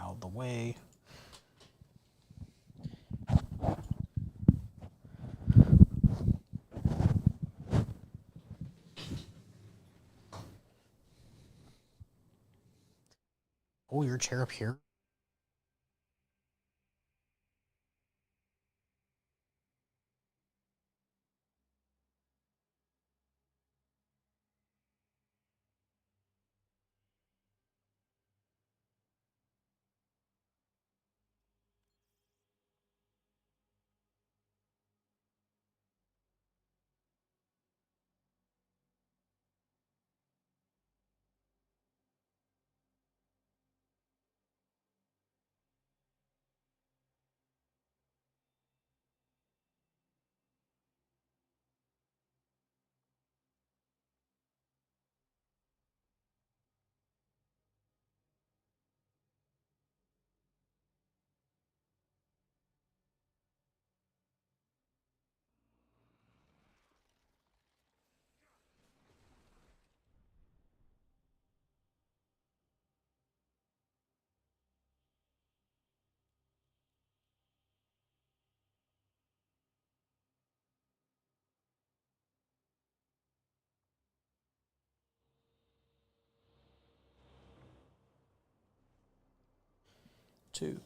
out of the way. Oh, your chair up here? Two.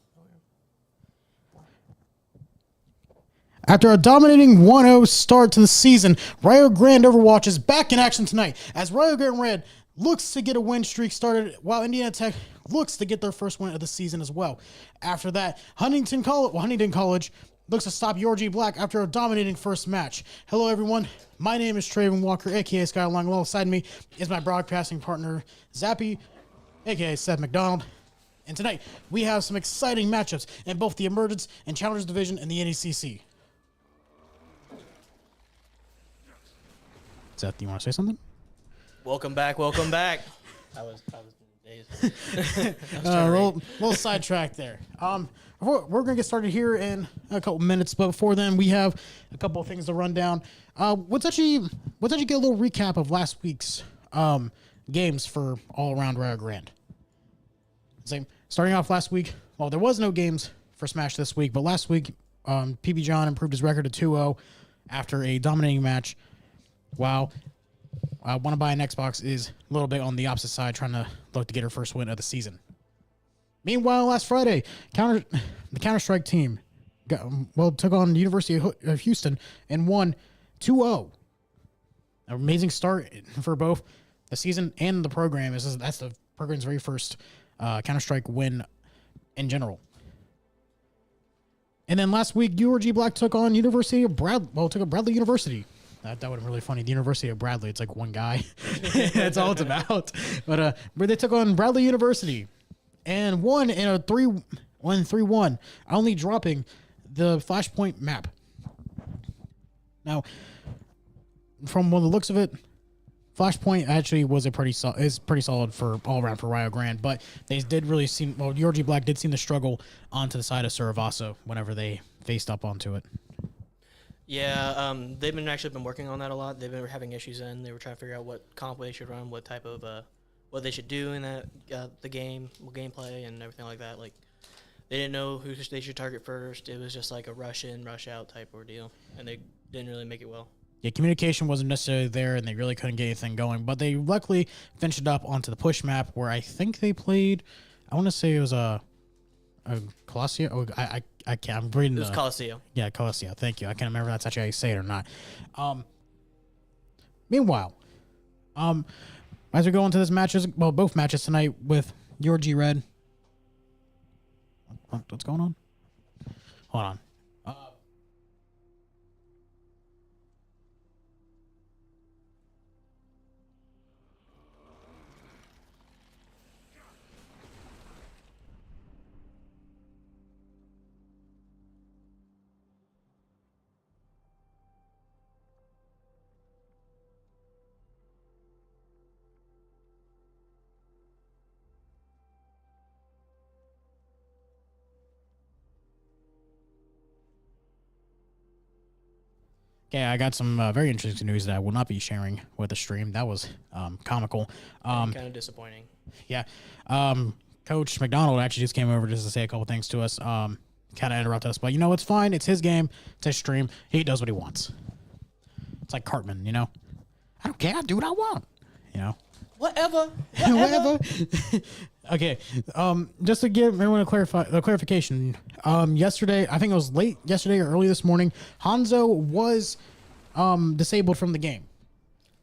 After a dominating 1-0 start to the season, Rio Grande Overwatch is back in action tonight as Rio Grande Red looks to get a win streak started while Indiana Tech looks to get their first win of the season as well. After that, Huntingdon College looks to stop URG Black after a dominating first match. Hello everyone, my name is Traven Walker, aka Skyline. Alongside me is my broadcasting partner, Zappy, aka Seth McDonald. And tonight, we have some exciting matchups in both the Emergence and Challengers Division and the NECC. Seth, do you want to say something? Welcome back. I was dazed. A little sidetrack there. We're going to get started here in a couple minutes, but before then, we have a couple of things to run down. Let's actually get a little recap of last week's games for all around Rio Grande. Same. Starting off last week, well, there was no games for Smash this week, but last week, PB John improved his record to 2-0 after a dominating match. Wow. Want to buy an Xbox is a little bit on the opposite side, trying to look to get her first win of the season. Meanwhile, last Friday, the Counter-Strike team took on the University of Houston and won 2-0. An amazing start for both the season and the program. That's the program's very first Counter-Strike win in general. And then last week, URG Black took on Bradley University. That would have been really funny. The University of Bradley, it's like one guy. That's all it's about. But they took on Bradley University and won in a 3-1, only dropping the Flashpoint map. Now, from the looks of it, Flashpoint actually was pretty solid for all around for Rio Grande, but they did really seem, URG Black did seem to struggle onto the side of Suravaso whenever they faced up onto it. Yeah, they've been working on that a lot. They've been having issues in. They were trying to figure out what comp they should run, what type of what they should do in that the gameplay and everything like that. Like they didn't know who they should target first. It was just like a rush in, rush out type ordeal, and they didn't really make it well. Yeah, communication wasn't necessarily there, and they really couldn't get anything going. But they luckily finished it up onto the push map, where I think they played. I want to say it was a Colossia. Oh, I can't. I'm reading. It was Colosseo. Yeah, Colosseo. Thank you. I can't remember if that's actually how you say it or not. Meanwhile, as we go into this matches, both matches tonight with URG Red. What's going on? Hold on. Okay, I got some very interesting news that I will not be sharing with the stream. That was comical. Kind of disappointing. Yeah. Coach McDonald actually just came over just to say a couple things to us. Kind of interrupt us, but it's fine. It's his game. It's his stream. He does what he wants. It's like Cartman, I don't care. I do what I want. Whatever. Whatever. Okay. Just to give everyone a clarification. Yesterday, I think it was late yesterday or early this morning, Hanzo was disabled from the game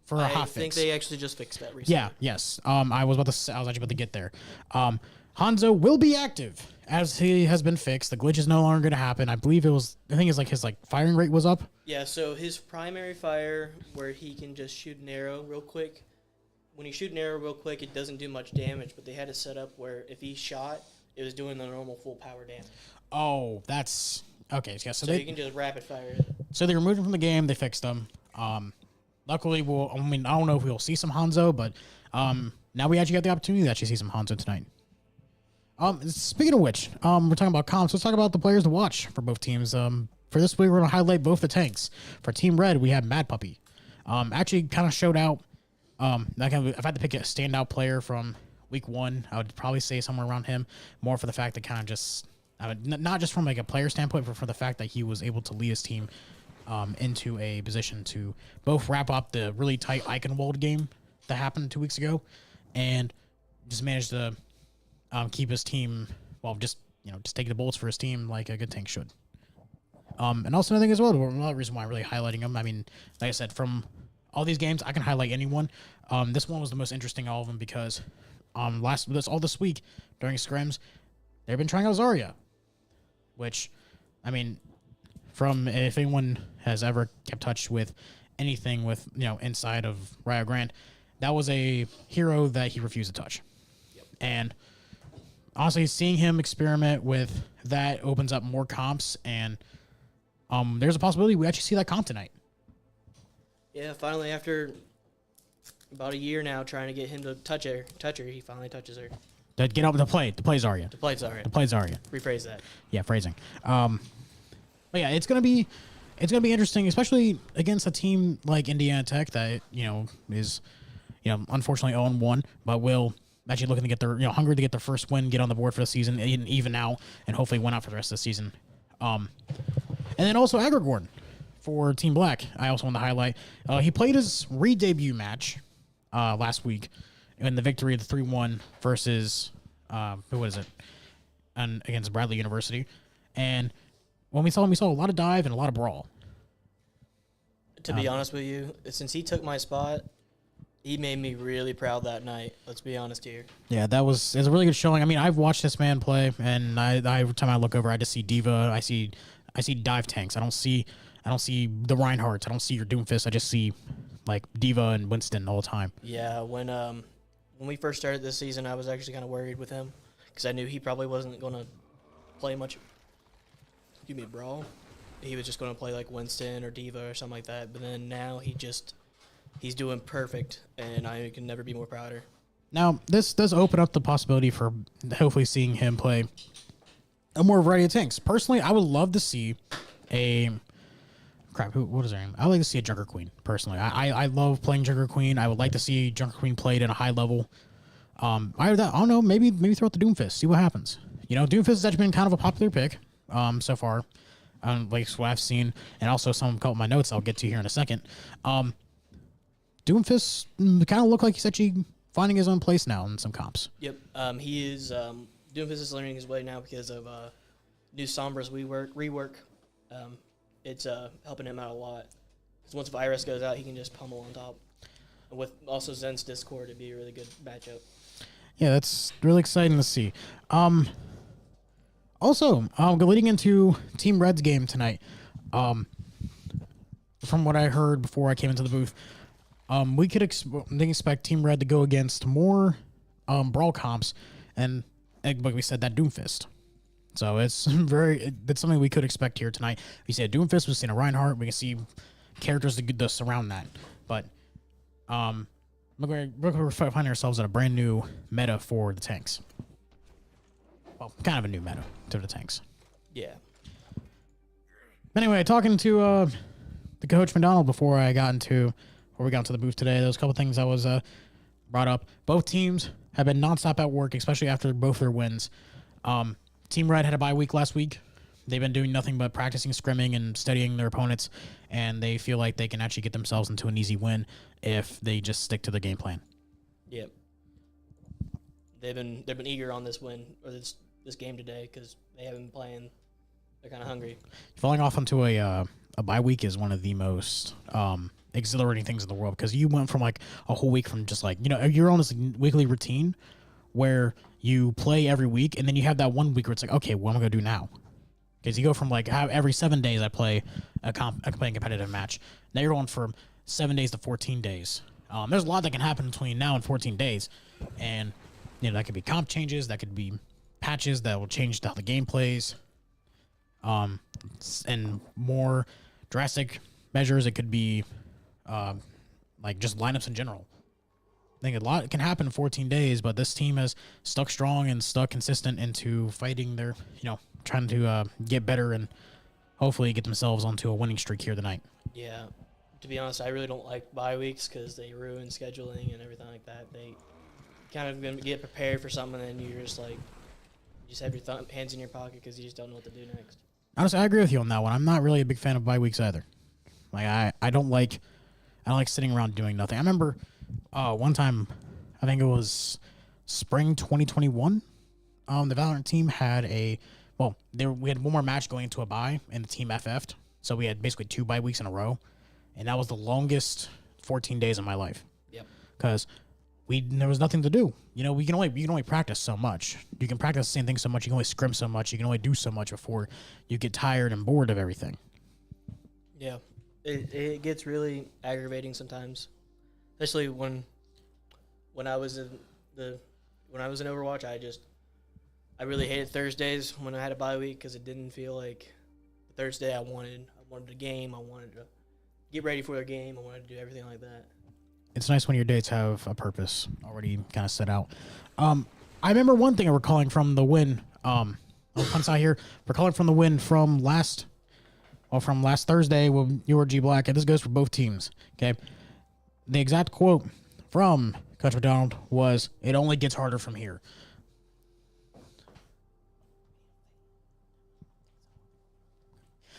for a hotfix. I think they actually just fixed that recently. Yeah. Yes. I was actually about to get there. Hanzo will be active as he has been fixed. The glitch is no longer going to happen. I think it's like his firing rate was up. Yeah. So his primary fire, where he can just shoot an arrow real quick. When you shoot an arrow real quick, it doesn't do much damage, but they had it set up where if he shot, it was doing the normal full power damage. Oh, that's okay. Yeah, so you can just rapid fire it. So they removed him from the game. They fixed him. Luckily, I don't know if we'll see some Hanzo, but now we actually got the opportunity to actually see some Hanzo tonight. Speaking of which, we're talking about comps. Let's talk about the players to watch for both teams. For this week, we're going to highlight both the tanks. For Team Red, we have Mad Puppy. Actually kind of showed out. If I had to pick a standout player from week 1, I would probably say somewhere around him. More for the fact that kind of just, not just from a player standpoint, but for the fact that he was able to lead his team into a position to both wrap up the really tight Eichenwald game that happened 2 weeks ago, and just managed to keep his team, just taking the bullets for his team like a good tank should. And also another thing as well, another reason why I'm really highlighting him. Like I said, from all these games, I can highlight anyone. This one was the most interesting of all of them because this week during scrims, they've been trying out Zarya, which, from if anyone has ever kept touch with anything with inside of Rio Grande, that was a hero that he refused to touch. Yep. And honestly, seeing him experiment with that opens up more comps, and there's a possibility we actually see that comp tonight. Yeah, finally, after about a year now trying to get him to touch her, he finally touches her. To get up to play Zarya. To play Zarya. Rephrase that. Yeah, phrasing. But yeah, it's gonna be interesting, especially against a team like Indiana Tech that is unfortunately 0-1, but will actually looking to get their hungry to get their first win, get on the board for the season, even now, and hopefully win out for the rest of the season. And then also Agrigorn. For Team Black, I also want to highlight, he played his re-debut match last week in the victory of the 3-1 versus, against Bradley University. And when we saw him, we saw a lot of dive and a lot of brawl. To be honest with you, since he took my spot, he made me really proud that night. Let's be honest here. Yeah, it was a really good showing. I've watched this man play, and every time I look over, I just see Diva. I see dive tanks. I don't see the Reinhardts. I don't see your Doomfist. I just see Diva and Winston all the time. Yeah, when we first started this season, I was actually kind of worried with him because I knew he probably wasn't going to play much. Give me a brawl. He was just going to play like Winston or Diva or something like that. But then now he's doing perfect, and I can never be more prouder. Now, this does open up the possibility for hopefully seeing him play a more variety of tanks. Personally, I would love to see what is her name? I would like to see a Junker Queen, personally. I love playing Junker Queen. I would like to see Junker Queen played at a high level. I don't know, maybe throw out the Doomfist, see what happens. Doomfist has actually been kind of a popular pick so far, like what I've seen, and also some couple of my notes I'll get to here in a second. Doomfist kind of look like he's actually finding his own place now in some comps. Yep, he is. Doomfist is learning his way now because of new Sombra's rework. It's helping him out a lot. Because once Virus goes out, he can just pummel on top. And with also Zen's Discord, it'd be a really good matchup. Yeah, that's really exciting to see. Also, leading into Team Red's game tonight, from what I heard before I came into the booth, we could expect Team Red to go against more brawl comps, and like we said, that Doomfist. So it's something we could expect here tonight. We see a Doomfist, we see a Reinhardt, we can see characters to surround that. But we're finding ourselves at a brand new meta for the tanks. Well, kind of a new meta to the tanks. Yeah. Anyway, talking to the Coach McDonald before we got into the booth today, there was a couple things that was brought up. Both teams have been nonstop at work, especially after both their wins. Team Red had a bye week last week. They've been doing nothing but practicing scrimming and studying their opponents, and they feel like they can actually get themselves into an easy win if they just stick to the game plan. Yep. They've been eager on this win or this game today because they haven't been playing. They're kind of hungry. Falling off onto a bye week is one of the most exhilarating things in the world, because you went from like a whole week from just like, you're on this weekly routine where you play every week, and then you have that 1 week where it's like, okay, what am I going to do now? Because you go from like every 7 days I play a competitive match. Now you're going from 7 days to 14 days. There's a lot that can happen between now and 14 days. And, that could be comp changes. That could be patches that will change how the game plays. And more drastic measures. It could be like just lineups in general. I think a lot can happen in 14 days, but this team has stuck strong and stuck consistent into fighting their, trying to get better and hopefully get themselves onto a winning streak here tonight. Yeah. To be honest, I really don't like bye weeks because they ruin scheduling and everything like that. They kind of going to get prepared for something, and then you're just like, you just have your hands in your pocket because you just don't know what to do next. Honestly, I agree with you on that one. I'm not really a big fan of bye weeks either. Like I don't like sitting around doing nothing. I remember one time, I think it was spring 2021. The Valorant team had we had one more match going into a bye, and the team FF'd. So we had basically 2 bye weeks in a row, and that was the longest 14 days of my life. Yep. Because there was nothing to do. We can only practice so much. You can practice the same thing so much. You can only scrim so much. You can only do so much before you get tired and bored of everything. Yeah, it gets really aggravating sometimes, especially when I was in Overwatch. I really hated Thursdays when I had a bye week because it didn't feel like the Thursday I wanted a game. I wanted to get ready for a game. I wanted to do everything like that. It's nice when your dates have a purpose already kind of set out. I remember one thing we're calling from the win. I'll punch out here. We're calling from the win from last Thursday when you were G Black, and this goes for both teams. Okay, the exact quote from Coach McDonald was, "It only gets harder from here."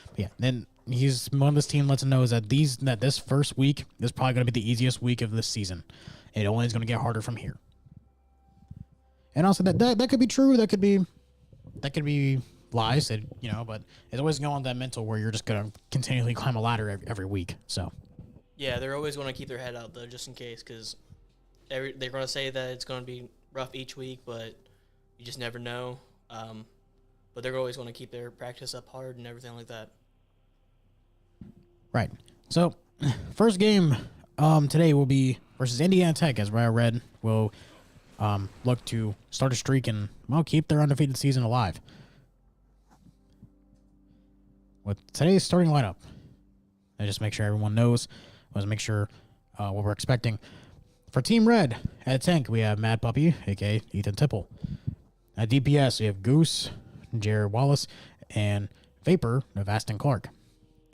But yeah, then one of this team lets him know is that this first week is probably going to be the easiest week of this season. It only is going to get harder from here. And also that could be true. That could be lies. But it's always going on that mental where you're just going to continually climb a ladder every week. So yeah, they're always going to keep their head out though, just in case, because they're going to say that it's going to be rough each week, but you just never know. But they're always going to keep their practice up hard and everything like that. Right. So, first game today will be versus Indiana Tech, as I read, will look to start a streak and, keep their undefeated season alive. With today's starting lineup, I just make sure everyone knows, let's make sure what we're expecting. For Team Red, at Tank, we have Mad Puppy, a.k.a. Ethan Tipple. At DPS, we have Goose, Jared Wallace, and Vapor of Aston Clark.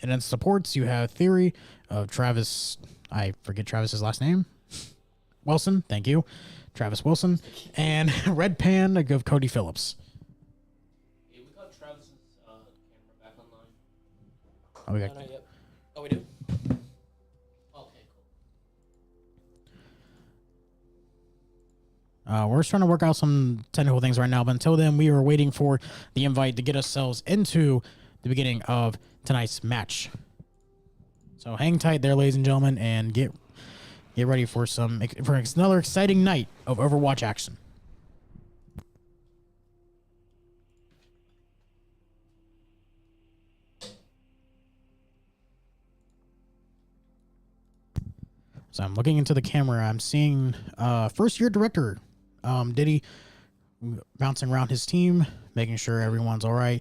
And then supports, you have Theory of Travis, I forget Travis's last name. Wilson, thank you. Travis Wilson. And Red Pan of Cody Phillips. Hey, we got Travis's camera back online. Oh, we got. No, not yet. Oh, we do? Okay, cool. We're just trying to work out some technical things right now, but until then, we are waiting for the invite to get ourselves into the beginning of tonight's match. So hang tight there, ladies and gentlemen, and get ready for another exciting night of Overwatch action. So I'm looking into the camera. I'm seeing first-year director Diddy bouncing around his team, making sure everyone's all right,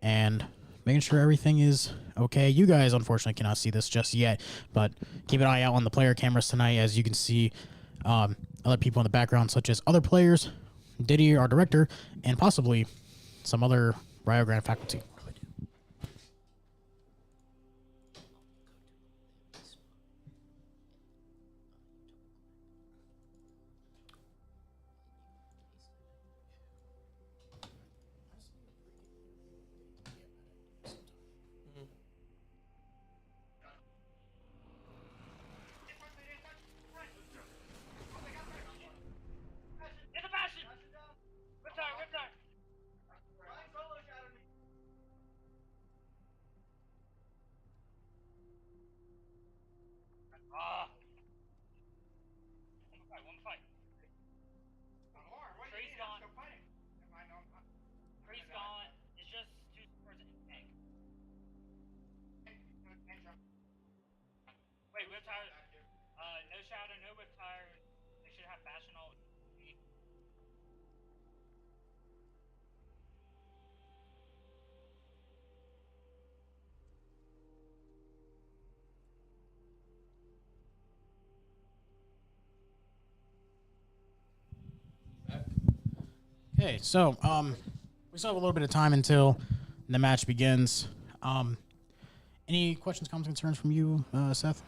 and making sure everything is okay. You guys, unfortunately, cannot see this just yet, but keep an eye out on the player cameras tonight, as you can see other people in the background, such as other players, Diddy, our director, and possibly some other Rio Grande faculty. whip tire. No shadow, no whip tire. They should have fashion all. Okay, so we still have a little bit of time until the match begins. Any questions, comments, concerns from you, Seth?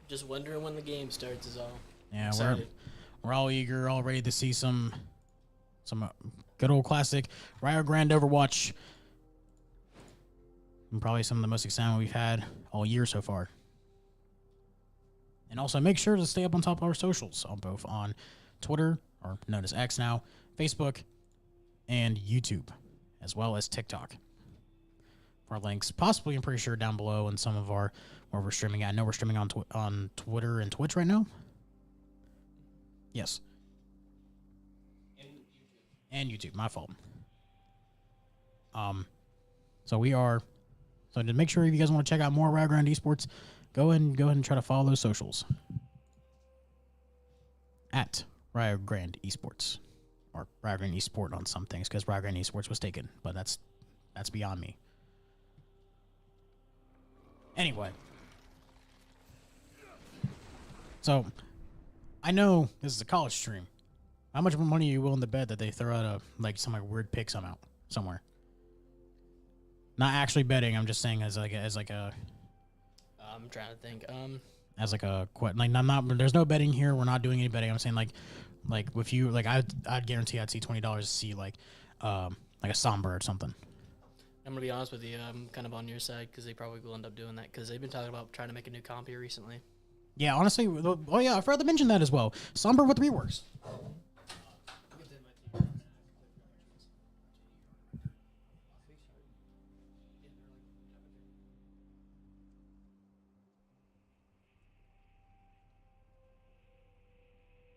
Just wondering when the game starts is all. Yeah, Excited. we're all eager, all ready to see some good old classic Rio Grande Overwatch, and probably some of the most exciting we've had all year so far. And also make sure to stay up on top of our socials, on both on Twitter, or known as X now, Facebook, and YouTube, as well as TikTok. For our links, possibly, I'm pretty sure, down below in some of our where we're streaming at. I know we're streaming on Twitter and Twitch right now. Yes. And YouTube. My fault. So we are. So to make sure if you guys want to check out more Rio Grande Esports, go ahead and try to follow those socials at Rio Grande Esports, or Rio Grande Esport on some things, because Rio Grande Esports was taken, but that's beyond me. Anyway, so I know this is a college stream. How much money are you willing to bet that they throw out some weird pick somewhere? Not actually betting. I'm just saying as like a. I'm trying to think. As like a not. There's no betting here. We're not doing any betting. I'm saying like if you I'd guarantee I'd see $20 to see like a Somber or something. I'm gonna be honest with you. I'm kind of on your side because they probably will end up doing that because they've been talking about trying to make a new comp here recently. Yeah, honestly. Oh yeah, I forgot to mention that as well. Somber with reworks.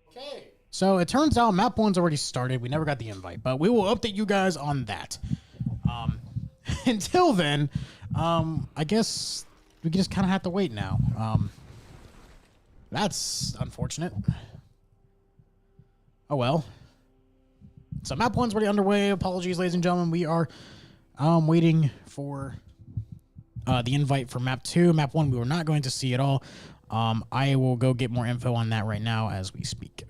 Okay. So it turns out map one's already started. We never got the invite, but we will update you guys on that. Until then, I guess we just kind of have to wait now. That's unfortunate. Oh well. So map one's already underway. Apologies, ladies and gentlemen. We are waiting for the invite for map 2. Map 1 we were not going to see at all. I will go get more info on that right now as we speak.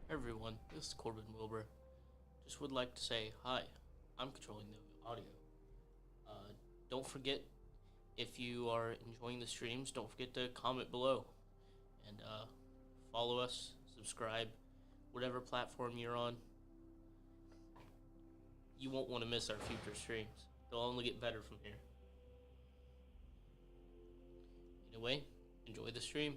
Everyone, this is Corbin Wilbur. Just would like to say hi. I'm controlling the audio. Don't forget, if you are enjoying the streams, don't forget to comment below and follow us, subscribe, whatever platform you're on. You won't want to miss our future streams. They'll only get better from here. Anyway, enjoy the stream.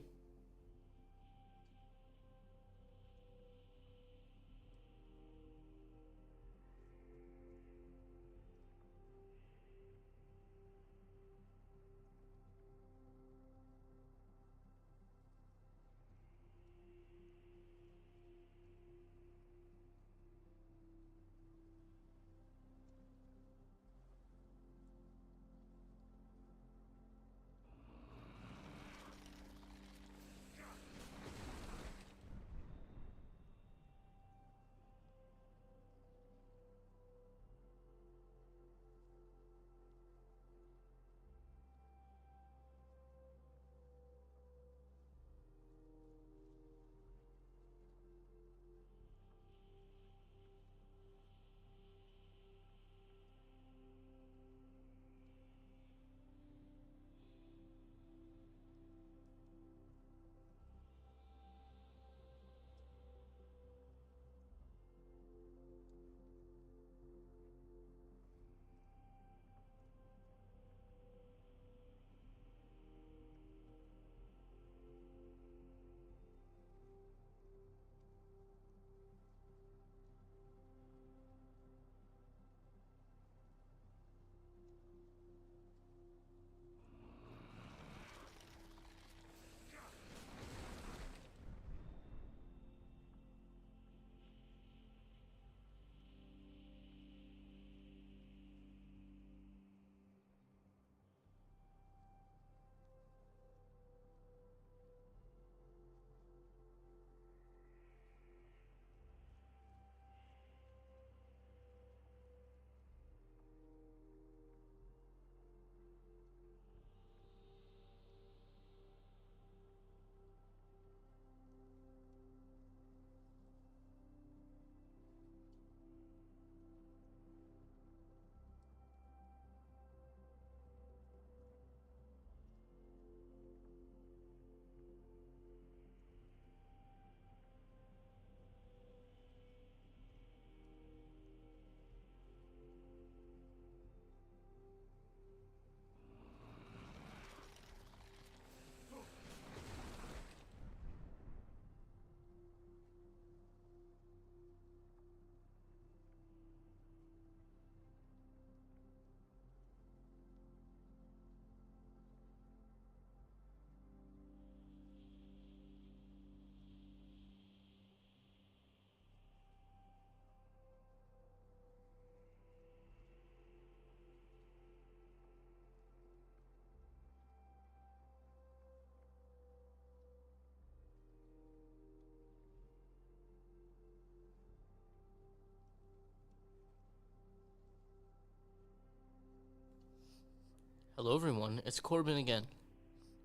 Hello everyone, it's Corbin again,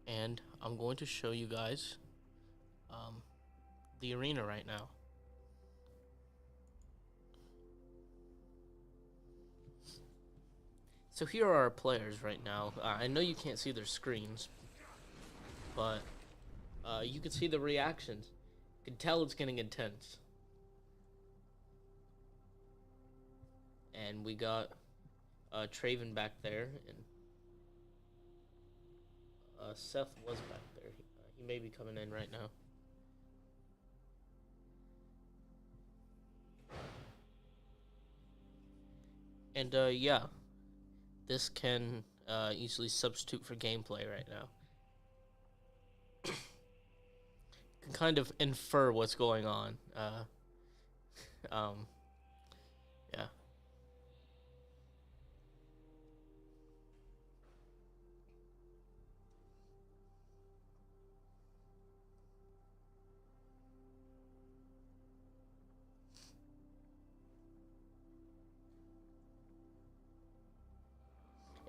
and I'm going to show you guys the arena right now. So here are our players right now. I know you can't see their screens, but you can see the reactions. You can tell it's getting intense. And we got Traven back there, and Seth was back there. He may be coming in right now. And yeah, this can easily substitute for gameplay right now. Can kind of infer what's going on. Yeah.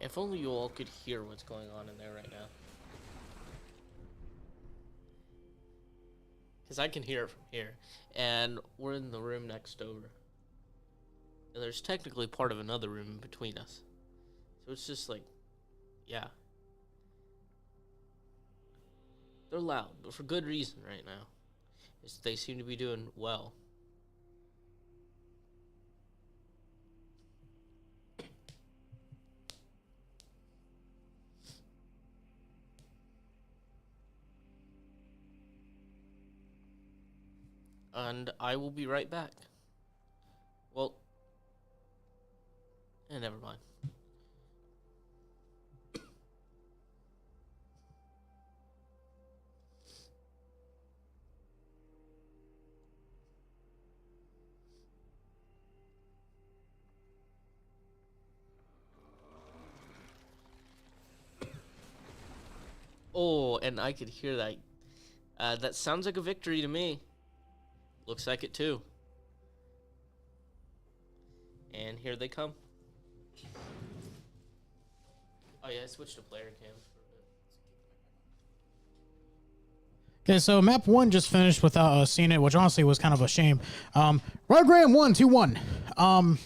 If only you all could hear what's going on in there right now. Because I can hear it from here. And we're in the room next over. And there's technically part of another room in between us. So it's just like, yeah. They're loud, but for good reason right now. They seem to be doing well. And I will be right back. Well, never mind. Oh, and I could hear that. That sounds like a victory to me. Looks like it too. And here they come. Oh yeah, I switched to player cam for a bit. Okay, so map 1 just finished without seeing it, which honestly was kind of a shame. Rio Grande won 2-1. 2-1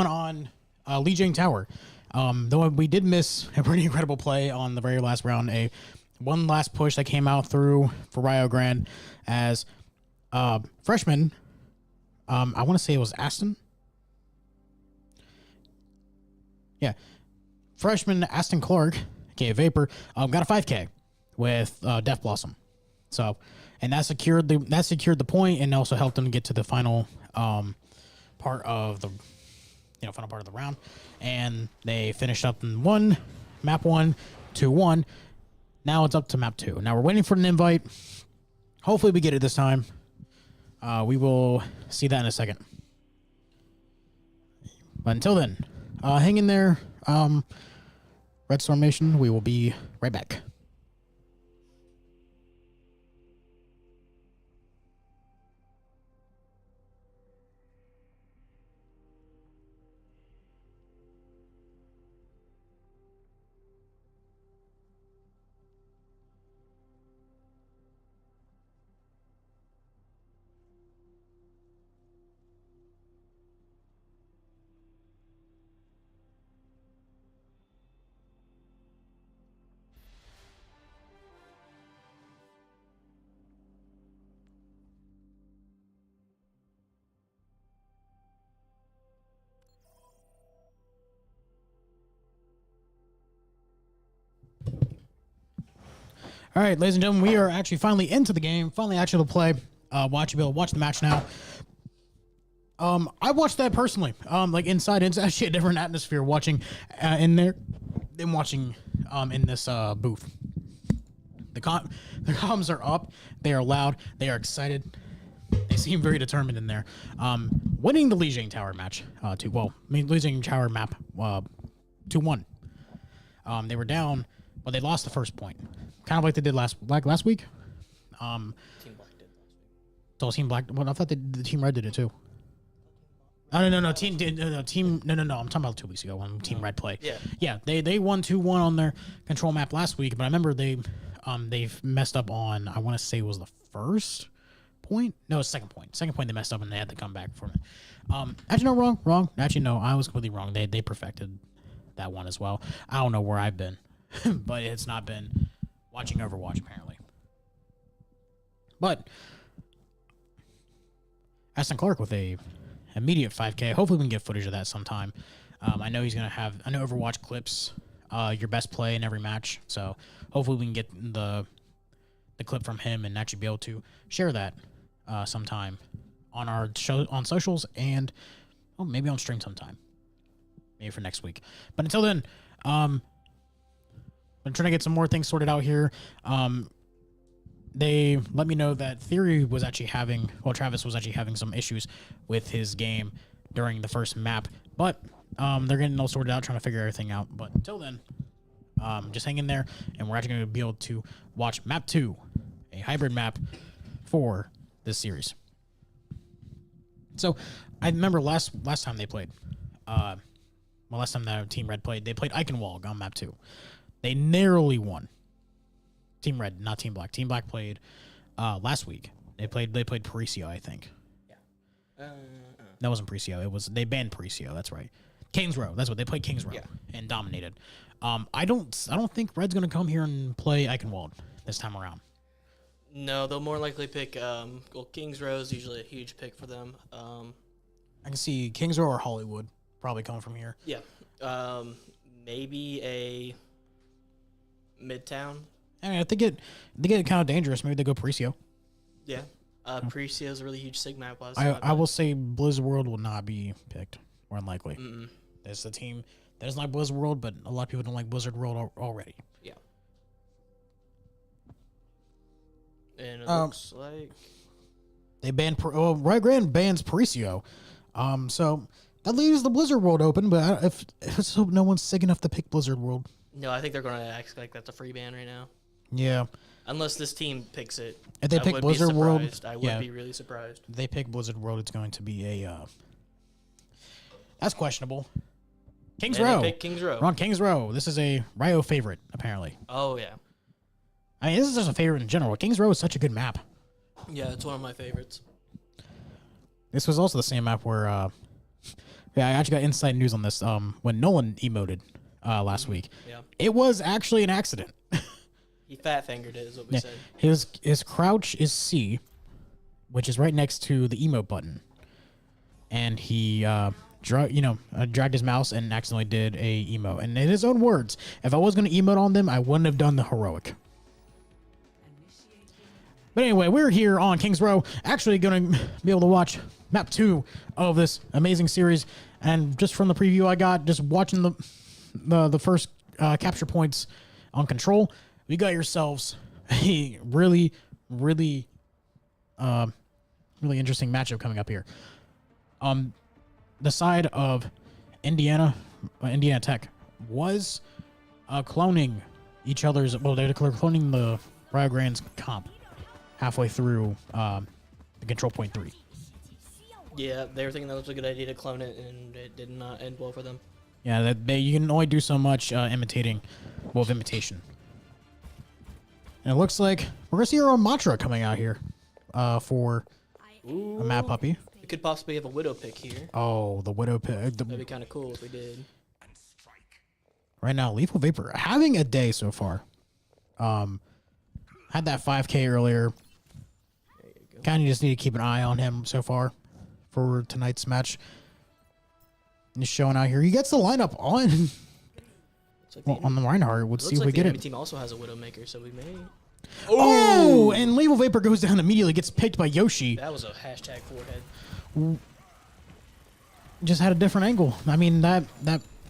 on Lijiang Tower. Though we did miss a pretty incredible play on the very last round. One last push that came out through for Rio Grande as freshman, I want to say it was Aston. Yeah. Freshman Aston Clark, aka Vapor, got a 5K with Death Blossom. So, and that secured the point and also helped them get to the final part of the final part of the round. And they finished up in map 1, 2-1. Now it's up to map 2. Now we're waiting for an invite. Hopefully we get it this time. We will see that in a second. But until then, hang in there, Red Storm Nation. We will be right back. All right, ladies and gentlemen, we are actually finally into the game, finally actually to play. Be able to watch the match now. I watched that personally. Like inside, it's actually a different atmosphere watching in there than watching in this booth. The comms are up. They are loud. They are excited. They seem very determined in there. Winning the Lijiang Tower match, Lijiang Tower map, 2-1. They were down, but they lost the first point, kind of like they did last week. Team Black did last week. So Team Black. Well, I thought the Team Red did it too. Oh, no. Team. No. I'm talking about 2 weeks ago when Team Red played. Yeah. They won 2-1 on their control map last week, but I remember they've messed up on. I want to say it was the first point. No, second point. Second point they messed up and they had to come back from it. Actually, no, wrong. Actually, no, I was completely wrong. They perfected that one as well. I don't know where I've been, but it's not been watching Overwatch apparently. But Aston Clark with a immediate 5K. Hopefully we can get footage of that sometime. I know he's gonna have. I know Overwatch clips your best play in every match. So hopefully we can get the clip from him and actually be able to share that sometime on our show on socials and maybe on stream sometime. Maybe for next week. But until then, I'm trying to get some more things sorted out here. They let me know that Travis was actually having some issues with his game during the first map, but they're getting all sorted out, trying to figure everything out. But until then, just hang in there, and we're actually going to be able to watch Map 2, a hybrid map for this series. So I remember last time they played, last time that Team Red played, they played Eichenwalde on Map 2. They narrowly won. Team Red, not Team Black. Team Black played last week. They played Paricio, I think. Yeah. That wasn't Paricio. They banned Paricio. That's right. Kings Row. That's what they played. Kings Row and dominated. I don't think Red's gonna come here and play Eichenwalde this time around. No, they'll more likely pick. Kings Row is usually a huge pick for them. I can see Kings Row or Hollywood probably coming from here. Yeah. Maybe a Midtown. I mean, if they get kind of dangerous, maybe they go Paricio. Yeah. Paricio is a really huge sig map. I will say Blizzard World will not be picked. More unlikely. Mm-mm. There's a team that doesn't like Blizzard World, but a lot of people don't like Blizzard World already. Yeah. And it looks like they banned Rio Grande bans Paricio. So that leaves the Blizzard World open, but let's hope no one's sick enough to pick Blizzard World. No, I think they're going to act like that's a free ban right now. Yeah. Unless this team picks it. If they pick Blizzard World, I would be really surprised. If they pick Blizzard World, it's going to be that's questionable. Kings Row. They pick Kings Row. We're on Kings Row. This is a Rio favorite, apparently. Oh, yeah. I mean, this is just a favorite in general. Kings Row is such a good map. Yeah, it's one of my favorites. This was also the same map where, I actually got inside news on this. When Nolan emoted last week, it was actually an accident. He fat fingered it, is what we said. His crouch is C, which is right next to the emote button, and he dragged his mouse and accidentally did a emote. And in his own words, if I was going to emote on them, I wouldn't have done the heroic. But anyway, we're here on Kings Row, actually going to be able to watch Map 2 of this amazing series. And just from the preview I got, just watching the first capture points on Control, we got yourselves a really, really, really interesting matchup coming up here. The side of Indiana Tech was cloning each other's. Well, they're cloning the Rio Grande's comp halfway through the Control Point 3. Yeah, they were thinking that was a good idea to clone it, and it did not end well for them. Yeah, you can only do so much imitation. And it looks like we're going to see our own Matra coming out here for a Mad Puppy. We could possibly have a Widow pick here. Oh, the Widow pick. That'd be kind of cool if we did. Right now, Lethal Vapor having a day so far. Had that 5K earlier. Kind of just need to keep an eye on him so far for tonight's match. He's showing out here. He gets the lineup on. On the Reinhardt. We'll see if we get it. The team also has a Widowmaker, so we may. Oh, and Lethal Vapor goes down immediately, gets picked by Yoshi. That was a hashtag forehead. Just had a different angle. I mean, that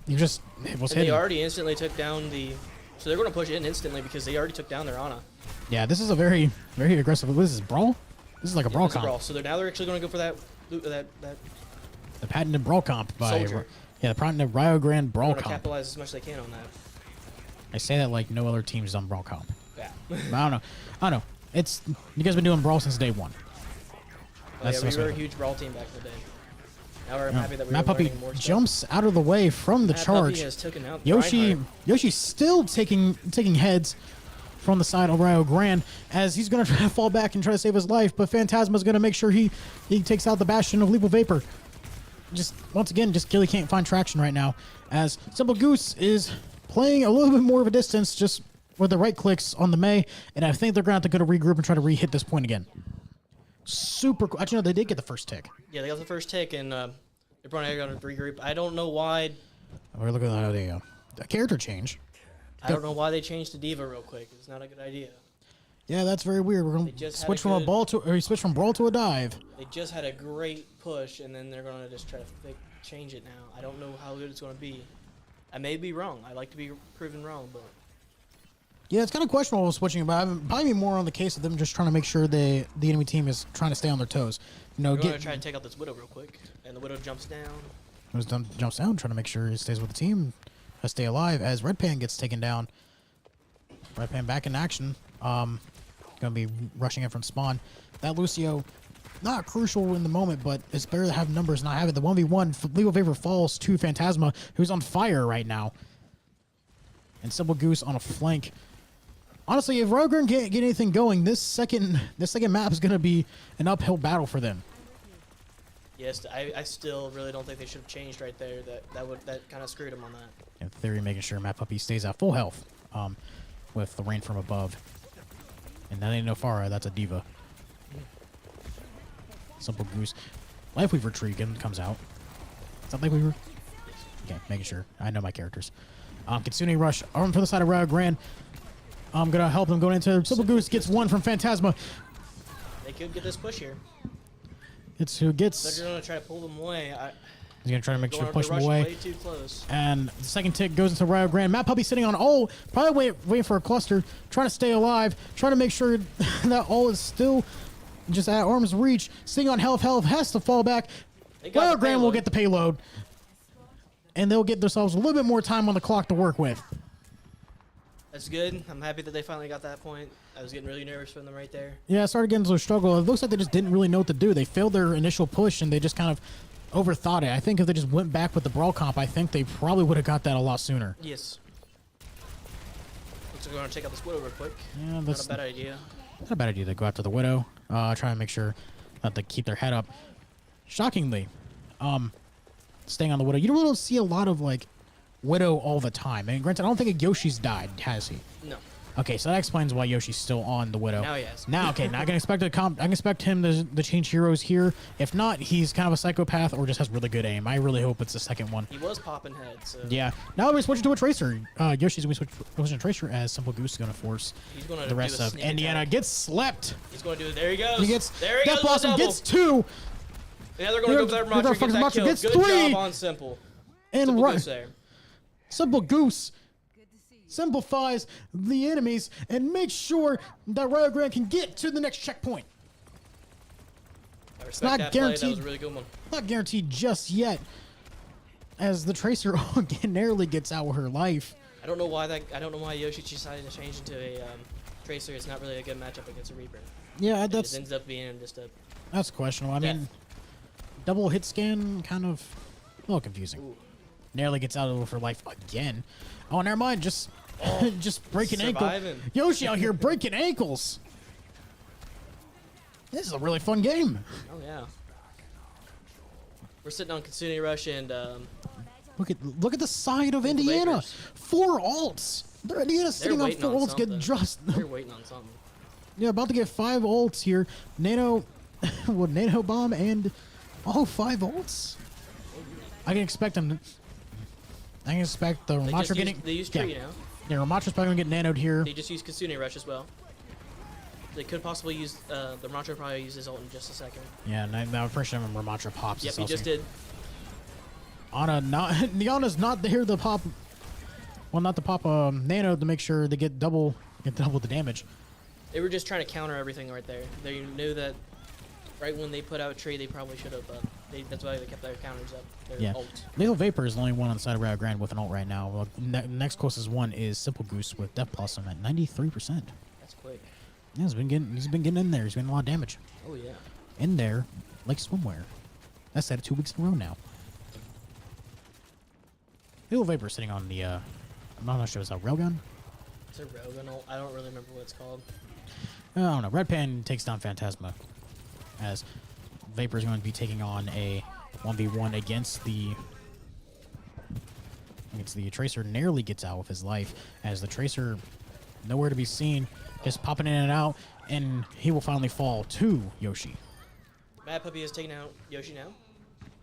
you just it was hitting. They already instantly took down the. So they're going to push in instantly because they already took down their Ana. Yeah, this is a very, very aggressive. What is this, brawl? This is like a brawl comp. So they're actually going to go for that. The patented brawl comp by Soldier. the patented Rio Grande brawl comp. Capitalize as much as they can on that. I say that like no other team's done brawl comp. Yeah. I don't know. It's you guys been doing brawl since day one. We were a huge brawl team back in the day. Now we're happy that we're Mad Puppy learning more stuff. jumps out of the way from the Mad charge. Puppy has taken out Yoshi, Reinhardt. Yoshi's still taking heads from the side of Rio Grande as he's going to try to fall back and try to save his life, but Phantasma's going to make sure he takes out the Bastion of Lethal Vapor. Just, once again, just Gilly can't find traction right now as Simple Goose is playing a little bit more of a distance just with the right clicks on the Mei, and I think they're going to have to go to regroup and try to re-hit this point again. Super cool. Actually, no, they did get the first tick. Yeah, they got the first tick, and they're probably going to regroup. I don't know why. We're looking at the character change. I don't know why they changed to Diva real quick. It's not a good idea. Yeah, that's very weird. We're going to switch from a ball to, or switch from brawl to a dive. They just had a great push, and then they're going to just try to change it now. I don't know how good it's going to be. I may be wrong. I like to be proven wrong, but Yeah, it's kind of questionable switching, but I'm probably more on the case of them just trying to make sure the enemy team is trying to stay on their toes. You know, we're going to try to take out this Widow real quick, and the Widow jumps down. Jumps down, trying to make sure he stays with the team, stay alive as Red Pan gets taken down. Red Pan back in action. Going to be rushing in from spawn. That Lucio, not crucial in the moment, but it's better to have numbers not have it. The 1v1, Lethal Vapor falls to Phantasma, who's on fire right now. And Simple Goose on a flank. Honestly, if Rio Grande can't get anything going, this second map is going to be an uphill battle for them. Yes, I still really don't think they should have changed right there. That kind of screwed them on that. In theory, making sure Mad Puppy stays at full health with the rain from above. And that ain't no Farah, that's a Diva. Simple Goose. Lifeweaver Tree comes out. Is that Lifeweaver? Okay, making sure. I know my characters. Kitsune Rush, arm from the side of Rio Grande. I'm going to help them go into Simple Goose, gets one from Phantasma. They could get this push here. It's who gets... They're going to try to pull them away. He's going to try to make sure to push they're him away. way too close. And the second tick goes into Rio Grande. Mad Puppy sitting on ult, probably waiting for a cluster, trying to stay alive, trying to make sure that ult is still just at arm's reach. Sitting on health, has to fall back. Rio Grande will get the payload. And they'll get themselves a little bit more time on the clock to work with. That's good. I'm happy that they finally got that point. I was getting really nervous for them right there. Yeah, it started getting to a struggle. It looks like they just didn't really know what to do. They failed their initial push, and they just kind of overthought it. I think if they just went back with the brawl comp, I think they probably would have got that a lot sooner. Yes. Looks like we're going to check out this Widow real quick. Yeah, that's not a bad idea. Not a bad idea to go after the Widow. Try and make sure that they keep their head up. Shockingly, staying on the Widow. You really don't see a lot of, like, Widow all the time. And granted, I don't think Yoshi's died, has he? No. Okay, so that explains why Yoshi's still on the Widow. Now he has. Now, okay, now I can expect I can expect him to change heroes here. If not, he's kind of a psychopath or just has really good aim. I really hope it's the second one. He was popping heads. So Yeah. Now we're switching to a Tracer. Yoshi's going to switch to a Tracer as Simple Goose is going to force he's gonna the rest do a of sneak Indiana. attack. Gets slept. He's going to do it. There he goes. He gets there he Death goes. Blossom Double. gets two. Yeah, they're going to go for that Roger. Gets that kill. Gets Good three. job on Simple. And Simple right. Goose there. Simple Goose simplifies the enemies and makes sure that Rio Grande can get to the next checkpoint. I respect not that guaranteed. play. That was a really good one. Not guaranteed just yet, as the Tracer narrowly gets out with her life. I don't know why Yoshi decided to change into a Tracer. It's not really a good matchup against a Reaper. Yeah, It just that's ends up being just a questionable. I mean, double hit scan kind of a little confusing. Ooh. Narrowly gets out with her life again. Oh, never mind. Just breaking surviving. ankle. Yoshi out here breaking ankles. This is a really fun game. Oh yeah. We're sitting on Kitsune Rush and Look at the side of Indiana. Lakers. 4 ults. Indiana's sitting on waiting 4 on ults. Get something. just They're waiting on something. yeah, about to get 5 ults here. Nano, well, Nano bomb and all 5 ults. I can expect them. I can expect the Ramatra getting. They use Tree now. Yeah, Ramatra's probably gonna get nanoed here. They just use Kitsune Rush as well. They could possibly use the Ramatra probably use his ult in just a second. Yeah, and I'm pretty sure when Ramatra pops. Yep, he just did. Niana's not there to pop. Well, not to pop nano to make sure they get double the damage. They were just trying to counter everything right there. They knew that right when they put out Tree, they probably should have. That's why they kept their counters up. Their Yeah. ult. Lethal Vapor is the only one on the side of Rio Grande with an ult right now. Well, next closest one is Simple Goose with Death Blossom at 93%. That's quick. Yeah, he's been getting in there. He's getting a lot of damage. Oh yeah. In there, like swimwear. That's said 2 weeks in a row now. Little Vapor sitting on the, I'm not sure, it's a railgun? It's a Rogan. I don't really remember what it's called. I don't know. Red Pan takes down Phantasma as Vapor is going to be taking on a 1v1 against the Tracer. Nearly gets out with his life as the Tracer nowhere to be seen, just popping in and out, and he will finally fall to Yoshi. Mad Puppy is taking out Yoshi now.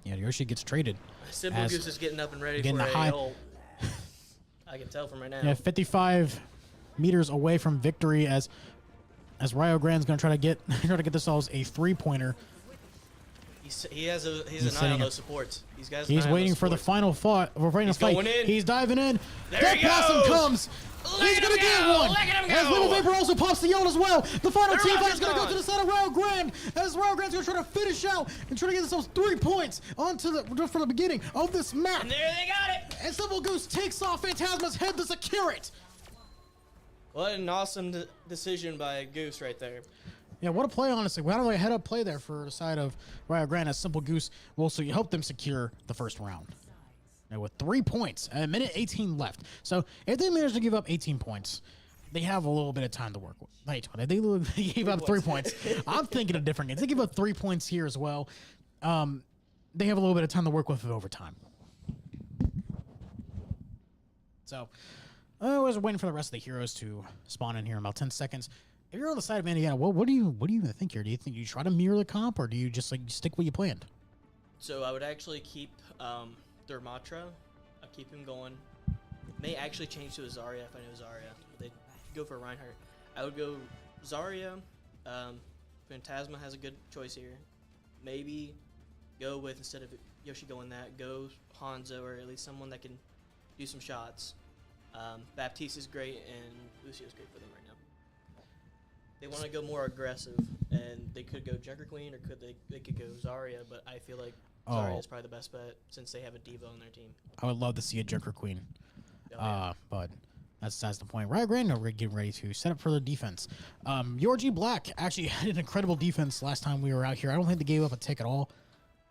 Yeah, Yoshi gets traded. Simple Goose is getting up and ready getting for the a high. ult. I can tell from right now. Yeah, 55 meters away from victory as Rio Grande's going to try to get themselves a 3-pointer. He's an eye on those supports. These guys. He's waiting for the final fight. He's going in. He's diving in. There he Blossom goes. comes. He's going to get one. As Little Vapor also pops the ult as well. The final team fight is going to go to the side of Rio Grande. As Rio Grande's going to try to finish out and try to get themselves 3 points onto just from the beginning of this map. And there they got it. And Simple Goose takes off Phantasma's head to secure it. What an awesome decision by Goose right there. Yeah, what a play, honestly. What a head-up play there for the side of Rio Grande as Simple Goose will also help them secure the first round. Now with 3 points, a minute 18 left. So if they manage to give up 18 points, they have a little bit of time to work with. Wait, they gave up 3 points. I'm thinking of different games. They give up 3 points here as well. They have a little bit of time to work with it over time. So I was waiting for the rest of the heroes to spawn in here in about 10 seconds. If you're on the side of Indiana, what do you even think here? Do you think you try to mirror the comp, or do you just like stick what you planned? So I would actually keep Thermatra. I'll keep him going. May actually change to a Zarya if I know Zarya. But they'd go for Reinhardt. I would go Zarya. Phantasma has a good choice here. Maybe go with, instead of Yoshi going that, go Hanzo, or at least someone that can do some shots. Baptiste is great, and Lucio is great for them right now. They want to go more aggressive, and they could go Junker Queen, or they could go Zarya, but I feel like Zarya is probably the best bet since they have a diva on their team. I would love to see a Junker Queen, yeah. but that's the point. Rio Grande are getting ready to set up for the defense. Yorji Black actually had an incredible defense last time we were out here. I don't think they gave up a tick at all.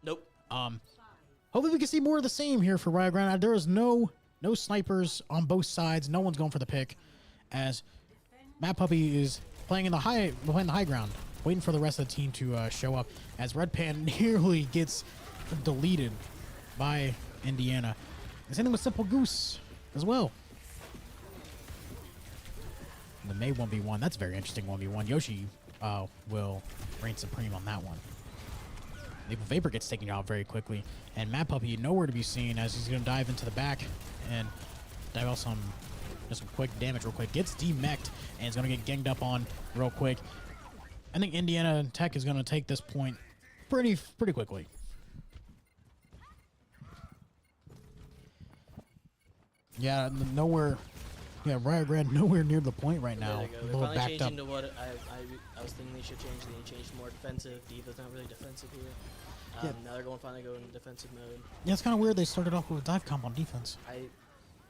Nope. Hopefully we can see more of the same here for Rio Grande. There is no snipers on both sides. No one's going for the pick, as Mad Puppy is playing the high ground, waiting for the rest of the team to show up, as Red Pan nearly gets deleted by Indiana. The same thing with Simple Goose as well. The May 1v1, that's a very interesting 1v1. Yoshi will reign supreme on that one. The Vapor gets taken out very quickly, and Mad Puppy nowhere to be seen, as he's going to dive into the back and dive out some quick damage real quick. Gets demech'd and is going to get ganged up on real quick. I think Indiana Tech is going to take this point pretty quickly. Yeah, nowhere. Yeah, Rio Grande nowhere near the point right now. There they go. A They're little finally backed up. changing to what I was thinking they should change. They changed to more defensive. Diva's not really defensive here. Yeah. Now they're finally going into defensive mode. Yeah, it's kind of weird they started off with a dive comp on defense.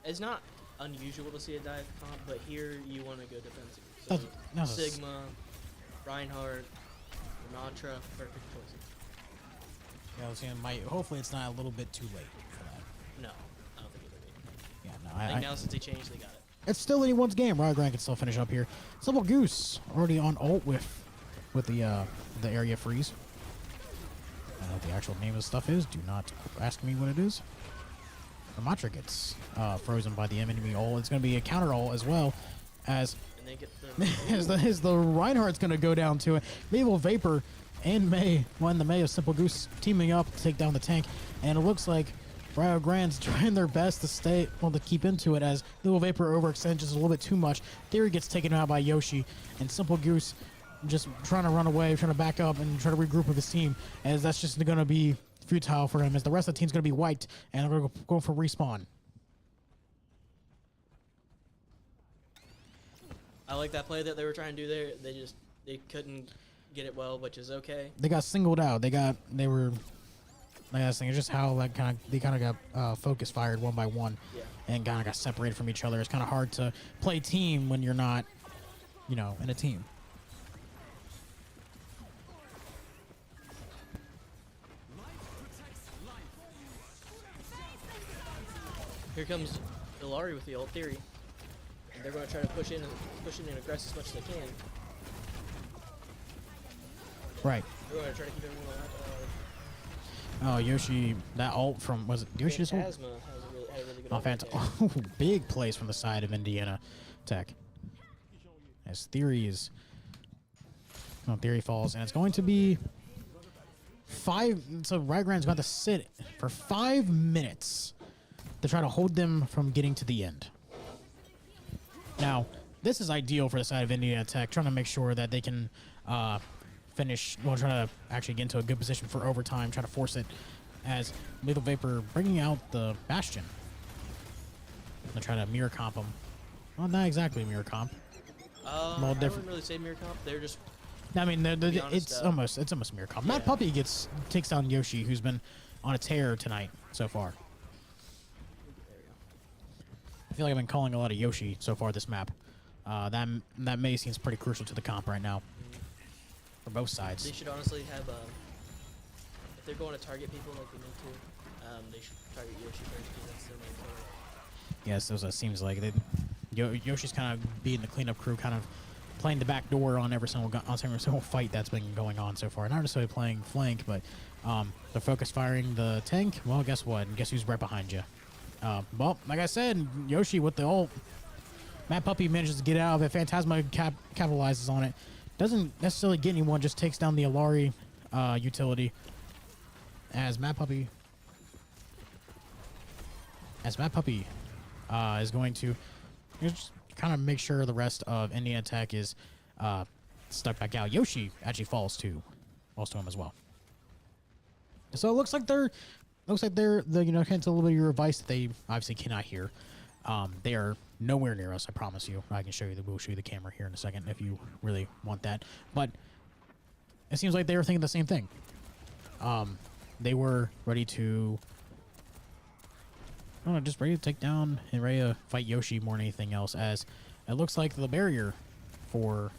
It's not unusual to see a dive comp, but here you want to go defensive. So That's Sigma, Reinhardt, Mantra, perfect choices. Yeah, I was saying, hopefully it's not a little bit too late for that. No, I don't think it'll be. Yeah, no, I think now since they changed, they got it. It's still anyone's game. Rio Grande can still finish up here. Simple Goose already on ult with the area freeze. I don't know what the actual name of the stuff is. Do not ask me what it is. Ramatra gets frozen by the enemy ult. It's going to be a counter ult as well, as And they get as the Reinhardt's going to go down to it. Naval Vapor and May, the May of Simple Goose teaming up to take down the tank, and it looks like Rio Grande's trying their best to keep into it, as Little Vapor overextends just a little bit too much. Theory gets taken out by Yoshi, and Simple Goose just trying to run away, trying to back up and try to regroup with his team, as that's just going to be futile for him, as the rest of the team's going to be wiped, and they're going to go for respawn. I like that play that they were trying to do there. They couldn't get it well, which is okay. They got singled out. They were. Like I was saying, it's just how they kind of got focus fired one by one, Yeah. and kind of got separated from each other. It's kind of hard to play team when you're not, in a team. Here comes Ilari with the old theory. And they're going to try to push in and aggress as much as they can. Right. They're going to try to keep everyone alive. Oh, Yoshi, that ult from, was it Yoshi's ult? Phantasma had a really good Oh, ult right there. Oh, big plays from the side of Indiana Tech. As Theory is, Theory falls, and it's going to be 5, so Rio Grande's going to sit for 5 minutes to try to hold them from getting to the end. Now, this is ideal for the side of Indiana Tech, trying to make sure that they can finish, well, trying to actually get into a good position for overtime, try to force it as Lethal Vapor bringing out the Bastion. They're trying to mirror comp them. Well, not exactly mirror comp. I wouldn't really say mirror comp. They're just. I mean, be honest, it's almost mirror comp. Mad Puppy takes down Yoshi, who's been on a tear tonight so far. I feel like I've been calling a lot of Yoshi so far this map. That May seems pretty crucial to the comp right now for both sides. They should honestly have. If they're going to target people like they need to, they should target Yoshi first because that's their main killer. Yes, those seems like Yoshi's kind of being the cleanup crew, kind of playing the back door on every single fight that's been going on so far. Not necessarily playing flank, but the focus firing the tank. Well, guess what? Guess who's right behind you? Well, like I said, Yoshi with the ult. Mad Puppy manages to get out of it. Phantasma capitalizes on it. Doesn't necessarily get anyone, just takes down the Ilari utility. As Mad Puppy is going to just kind of make sure the rest of Indiana Tech is stuck back out. Yoshi actually falls to him as well. So it looks like they're hence a little bit of your advice that they obviously cannot hear. They are nowhere near us, I promise you. I can show you we'll show you the camera here in a second if you really want that. But it seems like they were thinking the same thing. They were ready to just ready to take down and ready to fight Yoshi more than anything else, as it looks like the barrier for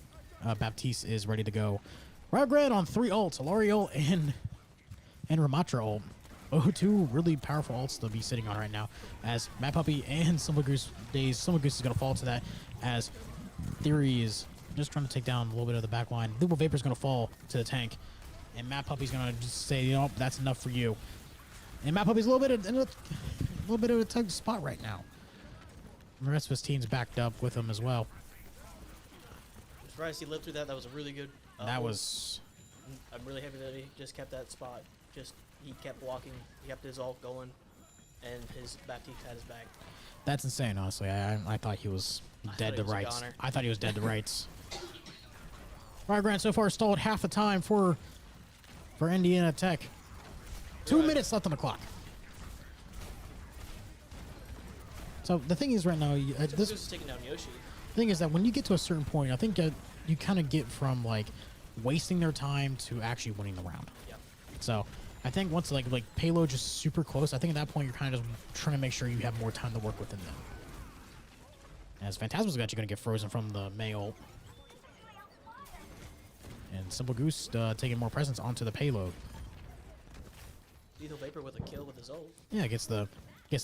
Baptiste is ready to go. Rio Grande on 3 ults, Ilari ult and Ramatra ult. Oh, 2 really powerful ults to be sitting on right now, as Mad Puppy and Simple Goose is going to fall to that, as Theory is just trying to take down a little bit of the back line. Lethal Vapor is going to fall to the tank, and Mad Puppy's going to just say, that's enough for you. And Mad Puppy's a little bit of a tug spot right now. The rest of his team's backed up with him as well. I'm surprised he lived through that. That was a really good. That was. I'm really happy that he just kept that spot. He kept walking. He kept his ult going, and his Baptiste had his back. That's insane, honestly. I thought he was dead to rights. I thought he was dead to rights. Rio Grande so far stalled half the time for Indiana Tech. 2 minutes left on the clock. So the thing is, right now, this is taking down Yoshi. The thing is that when you get to a certain point, I think you kind of get from like wasting their time to actually winning the round. Yep. So I think once like payload just super close, I think at that point you're kind of just trying to make sure you have more time to work within them. As Phantasma's actually going to get frozen from the May ult. And Simple Goose taking more presence onto the payload. Lethal Vapor with a kill with his ult. Yeah, gets the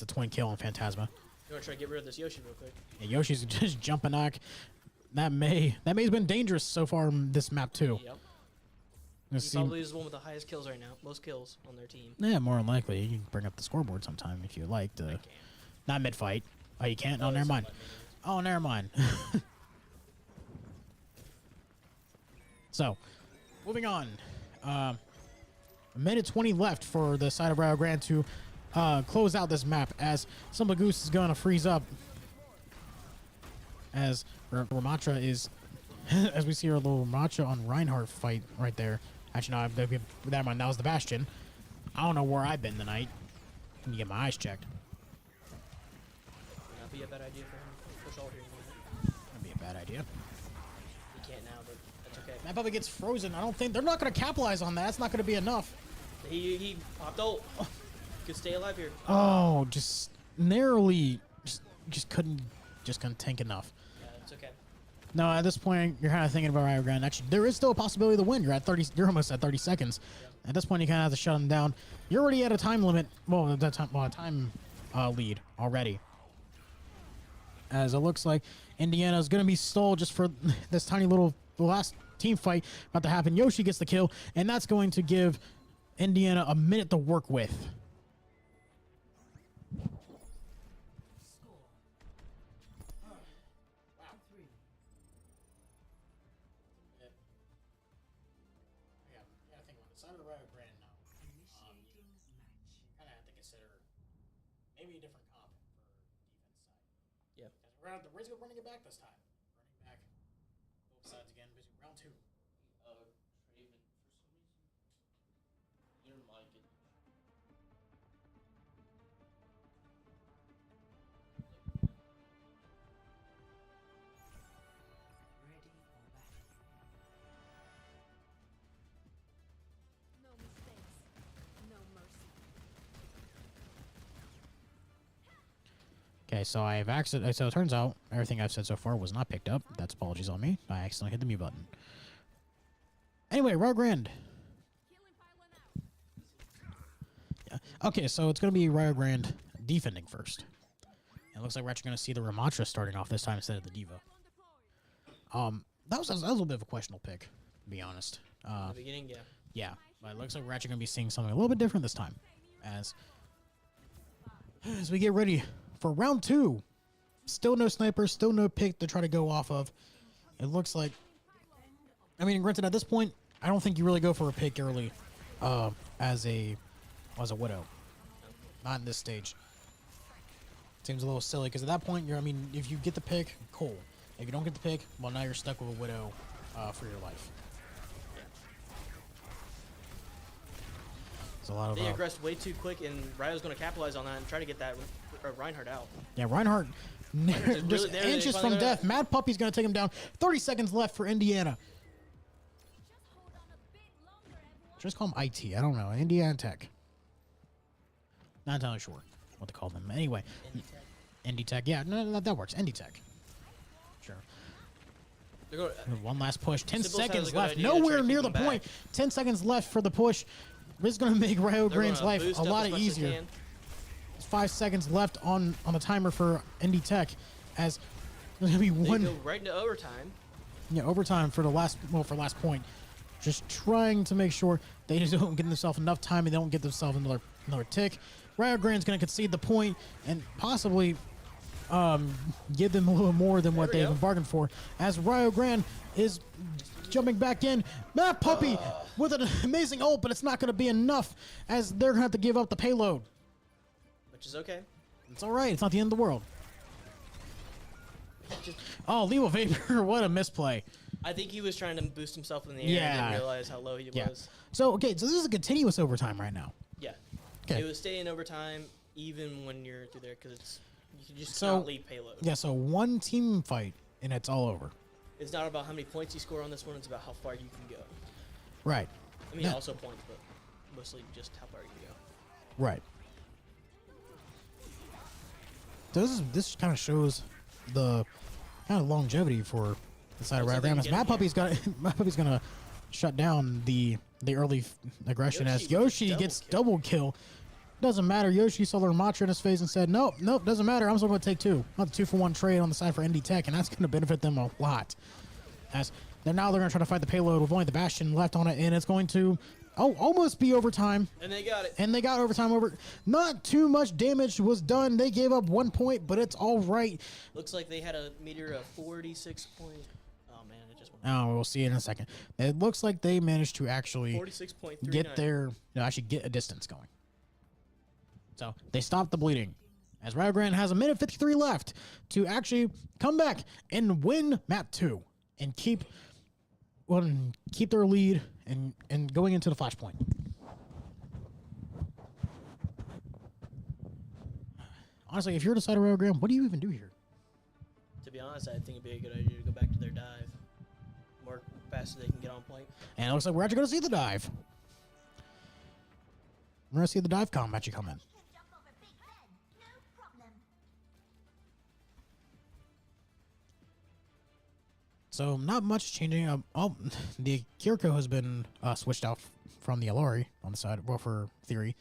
twin kill on Phantasma. You want to try to get rid of this Yoshi real quick? Yeah, Yoshi's just jumping knock. That May's been dangerous so far in this map too. Yep. He probably is the one with the highest kills right now. Most kills on their team. Yeah, more than likely. You can bring up the scoreboard sometime if you like. Not mid-fight. Oh, you can't? Oh, never mind. Oh, never mind. So, moving on. A minute 20 left for the side of Rio Grande to close out this map, as Simple Goose is going to freeze up. As Ramatra is, as we see our little Ramatra on Reinhardt fight right there. Actually, no, never mind. That was the Bastion. I don't know where I've been tonight. Let me get my eyes checked. Would not be a bad idea for him to push all here. That'd be a bad idea. He can't now, but that's okay. That probably gets frozen. I don't think they're not going to capitalize on that. That's not going to be enough. He popped ult. Could stay alive here. Oh, just narrowly, just couldn't tank enough. Yeah, it's okay. No, at this point, you're kind of thinking about Rio Grande. Actually, there is still a possibility to win. You're almost at 30 seconds. Yep. At this point, you kind of have to shut them down. You're already at a time limit. Well, at that time, time lead already. As it looks like Indiana is going to be stalled just for this tiny little last team fight about to happen. Yoshi gets the kill, and that's going to give Indiana a minute to work with. Maybe a different comp for defense side. Yeah. The Riz go running it back this time. Running back both sides again. Basically round 2. Traven, for some reason, your mic is. Ready for battle. No mistakes, no mercy. Okay, so so it turns out everything I've said so far was not picked up. That's apologies on me. I accidentally hit the mute button. Anyway, Rio Grande. Yeah. Okay, so it's going to be Rio Grande defending first. It looks like we're actually going to see the Ramatra starting off this time instead of the Diva. That was a little bit of a questionable pick, to be honest. In the beginning, yeah. Yeah, but it looks like we're actually going to be seeing something a little bit different this time. As we get ready for round 2. Still no sniper, still no pick to try to go off of. It looks like, I mean, granted, at this point, I don't think you really go for a pick early as a Widow. Not in this stage. Seems a little silly, because at that point, if you get the pick, cool. If you don't get the pick, well, now you're stuck with a Widow for your life. There's a lot of... They aggressed way too quick, and Ryo's going to capitalize on that and try to get that Reinhardt out. Yeah, Reinhardt just really, inches from death. Mad Puppy's going to take him down. 30 seconds left for Indiana. Just call him IT. I don't know. Indiana Tech. Not entirely sure what to call them. Anyway. Indy Tech. Yeah, no, that works. Indy Tech. Sure. One last push. 10 seconds left. Nowhere near the point. 10 seconds left for the push. This is going to make Rio Grande's life a lot easier. 5 seconds left on the timer for Indy Tech, as there's going to be one. They go right into overtime. Yeah, overtime for the last point. Just trying to make sure they just don't get themselves enough time and they don't get themselves another tick. Rio Grande's going to concede the point and possibly give them a little more than what they've bargained for. As Rio Grande is jumping back in. Mad Puppy with an amazing ult, but it's not going to be enough as they're going to have to give up the payload. Which is okay. It's all right. It's not the end of the world. Oh, Leo Vapor, what a misplay. I think he was trying to boost himself in the air and didn't realize how low he was. So this is a continuous overtime right now. Yeah. Okay. It was staying overtime even when you're through there because you can just not leave payload. Yeah, so one team fight and it's all over. It's not about how many points you score on this one. It's about how far you can go. Right. I mean, also points, but mostly just how far you can go. Right. This kind of shows the kind of longevity for the side of Rio Grande. Mad Puppy's gonna shut down the early aggression as Yoshi gets double kill. Doesn't matter. Yoshi saw the Ramatra in his face and said, nope, doesn't matter. I'm still going to take 2. Not the 2-for-1 trade on the side for Indy Tech, and that's going to benefit them a lot. As they're going to try to fight the payload with only the Bastion left on it, and it's going to almost be overtime. And they got it. And they got overtime over. Not too much damage was done. They gave up 1 point, but it's all right. Looks like they had a meter of 46 point. Oh, man, it just went. Oh, we'll see it in a second. It looks like they managed to actually 46.39. get a distance going. So they stopped the bleeding. As Rio Grande has a minute 53 left to actually come back and win map 2 and keep their lead and going into the flashpoint. Honestly, if you're the side of Rio Grande, what do you even do here? To be honest, I think it'd be a good idea to go back to their dive. More fast so they can get on point. And it looks like we're actually going to see the dive. We're going to see the dive combat actually come in. So not much changing. The Kiriko has been switched out from the Alari on the side, well, for theory.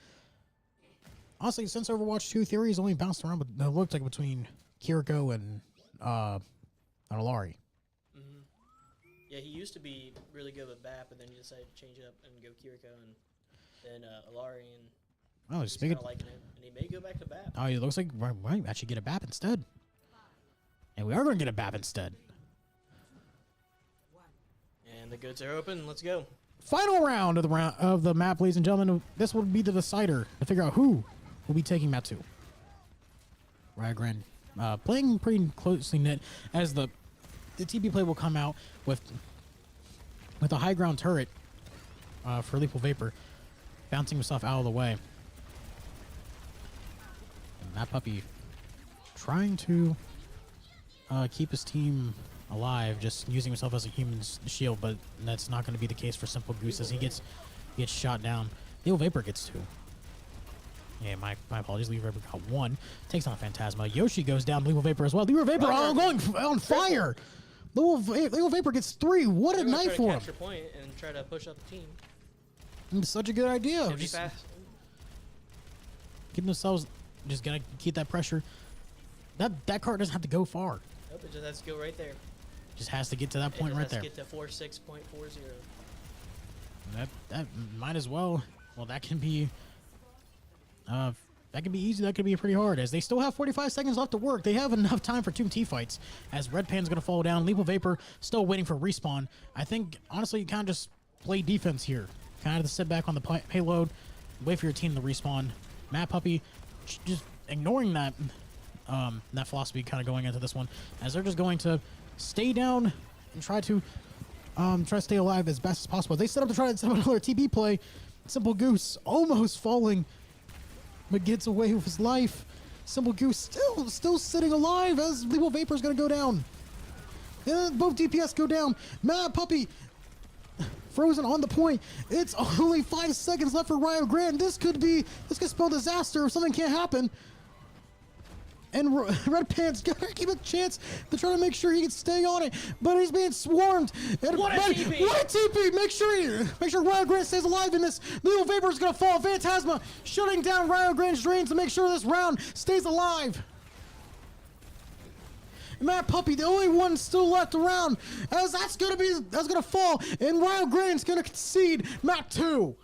honestly, since Overwatch 2, Theory's only bounced around, but it looked like between Kiriko and Alari. Yeah, he used to be really good with BAP, but then he decided to change it up and go Kiriko and then Alari, and Oh, he's speaking. kind of liking it. And he may go back to BAP. Oh, it looks like we might actually get a BAP instead. And we are going to get a BAP instead. And the goods are open. Let's go. Final round of the map, ladies and gentlemen. This will be the decider to figure out who will be taking map 2. Rio Grande playing pretty closely knit as the TP play will come out with a high ground turret for Lethal Vapor, bouncing himself out of the way. And that puppy trying to keep his team alive, just using himself as a human shield, but that's not going to be the case for Simple Goose as he gets shot down. Lethal Vapor gets 2. Yeah, my apologies. Lethal Vapor got 1. Takes on Phantasma. Yoshi goes down. Lethal Vapor as well. Lethal Vapor going on fire. Lethal Vapor gets 3. What a night for him. Capture point and try to push up the team. It's such a good idea. It'd be Just fast. keeping themselves, just gotta keep that pressure. That card doesn't have to go far. Nope, it just has to go right there. Just has to get to that point right there. Get to 46.40. That might as well. Well, that can be easy. That could be pretty hard, as they still have 45 seconds left to work. They have enough time for 2 T fights, as Red Pan's going to fall down. Lethal Vapor still waiting for respawn. I think, honestly, you kind of just play defense here. Kind of sit back on the payload, wait for your team to respawn. Matt Puppy just ignoring that philosophy, kind of going into this one, as they're just going to stay down and try to stay alive as best as possible. They set up to try to set up another TP play. Simple Goose almost falling, but gets away with his life. Simple Goose still sitting alive as Lethal Vapor is going to go down. And both DPS go down. Mad Puppy frozen on the point. It's only 5 seconds left for Rio Grande. This could spell disaster if something can't happen. And Red Pant's got to keep a chance to try to make sure he can stay on it, but he's being swarmed. And What a TP! What a TP! Make sure Rio Grande stays alive in this. Lethal Vapor is gonna fall. Phantasma shutting down Rio Grande's drain to make sure this round stays alive. And Matt Puppy, the only one still left around, as that's gonna fall, and Rio Grande's gonna concede map 2.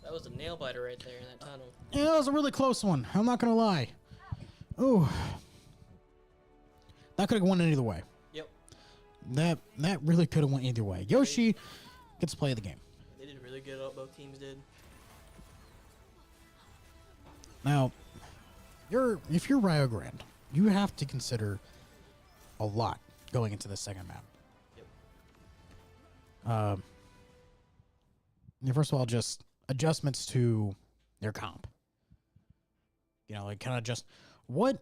That was a nail biter right there in that tunnel. Yeah, that was a really close one. I'm not gonna lie. Oh, that could have won either way. Yep. That really could have went either way. Yoshi gets to play the game. They did really good. Both teams did. Now, if you're Rio Grande, you have to consider a lot going into the second map. Yep. First of all, just adjustments to their comp. Like kind of just what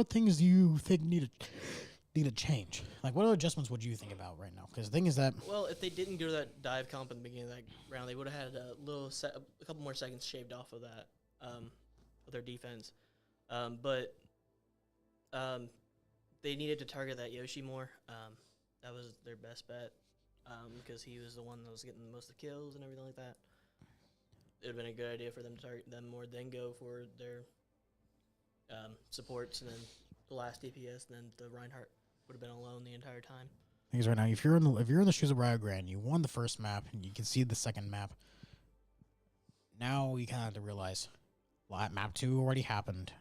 things do you think need to change? Like, what other adjustments would you think about right now? Because the thing is that, Well, if they didn't go to that dive comp at the beginning of that round, they would have had a couple more seconds shaved off of that, of their defense. But they needed to target that Yoshi more. That was their best bet, because he was the one that was getting the most of the kills and everything like that. It would have been a good idea for them to target them more, then go for their supports, and then the last DPS, and then the Reinhardt would have been alone the entire time. because right now, if you're in the shoes of Rio Grande, you won the first map, and you can see the second map. Now you kind of have to realize, well, map 2 already happened.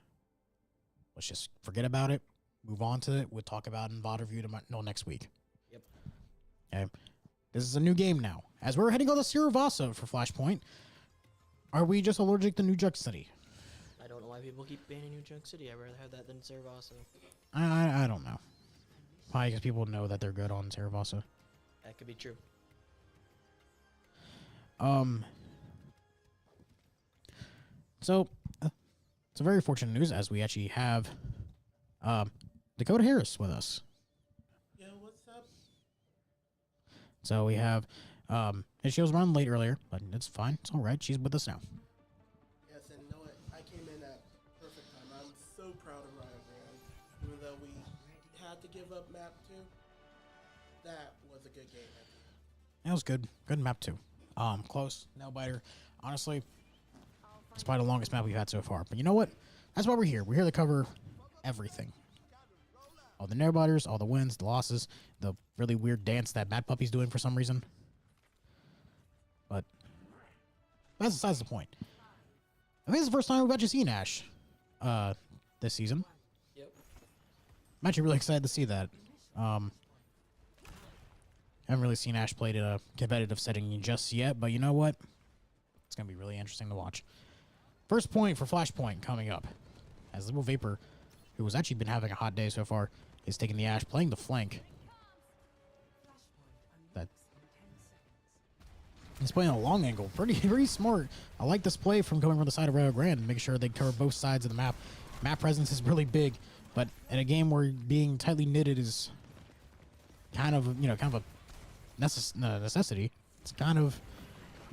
Let's just forget about it, move on to it. We'll talk about it in VOD review next week. Yep. Okay. This is a new game now. As we're heading on to Siravasa for Flashpoint, are we just allergic to New Junk City? I don't know why people keep banning New Junk City. I'd rather have that than Saravasa. I don't know. Probably because people know that they're good on Siravasa. That could be true. So, it's a very fortunate news as we actually have Dakota Harris with us. Yo, what's up? So we have, she was running late earlier, but it's fine. It's all right. She's with us now. Yes, and you know what? I came in at perfect time. I'm so proud of Rio Grande. Even though we had to give up map 2, that was a good game at the end. That was good. Good map too. Close. Nail biter. Honestly, It's probably the longest map we've had so far. But you know what? That's why we're here. We're here to cover everything. All the nail-biters, all the wins, the losses, the really weird dance that Mad Puppy's doing for some reason. But that's besides the point. I think it's the first time we've actually seen Ash this season. Yep. I'm actually really excited to see that. I haven't really seen Ash played in a competitive setting just yet, but you know what? It's going to be really interesting to watch. First point for Flashpoint coming up. As Little Vapor, who has actually been having a hot day so far, is taking the Ash, playing the flank. That he's playing a long angle. Pretty smart. I like this play from coming from the side of Rio Grande. Make sure they cover both sides of the map. Map presence is really big, but in a game where being tightly knitted is kind of a necessity. It's kind of,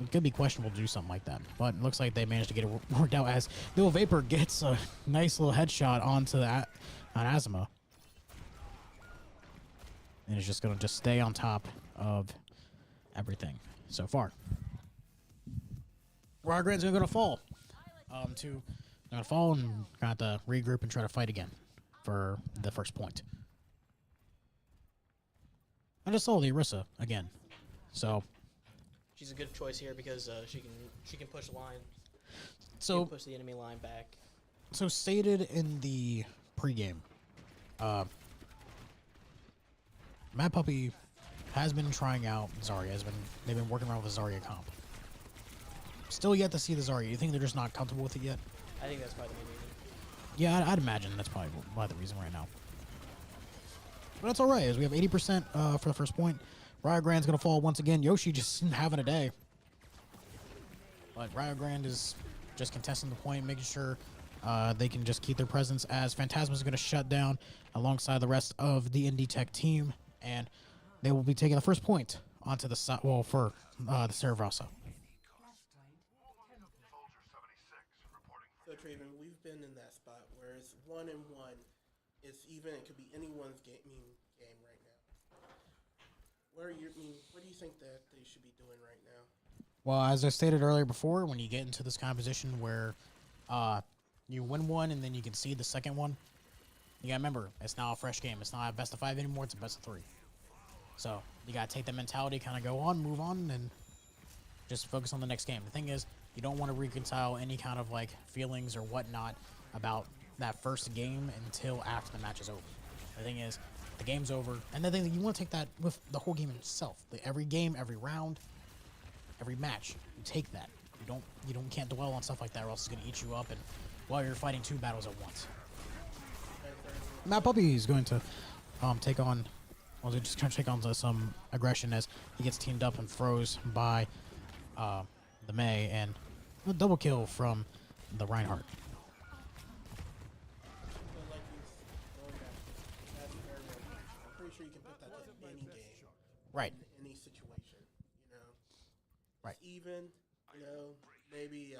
it could be questionable to do something like that, but it looks like they managed to get it worked out as Little Vapor gets a nice little headshot onto that on Azuma, and is just gonna stay on top of everything so far. Rio Grande's gonna fall. Gonna fall and got to regroup and try to fight again for the first point. I just saw the Orisa again, so She's a good choice here because she can push the line. So She can push the enemy line back. So stated in the pregame, Mad Puppy has been trying out Zarya. They've been working around with the Zarya comp. Still yet to see the Zarya. You think they're just not comfortable with it yet? I think that's probably the main reason. Yeah, I'd imagine that's probably the reason right now. But that's all right, as we have 80% for the first point. Rio Grande's going to fall once again. Yoshi just having a day. But Rio Grande is just contesting the point, making sure they can just keep their presence, as Phantasma's going to shut down alongside the rest of the Indie Tech team. And they will be taking the first point onto the side, well, for the Cerebrasa. So Traven, we've been in that spot where it's 1-1. It's even. It could be anyone's game right now. What do you think that they should be doing right now? Well, as I stated earlier before, when you get into this kind of position where you win one and then you can see the second one, you gotta remember, it's now a fresh game. It's not a best of 5 anymore, it's a best of 3. So you gotta take that mentality, kind of go on, move on, and just focus on the next game. The thing is, you don't want to reconcile any kind of like feelings or whatnot about that first game until after the match is over. The thing is, the game's over, and the thing that you want to take that with the whole game itself. Every game, every round, every match, you take that. You can't dwell on stuff like that, or else it's gonna eat you up. And while you're fighting 2 battles at once, Mad Puppy is going to take on. Well, they're just trying to take on some aggression as he gets teamed up and froze by the May, and a double kill from the Reinhardt. I'm pretty sure you can put that to any game. Right. In any situation, you know. Right. It's even, you know, maybe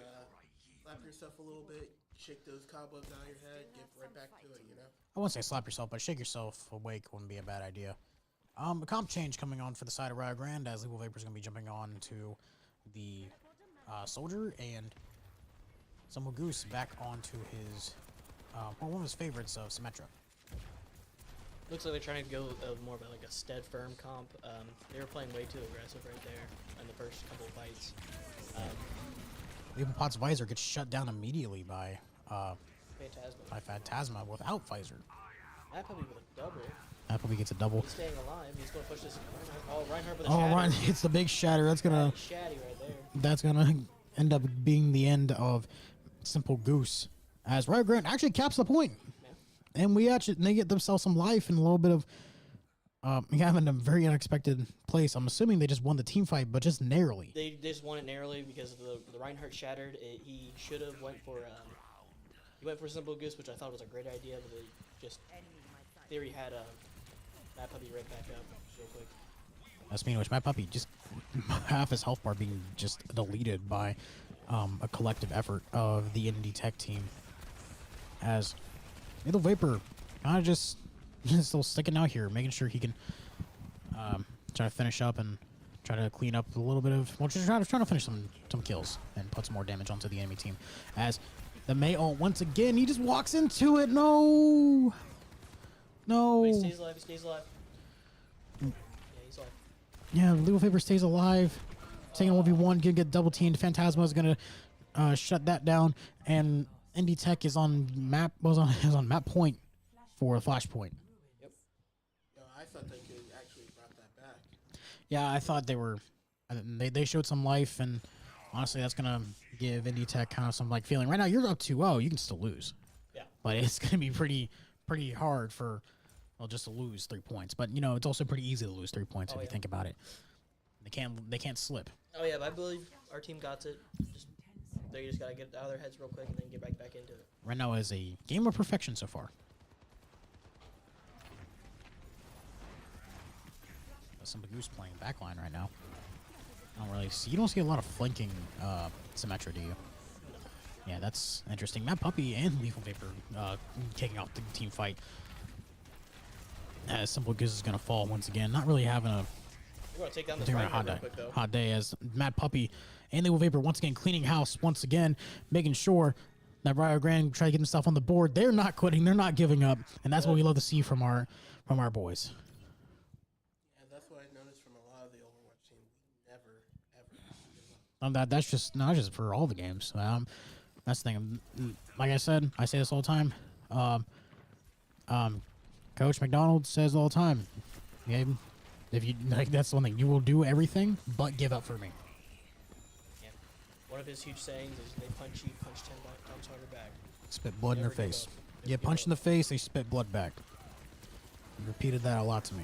slap yourself a little bit, shake those cobwebs out of your head, get right back to it, you know. I wouldn't say slap yourself, but shake yourself awake wouldn't be a bad idea. A comp change coming on for the side of Rio Grande, as Little Vapor's going to be jumping on to the Soldier, and some Goose back onto his, one of his favorites of Symmetra. Looks like they're trying to go more of like a stead firm comp. They were playing way too aggressive right there in the first couple of fights. Even Pot's Visor gets shut down immediately by Phantasma. without Visor. That probably with a double. That probably gets a double. He's staying alive. He's going to push this. Reinhardt with a Oh, shatter. Ryan hits the big shatter. That's gonna. Shatty right there. That's gonna end up being the end of Simple Goose, as Rio Grande actually caps the point. Yeah. And they get themselves some life and a little bit of having a very unexpected place. I'm assuming they just won the team fight, but just narrowly. They just won it narrowly because the Reinhardt shattered. He should have went for Simple Goose, which I thought was a great idea, but they just theory had Mad Puppy right back up real quick. That's mean, which Mad Puppy just half his health bar being just deleted by a collective effort of the Indie Tech team, as Little Vapor kind of just still sticking out here, making sure he can try to finish up and try try to clean up a little bit of, well, just trying to finish some kills and put some more damage onto the enemy team. As the May ult once again, he just walks into it. No. But he stays alive. He stays alive. Yeah, he's alive. Yeah, Lethal Vapor stays alive. Taking 1v1, gonna get double teamed. Phantasma is gonna shut that down, and Indie Tech is on map is on map point for a flashpoint. Yep. Yo, I thought they could actually brought that back. Yeah, I thought they were. They showed some life, and honestly, that's gonna give Indie Tech kind of some like feeling. Right now, you're up 2-0. You can still lose. Yeah. But it's gonna be pretty hard for, well, just to lose 3 points. But you know, it's also pretty easy to lose 3 points if you think about it. They can't slip. Oh yeah, but I believe our team got it. They just gotta get out of their heads real quick and then get back into it. Right now is a game of perfection so far. Some Goose playing backline right now. I don't really see. You don't see a lot of flanking Symmetra, do you? Yeah, that's interesting. Matt Puppy and Lethal Vapor kicking off the team fight. As Simple Goose is gonna fall once again. Not really having a We're gonna take down this right real quick though. hot day as Matt Puppy and Lethal Vapor once again cleaning house once again, making sure that Rio Grande try to get himself on the board. They're not quitting. They're not giving up, and that's what we love to see from our boys. Yeah, that's what I noticed from a lot of the Overwatch team. We never, ever give up. That's just not just for all the games. That's the thing. Like I said, I say this all the time. Coach McDonald says all the time, yeah, if you like, that's one thing. You will do everything but give up for me. Yeah. One of his huge sayings is they punch you, punch 10 times harder back. Spit blood in their Never give face. up. You Never get punched give in the face, they spit blood back. He repeated that a lot to me.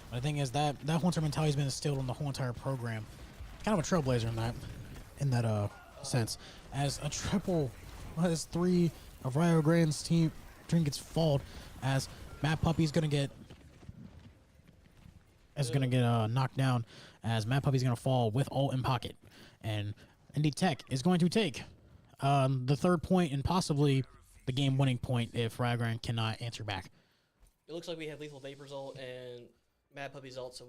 But the thing is that whole entire mentality has been instilled in the whole entire program. Kind of a trailblazer in that sense. As a triple, as 3 of Rio Grande's team gets falled, as Matt Puppy's gonna get knocked down, as Matt Puppy's gonna fall with ult in pocket, and Indie Tech is going to take the 3rd point and possibly the game-winning point if Rio Grande cannot answer back. It looks like we have Lethal Vapor's ult and Mad Puppy's ult, so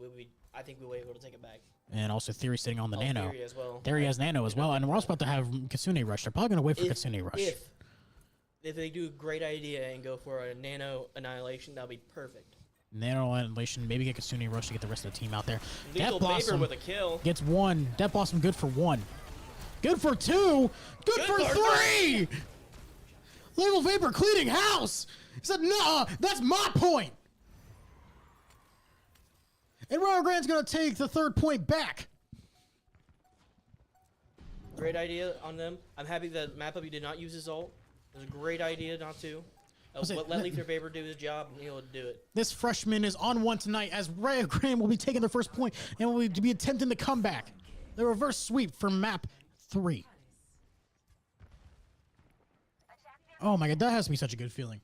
I think we'll be able to take it back. And also Theory sitting on the Nano. Theory as well. Theory has Nano as well, and we're also about to have Kitsune Rush. They're probably going to wait for Kitsune Rush. If they do a great idea and go for a Nano Annihilation, that'll be perfect. Nano Annihilation, maybe get Kitsune Rush to get the rest of the team out there. Lethal Vapor with a kill. Gets 1. Death Blossom good for 1. Good for 2. Good for 3. Lethal Vapor cleaning house. He said, "No, that's my point." And Rio Grande's going to take the 3rd point back. Great idea on them. I'm happy that Mad Puppy did not use his ult. It was a great idea not to. Let Lethal Vapor do his job, and he'll do it. This freshman is on one tonight as Rio Grande will be taking their first point and will be attempting the comeback. The reverse sweep from map 3. Oh my god, that has to be such a good feeling.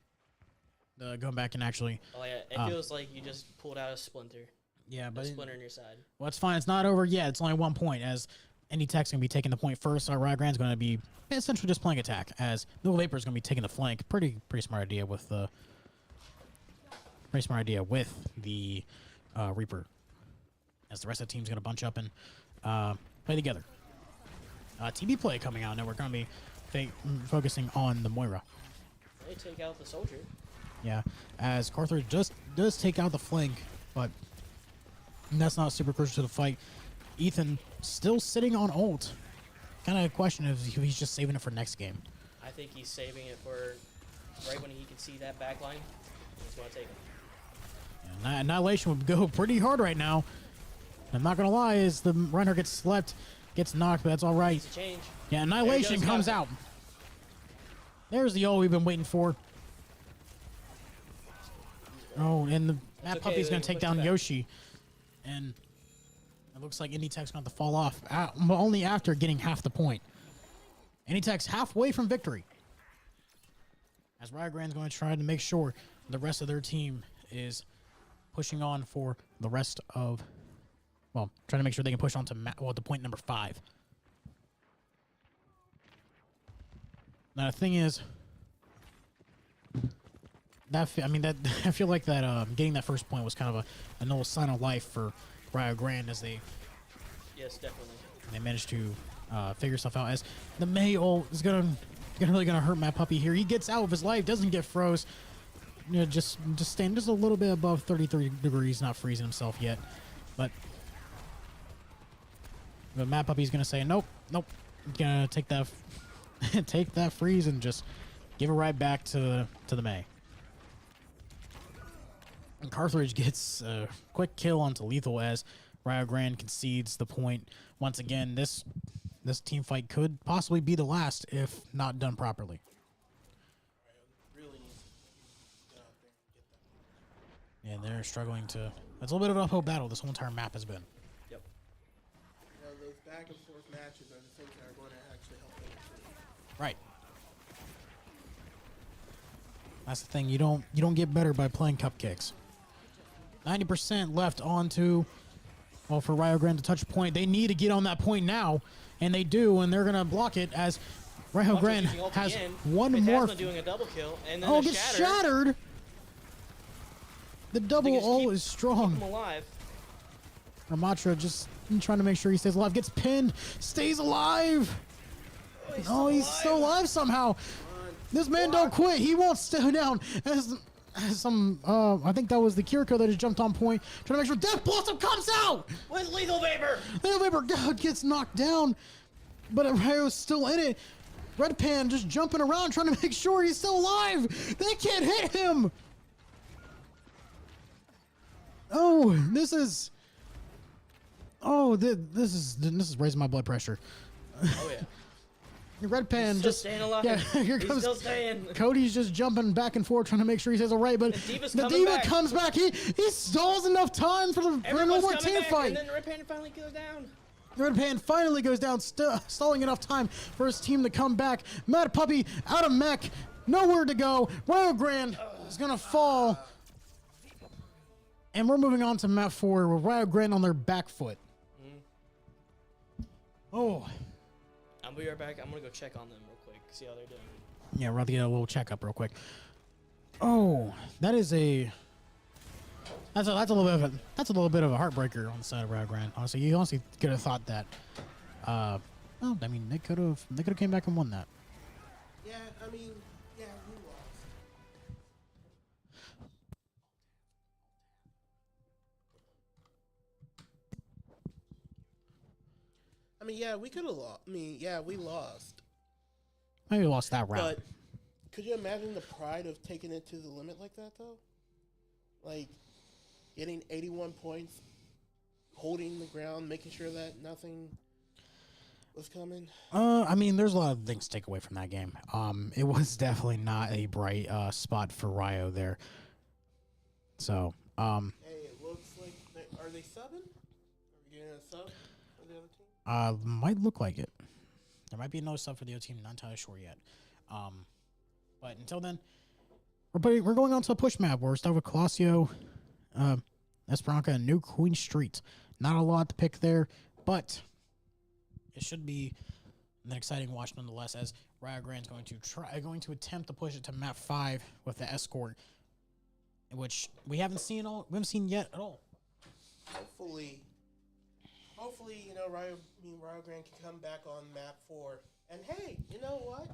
Going back and actually... Oh yeah, it feels like you just pulled out a splinter. Yeah, but... A splinter in your side. Well, it's fine. It's not over yet. It's only 1 point as Indie Tech's going to be taking the point first. Rio Grande's going to be essentially just playing attack as Lethal Vapor is going to be taking the flank. Pretty smart idea with the... Reaper. As the rest of the team's going to bunch up and play together. TB play coming out. Now we're going to be focusing on the Moira. They take out the soldier. Yeah, as Carthage does take out the flank, but that's not super crucial to the fight. Ethan still sitting on ult. Kind of question if he's just saving it for next game. I think he's saving it for right when he can see that back line. He's going to take it. Yeah, Annihilation would go pretty hard right now. I'm not going to lie, as the runner gets slept, gets knocked, but that's all right. It's a change. Yeah, Annihilation comes out. There's the ult we've been waiting for. Oh, and the Mad Puppy's going to take down Yoshi. And it looks like Indie Tech's going to have to fall off, only after getting half the point. Indie Tech's halfway from victory. As Rio Grande's going to try to make sure the rest of their team is pushing on for the rest of... Well, trying to make sure they can push on to the point number 5. Now, the thing is... I feel like that getting that first point was kind of a little sign of life for Rio Grande as they Yes, definitely. manage to figure stuff out. As the May ult is really gonna hurt Matt Puppy here. He gets out of his life, doesn't get froze. You know, just staying just a little bit above 33 degrees, not freezing himself yet. But Matt Puppy's gonna say nope. Gonna take that take that freeze and just give it right back to the May. And Carthage gets a quick kill onto Lethal as Rio Grande concedes the point. Once again, this team fight could possibly be the last if not done properly. Really needs to get out there and get that. And they're struggling to... It's a little bit of an uphill battle this whole entire map has been. Yep. You know, those back and forth matches are the things that are going to actually help them improve. Right. That's the thing. You don't get better by playing cupcakes. 90% left onto... Well, for Rio Grande to touch point, they need to get on that point now, and they do, and they're going to block it as Rio Grande has one more... doing a double kill, and then Oh, the gets shattered! The double ult is Keep strong. him alive. Ramatra just trying to make sure he stays alive. Gets pinned. Stays alive. Oh, he's still alive somehow. This man don't quit. He won't stay down. As some, I think that was the Kiriko that just jumped on point. Trying to make sure Death Blossom comes out. With Lethal Vapor! Lethal Vapor God gets knocked down. But Ryo's still in it. Red Pan just jumping around trying to make sure he's still alive. They can't hit him. Oh, this is raising my blood pressure. Oh, yeah. Red Pan Still just staying alive. Yeah, here He's comes still staying. Cody's just jumping back and forth trying to make sure he stays all right, but Diva's the coming Diva back. comes back. He stalls enough time for one Everyone's more coming team back, fight. and then Red Panda finally goes down. Red Pan finally goes down, stalling enough time for his team to come back. Mad Puppy out of mech, nowhere to go. Rio Grande is gonna fall, and we're moving on to map 4 with Rio Grande on their back foot. Oh. I'll be right back. I'm gonna go check on them real quick, see how they're doing. Yeah, we're about to get a little checkup real quick. Oh, that's a little bit of a heartbreaker on the side of Rio Grande. Honestly, you honestly could have thought that. Well, I mean, they could have came back and won that. Yeah, I mean, yeah, we lost. I mean, yeah, we could have lost. I mean, yeah, we lost. Maybe we lost that round. But could you imagine the pride of taking it to the limit like that, though? Like, getting 81 points, holding the ground, making sure that nothing was coming. I mean, there's a lot of things to take away from that game. It was definitely not a bright spot for Rio there. So, Hey, it looks like are they subbing? Are we getting a sub for the other team? might look like it. There might be another sub for the other team. Not entirely sure yet. But until then, we're going on to a push map where we're starting with Colosio, Esperanza, and New Queen Street. Not a lot to pick there, but it should be an exciting watch nonetheless. As Rio Grande's going to attempt to push it to map 5 with the escort, which we haven't seen yet at all. Hopefully, you know, Rio Grande can come back on map 4. And hey, you know what?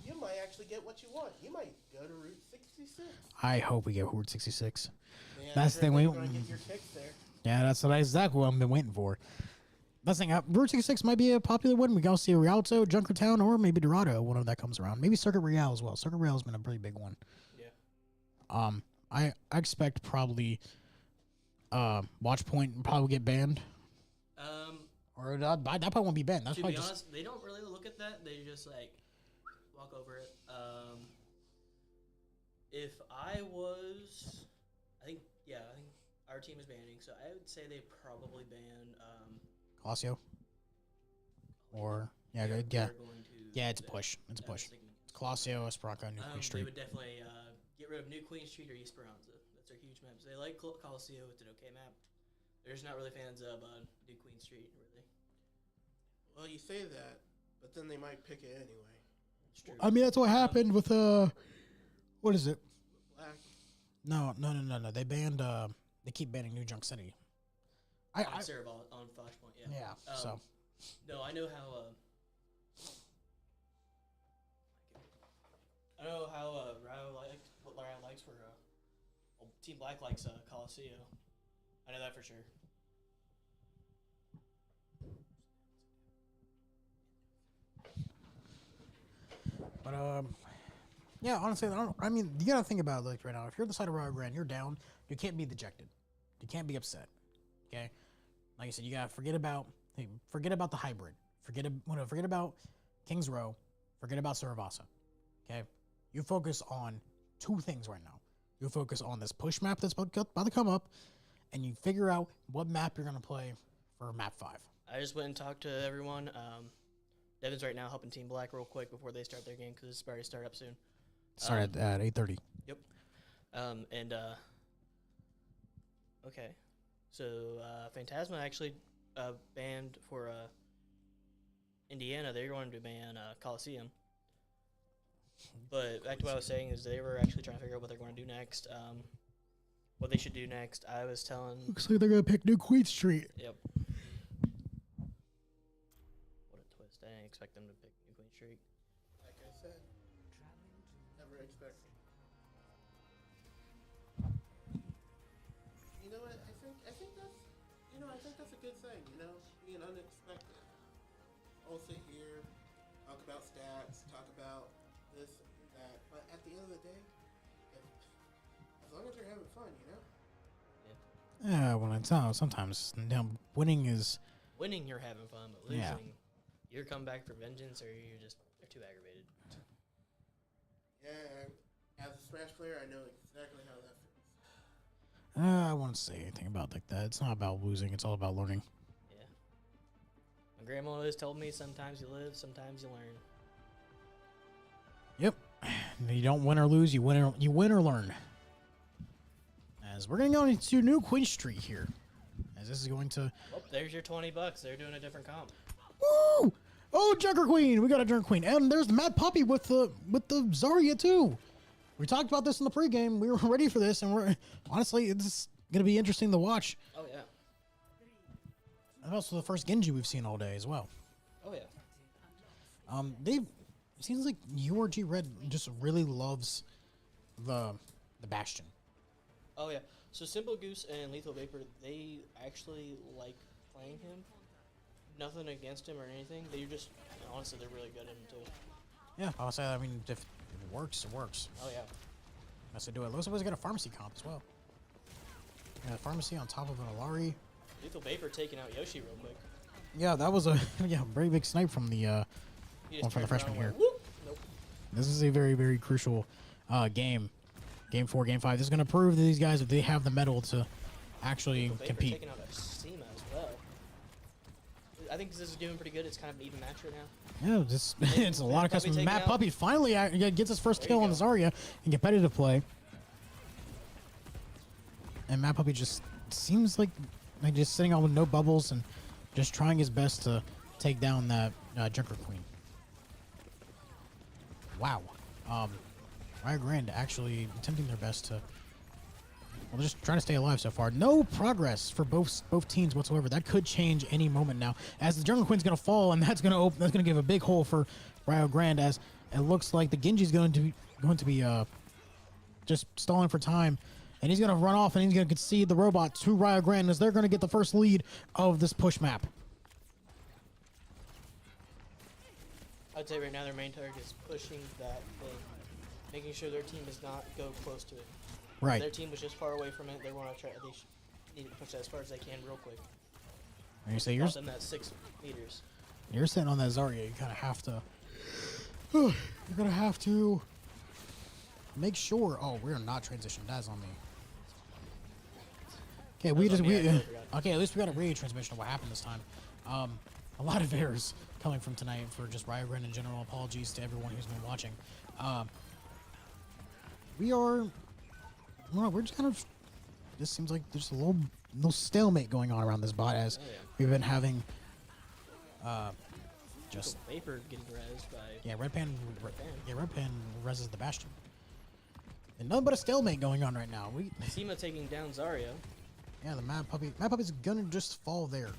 You might actually get what you want. You might go to Route 66. I hope we get Route 66. Man, That's the thing. You're going to get your kicks there. Yeah, that's exactly what I've been waiting for. That's the thing. Route 66 might be a popular one. We can see Rialto, Junkertown, or maybe Dorado. One of that comes around. Maybe Circuit Real as well. Circuit Real has been a pretty big one. Yeah. I expect probably Watch Point probably get banned. Or that probably won't be banned. That's To probably be just honest, they don't really look at that. They just like walk over it. If I was, I think our team is banning, so I would say they probably ban. Colosio. Or they're going to it's a push. It's a push. Colosio, Esperanza, New Queen They Street. would definitely get rid of New Queen Street or Esperanza. That's their huge maps. They like Colosio. It's an okay map. They're just not really fans of New Queen Street, really. Well, you say that, but then they might pick it anyway. It's true. I mean, that's what happened with what is it? Black. No. They banned. They keep banning New Junk City. on serve on Flashpoint. Yeah. Yeah. So No, I know how. I know how Rio likes what Rio likes for. Well, Team Black likes Coliseum. I know that for sure. But yeah, honestly, I mean, you gotta think about it like right now. If you're the side of Rio Grande, you're down. You can't be dejected. You can't be upset. Okay, like I said, you gotta forget about the hybrid. Forget about Kings Row. Forget about Saravasa. Okay, you focus on two things right now. You focus on this push map that's about to come up, and you figure out what map you're gonna play for map 5. I just went and talked to everyone. Devin's right now helping Team Black real quick before they start their game because it's about to start up soon. Start at 8:30. Yep. Okay. So Phantasma actually banned for Indiana. They wanted to ban Coliseum. But back to what I was saying is they were actually trying to figure out what they're going to do next. What they should do next. I was telling. Looks like they're gonna pick New Queen Street. Yep. What a twist! I didn't expect them to pick New Queen Street. Like I said, never expect. You know what? I think that's a good thing. You know, being unexpected. I'll sit here, talk about stats, talk about this and that, but at the end of the day, as long as you're having fun, you know. Yeah, well, it's sometimes winning is. Winning, you're having fun, but losing, Yeah. you're coming back for vengeance, or you're too aggravated. Yeah, as a Smash player, I know exactly how that feels. I won't say anything about like that. It's not about losing. It's all about learning. Yeah. My grandma always told me sometimes you live, sometimes you learn. Yep. You don't win or lose. You win or learn. As we're gonna go into New Queen Street here, as this is going to. Oh, there's your $20. They're doing a different comp. Woo! Oh, Junker Queen. We got a Junker Queen, and there's Mad Puppy with the Zarya too. We talked about this in the pregame. We were ready for this, and we're honestly, it's gonna be interesting to watch. Oh yeah. And also the first Genji we've seen all day as well. Oh yeah. It seems like URG Red just really loves the Bastion. Oh yeah. So Simple Goose and Lethal Vapor, they actually like playing him. Nothing against him or anything. They're just honestly they're really good at him too. Yeah, I'll say. I mean, if it works, it works. Oh yeah. That's to do it. Looks like he's got a pharmacy comp as well. Yeah, pharmacy on top of an Alari. Lethal Vapor taking out Yoshi real quick. Yeah, that was a very big snipe from the He one from the turned freshman around here. and went, "Whoop." Nope. This is a very, very crucial game. Game 4, Game 5. This is going to prove to these guys that they have the mettle to actually Lethal Vapor compete. taking out Seema as well. I think this is doing pretty good. It's kind of an even match right now. Yeah, it's a lot of Puppy customers. taken Matt out. Puppy finally gets his first There kill you on the go. Zarya in competitive play. And Matt Puppy just seems like just sitting on with no bubbles and just trying his best to take down that Junker Queen. Wow. Rio Grande actually attempting their best to just trying to stay alive so far. No progress for both teams whatsoever. That could change any moment now, as the Jungle Queen's going to fall, and that's going to give a big hole for Rio Grande, as it looks like the Genji's going to be just stalling for time, and he's going to run off and he's going to concede the robot to Rio Grande, as they're going to get the first lead of this push map. I'd say right now their main target is pushing that thing, making sure their team does not go close to it. Right. Their team was just far away from it. They want to try. They need to push that as far as they can, real quick. And you say Got them that 6 meters. you're sitting on that Zarya. You kind of have to. You're gonna have to make sure. Oh, we're not transitioned. That's on me. Okay, That's on me, I totally forgot. okay. At least we got a radio transmission of what happened this time. A lot of errors coming from tonight for just Rio Grande in general. Apologies to everyone who's been watching. We're just kind of. This seems like there's a little stalemate going on around this bot, as Oh, yeah. we've been having. Just Vapor getting rezzed by. yeah, Red Pan Pan. reses the Bastion. And nothing but a stalemate going on right now. Seema taking down Zarya. Yeah, the Mad Puppy's gonna just fall there.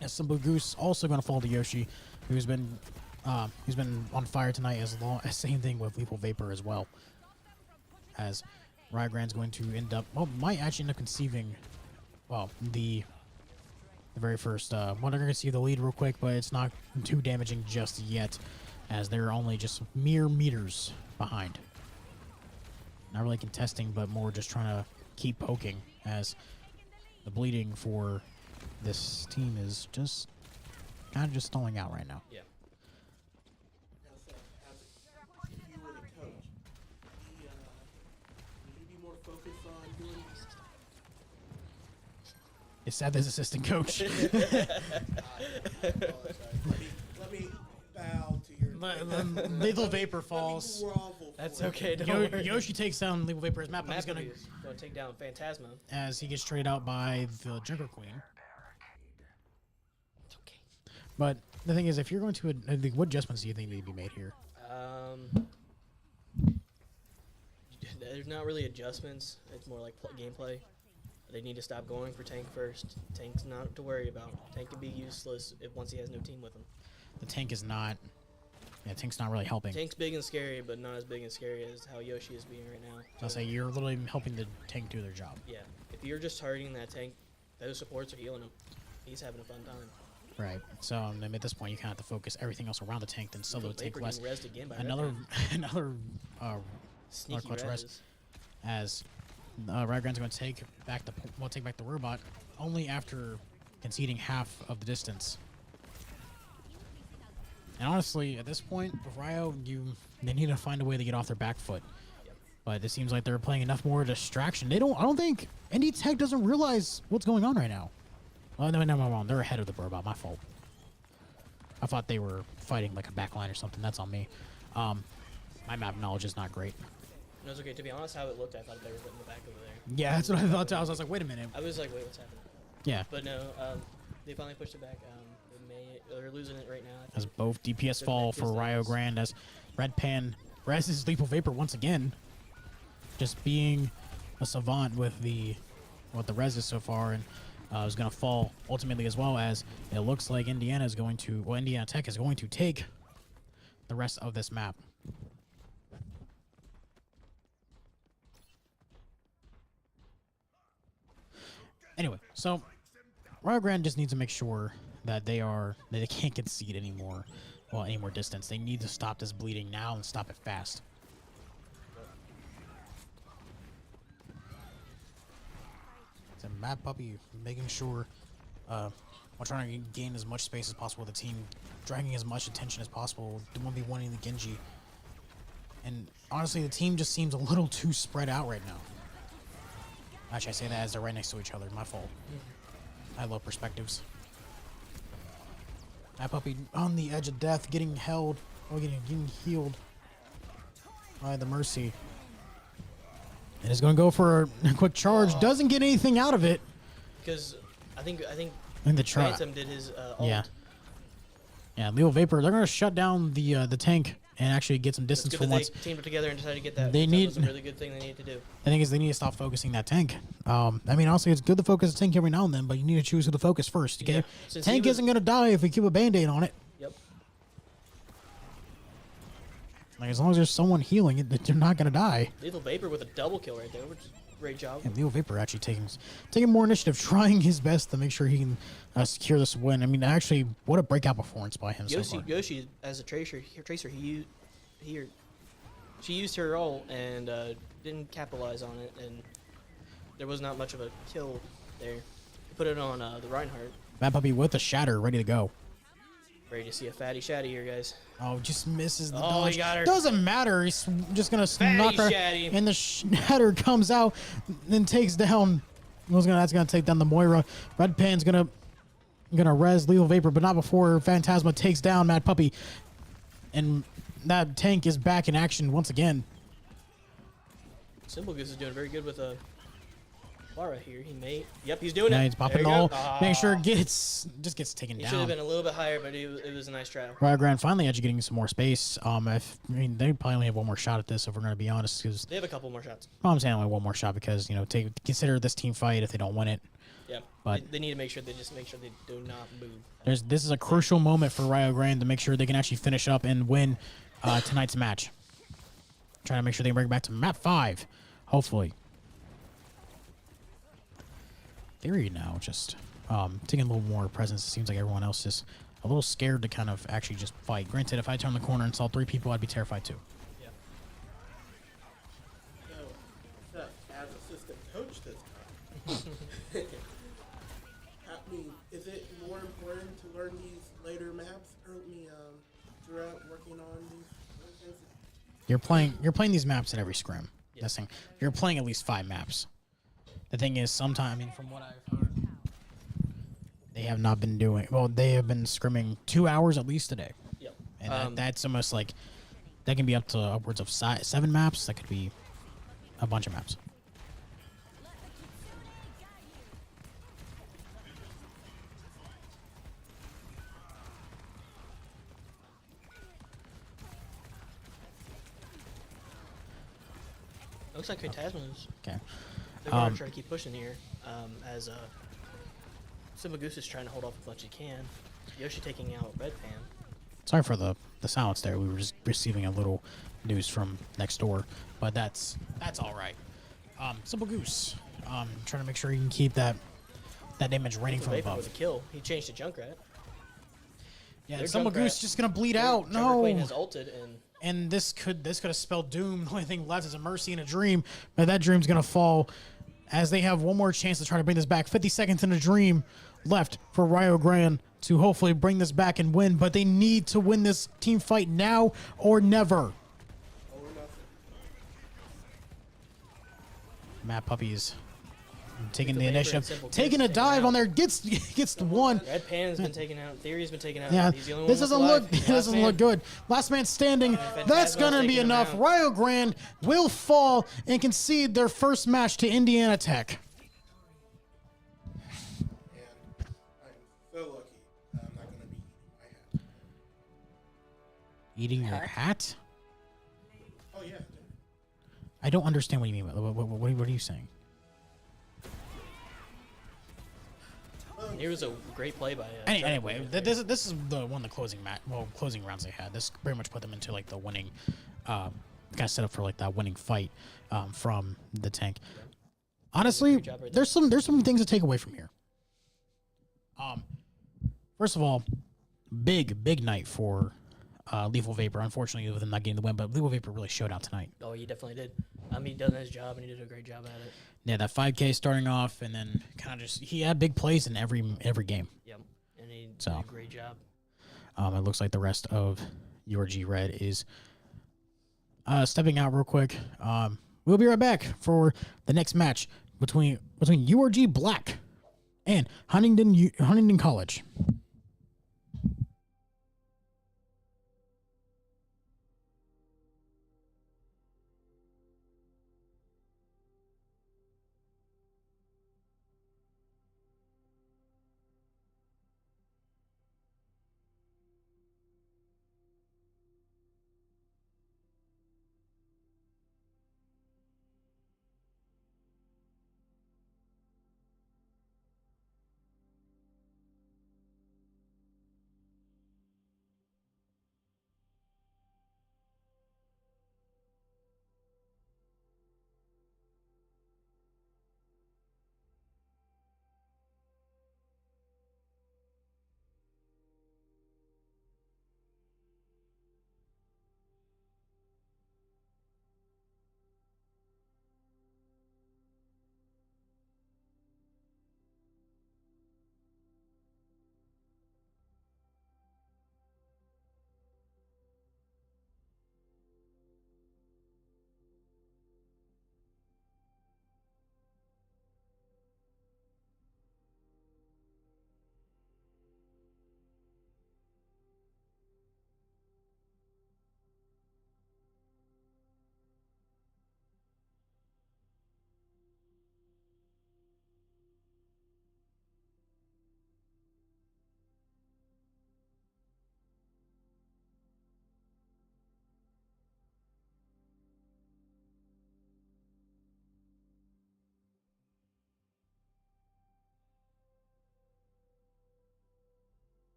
And Simple Goose also gonna fall to Yoshi, who's been on fire tonight as same thing with Lethal Vapor as well. As Rio Grande's going to end up, might actually end up conceiving, the very first, they're going to see the lead real quick, but it's not too damaging just yet, as they're only just mere meters behind. Not really contesting, but more just trying to keep poking, as the bleeding for this team is just kind of just stalling out right now. Yeah. If you were the coach, would you be more focused on doing? It's sad there's assistant coach. I apologize. Let me bow to your. Lethal Vapor falls. Let me grovel That's for okay. you. Don't worry. Yoshi takes down Lethal Vapor as Mad Puppy's Mad gonna, Puppy is going to take down Phantasma. as he gets traded out by the Junker Queen. It's okay. But the thing is, if you're going to, what adjustments do you think need to be made here? There's not really adjustments. It's more like gameplay. They need to stop going for Tank first. Tank's not to worry about. Tank can be useless once he has no team with him. The tank is not. Yeah, tank's not really helping. Tank's big and scary, but not as big and scary as how Yoshi is being right now. So I'll say you're literally helping the tank do their job. Yeah. If you're just targeting that tank, those supports are healing him. He's having a fun time. Right. So at this point, you kind of have to focus everything else around the tank, then solo Lethal take Vapor less. getting rezzed again by Another Sneaky clutch res, rezzes. as Rio Grande's going to take back the robot only after conceding half of the distance. And honestly, at this point, with Rio, they need to find a way to get off their back foot. Yep. But it seems like they're playing enough more distraction. I don't think Indy Tech doesn't realize what's going on right now. Oh no, I'm wrong. They're ahead of the robot. My fault. I thought they were fighting like a backline or something. That's on me. My map knowledge is not great. No, it's okay. To be honest, how it looked, I thought they were putting the back over there. Yeah, that's what I thought too. I was like, wait a minute. I was like, wait, what's happening? Yeah. But no, they finally pushed it back. They're losing it right now. I As think. both DPS Good fall back for Rio distance. Grande, as Red Pan reses Lethal Vapor once again. Just being a savant with the reses so far, and is going to fall ultimately, as well as it looks like Indiana Tech is going to take the rest of this map. Anyway, so Rio Grande just needs to make sure that they can't concede anymore. Well, any more distance. They need to stop this bleeding now and stop it fast. So Mad Puppy making sure while trying to gain as much space as possible with the team, dragging as much attention as possible, 1v1ing the Genji. And honestly, the team just seems a little too spread out right now. Actually, I say that as they're right next to each other. My fault. I love perspectives. That puppy on the edge of death, getting held, or getting healed by the Mercy. And is going to go for a quick charge. Doesn't get anything out of it. Because I think In the try. Phantom did his ult. Yeah. Yeah, Lethal Vapor, they're going to shut down the tank and actually get some It's distance good for that once. they teamed up together and decided to get that. They That need- was a really good thing they needed to do. The thing is, they need to stop focusing that tank. I mean, honestly, it's good to focus the tank every now and then, but you need to choose who to focus first. Okay? Yeah. Since he Tank was- isn't going to die if we keep a band-aid on it. Yep. Like, as long as there's someone healing it, they're not going to die. Lethal Vapor with a double kill right there, which is a great job. And Lethal Vapor actually taking more initiative, trying his best to make sure he can secure this win. I mean, actually, what a breakout performance by him so far. Yoshi as a tracer, she used her ult and didn't capitalize on it, and there was not much of a kill there. Put it on the Reinhardt. Mad Puppy with the shatter, ready to go. Ready to see a fatty shatty here, guys. Oh, just misses the Oh, he dodge. got her. Doesn't matter. He's just gonna Fatty knock her, shatty. and the shatter comes out, then takes down. That's gonna take down the Moira. Red Pan's gonna res Lethal Vapor, but not before Phantasma takes down Mad Puppy, and that tank is back in action once again. Simple Goose is doing very good with Lara here. He may. Yep, he's doing Now it. he's popping There the you go. hole. Making sure it gets taken He should have down. been a little bit higher, but it was a nice try. Rio Grande finally actually getting some more space. They probably only have one more shot at this, if we're going to be honest. Because They have a couple more shots. I'm saying only one more shot because consider this team fight if they don't win it. Yeah, But- they need to make sure they do not move. This is a crucial moment for Rio Grande to make sure they can actually finish up and win tonight's match. Trying to make sure they bring it back to map 5, hopefully. Theory now just taking a little more presence. It seems like everyone else is a little scared to kind of actually just fight. Granted, if I turn the corner and saw 3 people, I'd be terrified too. Yeah. So, as assistant coach this time, I mean, is it more important to learn these later maps throughout working on these things? You're playing these maps at every scrim. This thing, you're playing at least 5 maps. The thing is, sometimes, from what I've heard, they have not been doing well. They have been scrimming 2 hours at least a day, Yep. and that's almost like that can be up to upwards of 7 maps. That could be a bunch of maps. Looks like Tasman's. Okay. They're going to try to keep pushing here, as Simba Goose is trying to hold off as much as he can. Yoshi taking out Red Pan. Sorry for the silence there. We were just receiving a little news from next door, but that's all right. Simple Goose, trying to make sure he can keep that damage raining from Vapor above. with a kill. He changed to Junkrat. Yeah, Their Simple Junkrat- Goose just gonna bleed out. Junker Queen No, has ulted, and and this could have spelled doom. The only thing left is a mercy and a dream, but that dream's gonna fall as they have one more chance to try to bring this back. 50 seconds in a dream left for Rio Grande to hopefully bring this back and win, but they need to win this team fight now or never. Matt Puppies taking the Vapor and initiative, Simple Goose taking a taken dive out. on there, gets the one. Red Pan's been taken out. Theory's been taken out. Yeah, He's the only this one doesn't left look alive. it doesn't look good. Last man standing. That's Phantasma's gonna be taking him enough. out. Rio Grande will fall and concede their first match to Indiana Tech. And I'm so lucky that I'm not going to be eating my hat. Eating your hat? Oh, yeah. I don't understand what you mean. What are you saying? It was a great play by. Anyway, this is the one of the closing rounds they had. This pretty much put them into like the winning, kind of set up for like that winning fight from the tank. Honestly, Great job right there's some things to take away from here. First of all, big night for Lethal Vapor. Unfortunately, with them not getting the win, but Lethal Vapor really showed out tonight. Oh, he definitely did. He done his job, and he did a great job at it. Yeah, that 5K starting off, and then kind of he had big plays in every game. Yep, and he did So. a great job. It looks like the rest of URG Red is stepping out real quick. We'll be right back for the next match between URG Black and Huntingdon College.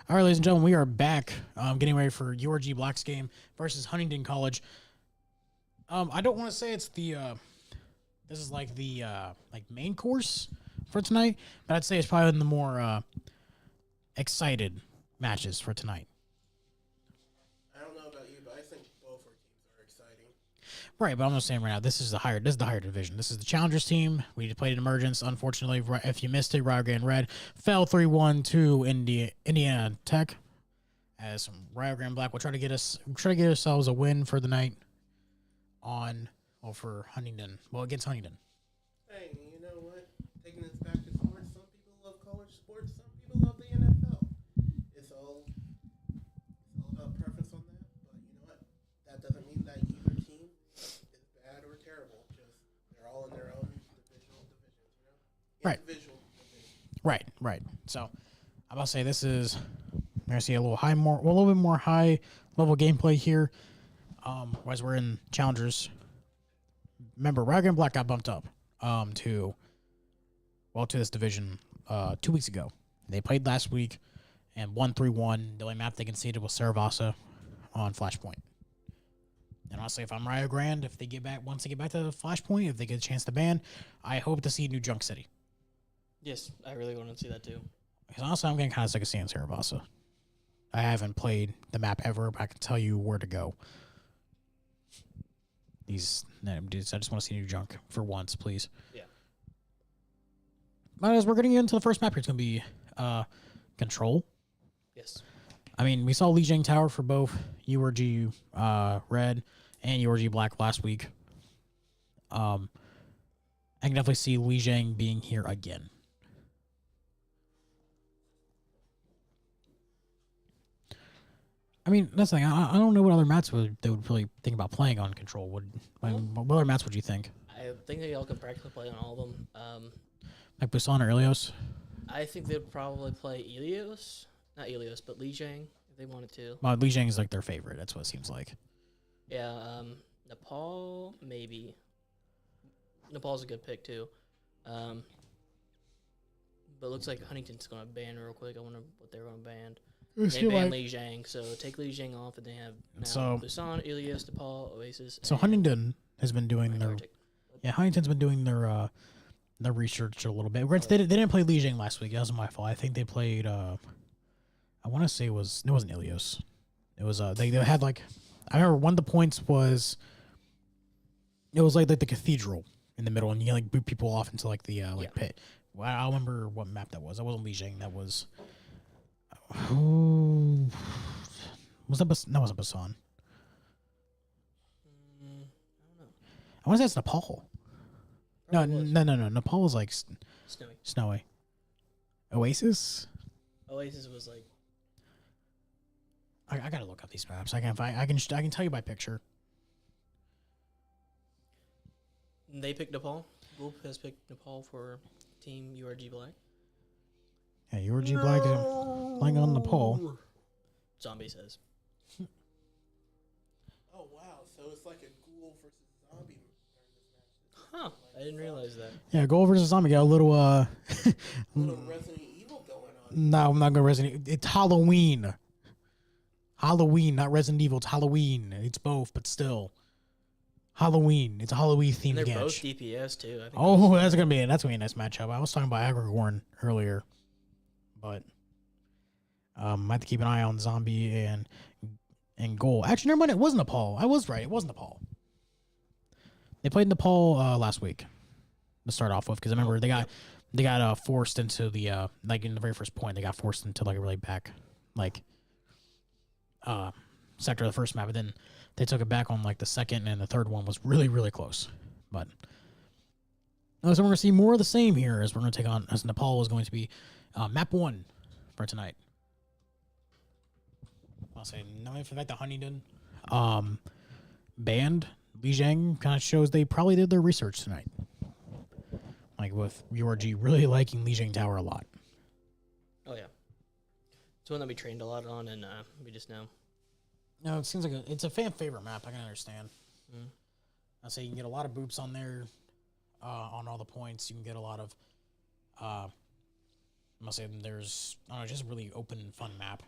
All right, ladies and gentlemen, we are back. Getting ready for URG Black's game versus Huntingdon College. I don't want to say it's the this is like the like main course for tonight, but I'd say it's probably in the more excited matches for tonight. I don't know about you, but I think both our teams are exciting. Right, but I'm just saying right now, this is the higher division. This is the Challengers team. We just played in Emergence. Unfortunately, if you missed it, Rio Grande Red fell 3-1 to Indiana Tech. As Rio Grande Black will try to get ourselves a win for the night for Huntingdon. Well, against Huntingdon. Hey, you know what? Taking us back to sports, some people love college sports, some people love the NFL. It's all about preference on that. But you know what? That doesn't mean that either team is bad or terrible. Just they're all in their own divisions, you know? Right. Individual divisions. Right. So I'm about to say this is we're gonna see a little bit more high level gameplay here. As we're in Challengers. Remember, Rio Grande Black got bumped up to this division 2 weeks ago. They played last week and won 3-1. The only map they conceded was Saravasa on Flashpoint. And honestly, if I'm Rio Grande, once they get back to Flashpoint, if they get a chance to ban, I hope to see New Junk City. Yes, I really want to see that too. Because honestly, I'm getting kind of sick of seeing Saravasa. I haven't played the map ever, but I can tell you where to go. I just want to see New Junk for once, please. Yeah. But as we're getting into the first map here, it's going to be Control. Yes. I mean, we saw Li Jiang Tower for both URG Red and URG Black last week. I can definitely see Li Jiang being here again. I mean, that's the thing. I don't know what other mats they would really think about playing on Control. What other mats would you think? I think they all can practically play on all of them. Like Busan or Ilios? I think they'd probably play Ilios. Not Ilios, but Li Jiang if they wanted to. Well, Li Jiang is like their favorite. That's what it seems like. Yeah, Nepal, maybe. Nepal's a good pick, too. But it looks like Huntington's going to ban real quick. I wonder what they're going to ban. They banned Li Jiang, so take Li Jiang off, and they have now Busan, Ilios, Nepal, Oasis. So Huntingdon has been doing Arctic. Huntington's been doing their research a little bit. They didn't play Li Jiang last week. That wasn't my fault. I think they played. I want to say it wasn't Ilios. It was they had like I remember one of the points was it was like the cathedral in the middle, and you can like boot people off into like the pit. Well, I don't remember what map that was. That wasn't Li Jiang. That was. Who was that? That wasn't Busan. I don't know. I want to say it's Nepal. No. Nepal was like Snowy. snowy. Oasis. Oasis was like. I gotta look up these maps. I can tell you by picture. They picked Nepal. Wolf has picked Nepal for Team URG Black. Yeah, URG Black is playing on Nepal. Zombie says. Oh wow! So it's like a ghoul versus zombie during this match. Huh. I didn't realize that. Yeah, Gold versus Zombie got a little Little Resident Evil going on. No, I'm not going Resident Evil. It's Halloween. Halloween, not Resident Evil. It's Halloween. It's both, but still. Halloween. It's a Halloween themed And they're match. both DPS too. I think Oh, that's gonna be a nice matchup. I was talking about Agrigorn earlier, but I have to keep an eye on Zombie and Goal. Actually, never mind. It was Nepal. I was right. It was Nepal. They played Nepal last week to start off with because I remember they got forced into the like in the very first point they got forced into like a really back sector of the first map, but then they took it back on like the second, and the third one was really, really close. But so we're going to see more of the same here as we're going to take on, as Nepal is going to be map 1 for tonight. I'll say, knowing for the fact that Huntingdon banned Li Jiang kind of shows they probably did their research tonight. Like with URG really liking Li Jiang Tower a lot. Oh, yeah. It's one that we trained a lot on, and we just know. No, it seems like it's a fan favorite map. I can understand. Mm. I say you can get a lot of boops on there, on all the points. You can get a lot of. I must say there's just a really open, fun map.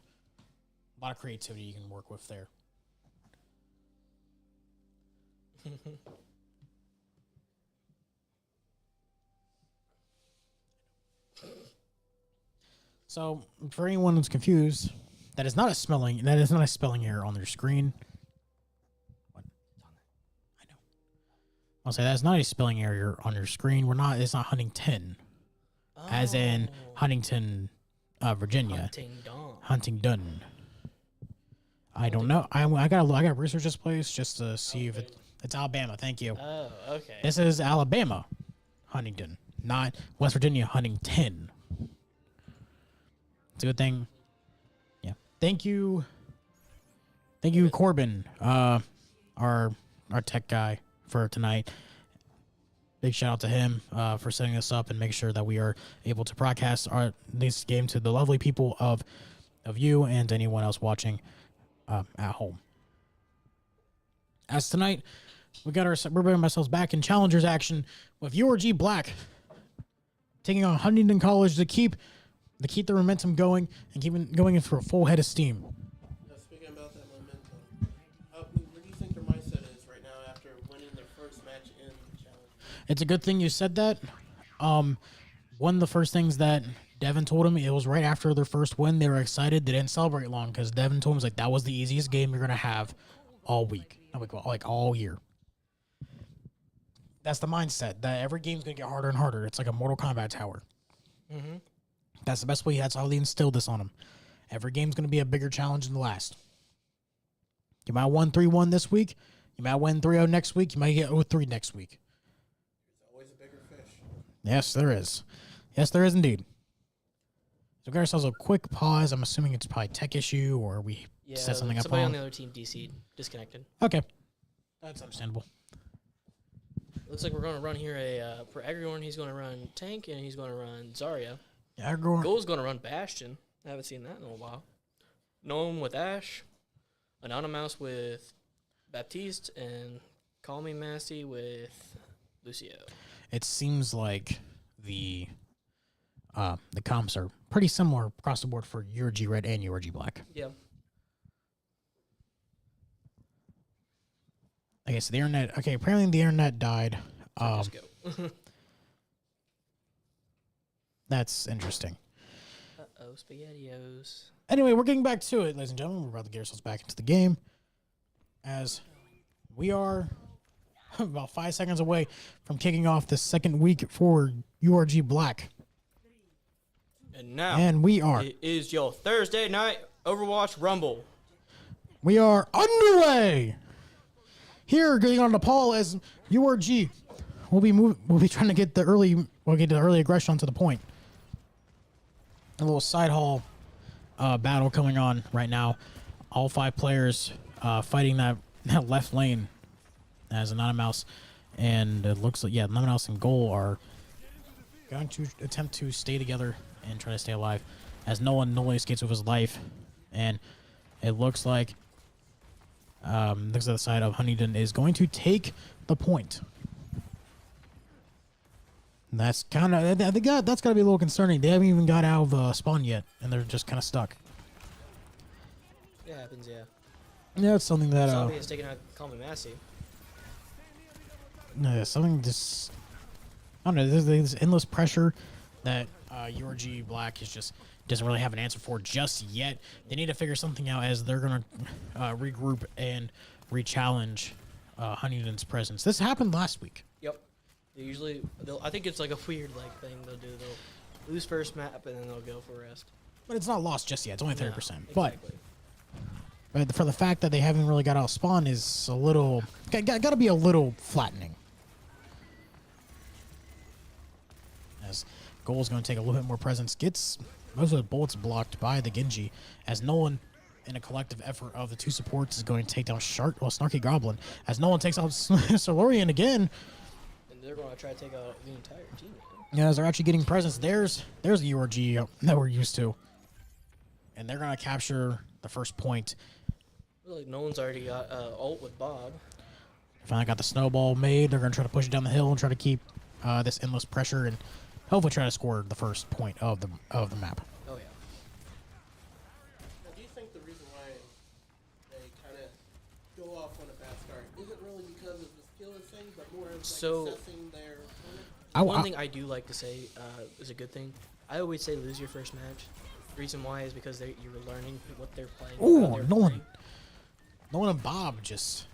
lot of creativity you can work with there. So, for anyone who's confused, that is not a spelling error on their screen. What? I know. I'll say that's not a spelling error on your screen. It's not Huntington, as in Huntington, Virginia. Huntingdon. I don't know. I gotta research this place just to see if it's Alabama. Thank you. Oh, okay. This is Alabama, Huntingdon, not West Virginia, Huntington. It's a good thing. Yeah. Thank you, Corbin, our tech guy for tonight. Big shout out to him for setting this up and making sure that we are able to broadcast this game to the lovely people of you and anyone else watching at home. As tonight, we're bringing ourselves back in challengers action with URG Black taking on Huntingdon College to keep the momentum going and keep it going for a full head of steam. Now, speaking about that momentum, where do you think their mindset is right now after winning their first match in the challenge? It's a good thing you said that. One of the first things that Devin told him, it was right after their first win. They were excited. They didn't celebrate long because Devin told him, like, that was the easiest game you're going to have all week. Like all year. That's the mindset, that every game's going to get harder and harder. It's like a Mortal Kombat tower. Mm-hmm. That's the best way. That's how they instilled this on them. Every game's going to be a bigger challenge than the last. You might win 3-1 this week. You might win 3-0 next week. You might get 0-3 next week. There's always a bigger fish. Yes, there is. Yes, there is indeed. So we got ourselves a quick pause. I'm assuming it's probably a tech issue or we set something up somebody wrong. on the other team DC'd, disconnected. Okay. That's understandable. Looks like we're going to run here for Agriorn, he's going to run Tank, and he's going to run Zarya. Yeah, Agriorn. Goal's going to run Bastion. I haven't seen that in a while. Gnome with Ash. Anonymous with Baptiste. And Call Me Massey with Lucio. It seems like the comps are pretty similar across the board for URG Red and URG Black. Yeah. Okay, so the internet. Okay, apparently the internet died. Let's go. That's interesting. Uh-oh, SpaghettiOs. Anyway, we're getting back to it, ladies and gentlemen. We're about to get ourselves back into the game, as we are about 5 seconds away from kicking off the second week for URG Black. And now, And we are. it is your Thursday night Overwatch Rumble. We are underway. Here, getting on the Paul as URG. We'll be trying to get the early aggression onto the point. A little side hall battle going on right now. All 5 players fighting that left lane as Anonymous, and it looks like Anonymous and Goal are going to attempt to stay together and try to stay alive, as Nolan escapes with his life, and it looks like looks at the side of Huntingdon is going to take the point. And that's kind of, I think that's got to be a little concerning. They haven't even got out of spawn yet, and they're just kind of stuck. It happens, yeah. Yeah, it's something that Zombie is taking out Call Me Massey. something just, I don't know. There's this endless pressure that URG Black is just doesn't really have an answer for just yet. They need to figure something out as they're gonna regroup and re-challenge Huntington's presence. This happened last week. Yep. I think it's like a weird thing they'll do. They'll lose first map and then they'll go for rest. But it's not lost just yet. It's only 30%. No, exactly. But for the fact that they haven't really got out spawn is a little got to be a little flattening. As Goal's going to take a little bit more presence, gets most of the bullets blocked by the Genji, as Nolan, in a collective effort of the 2 supports, is going to take down Snarky Goblin, as Nolan takes out Solorian again. And they're going to try to take out the entire team. Yeah, as they're actually getting presence, there's the URG that we're used to. And they're going to capture the first point. Like Nolan's already got ult with Bob. Finally got the snowball made. They're going to try to push it down the hill and try to keep this endless pressure and hopefully try to score the first point of the map. Oh, yeah. Now, do you think the reason why thing, but more as like So- assessing their opponent? One thing I do like to say is a good thing. I always say lose your first match. The reason why is because you're learning what they're playing. how Ooh, they're Nolan. playing. Nolan and Bob just,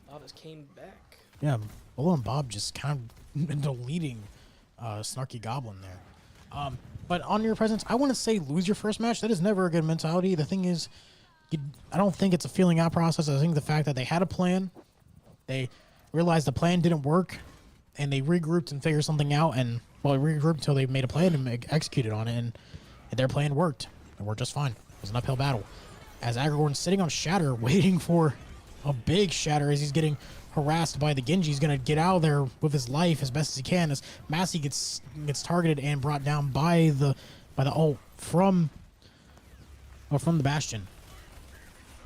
Bob just came back. yeah, Nolan and Bob just kind of into leading Snarky Goblin there. But on your presence, I want to say lose your first match. That is never a good mentality. The thing is, I don't think it's a feeling out process. I think the fact that they had a plan, they realized the plan didn't work, and they regrouped and figured something out. And well, they regrouped until they made a plan and executed on it, and their plan worked. It worked just fine. It was an uphill battle. As Agragorn's sitting on Shatter, waiting for a big Shatter as he's getting harassed by the Genji. He's gonna get out of there with his life as best as he can. As Massey gets targeted and brought down by the ult from the Bastion.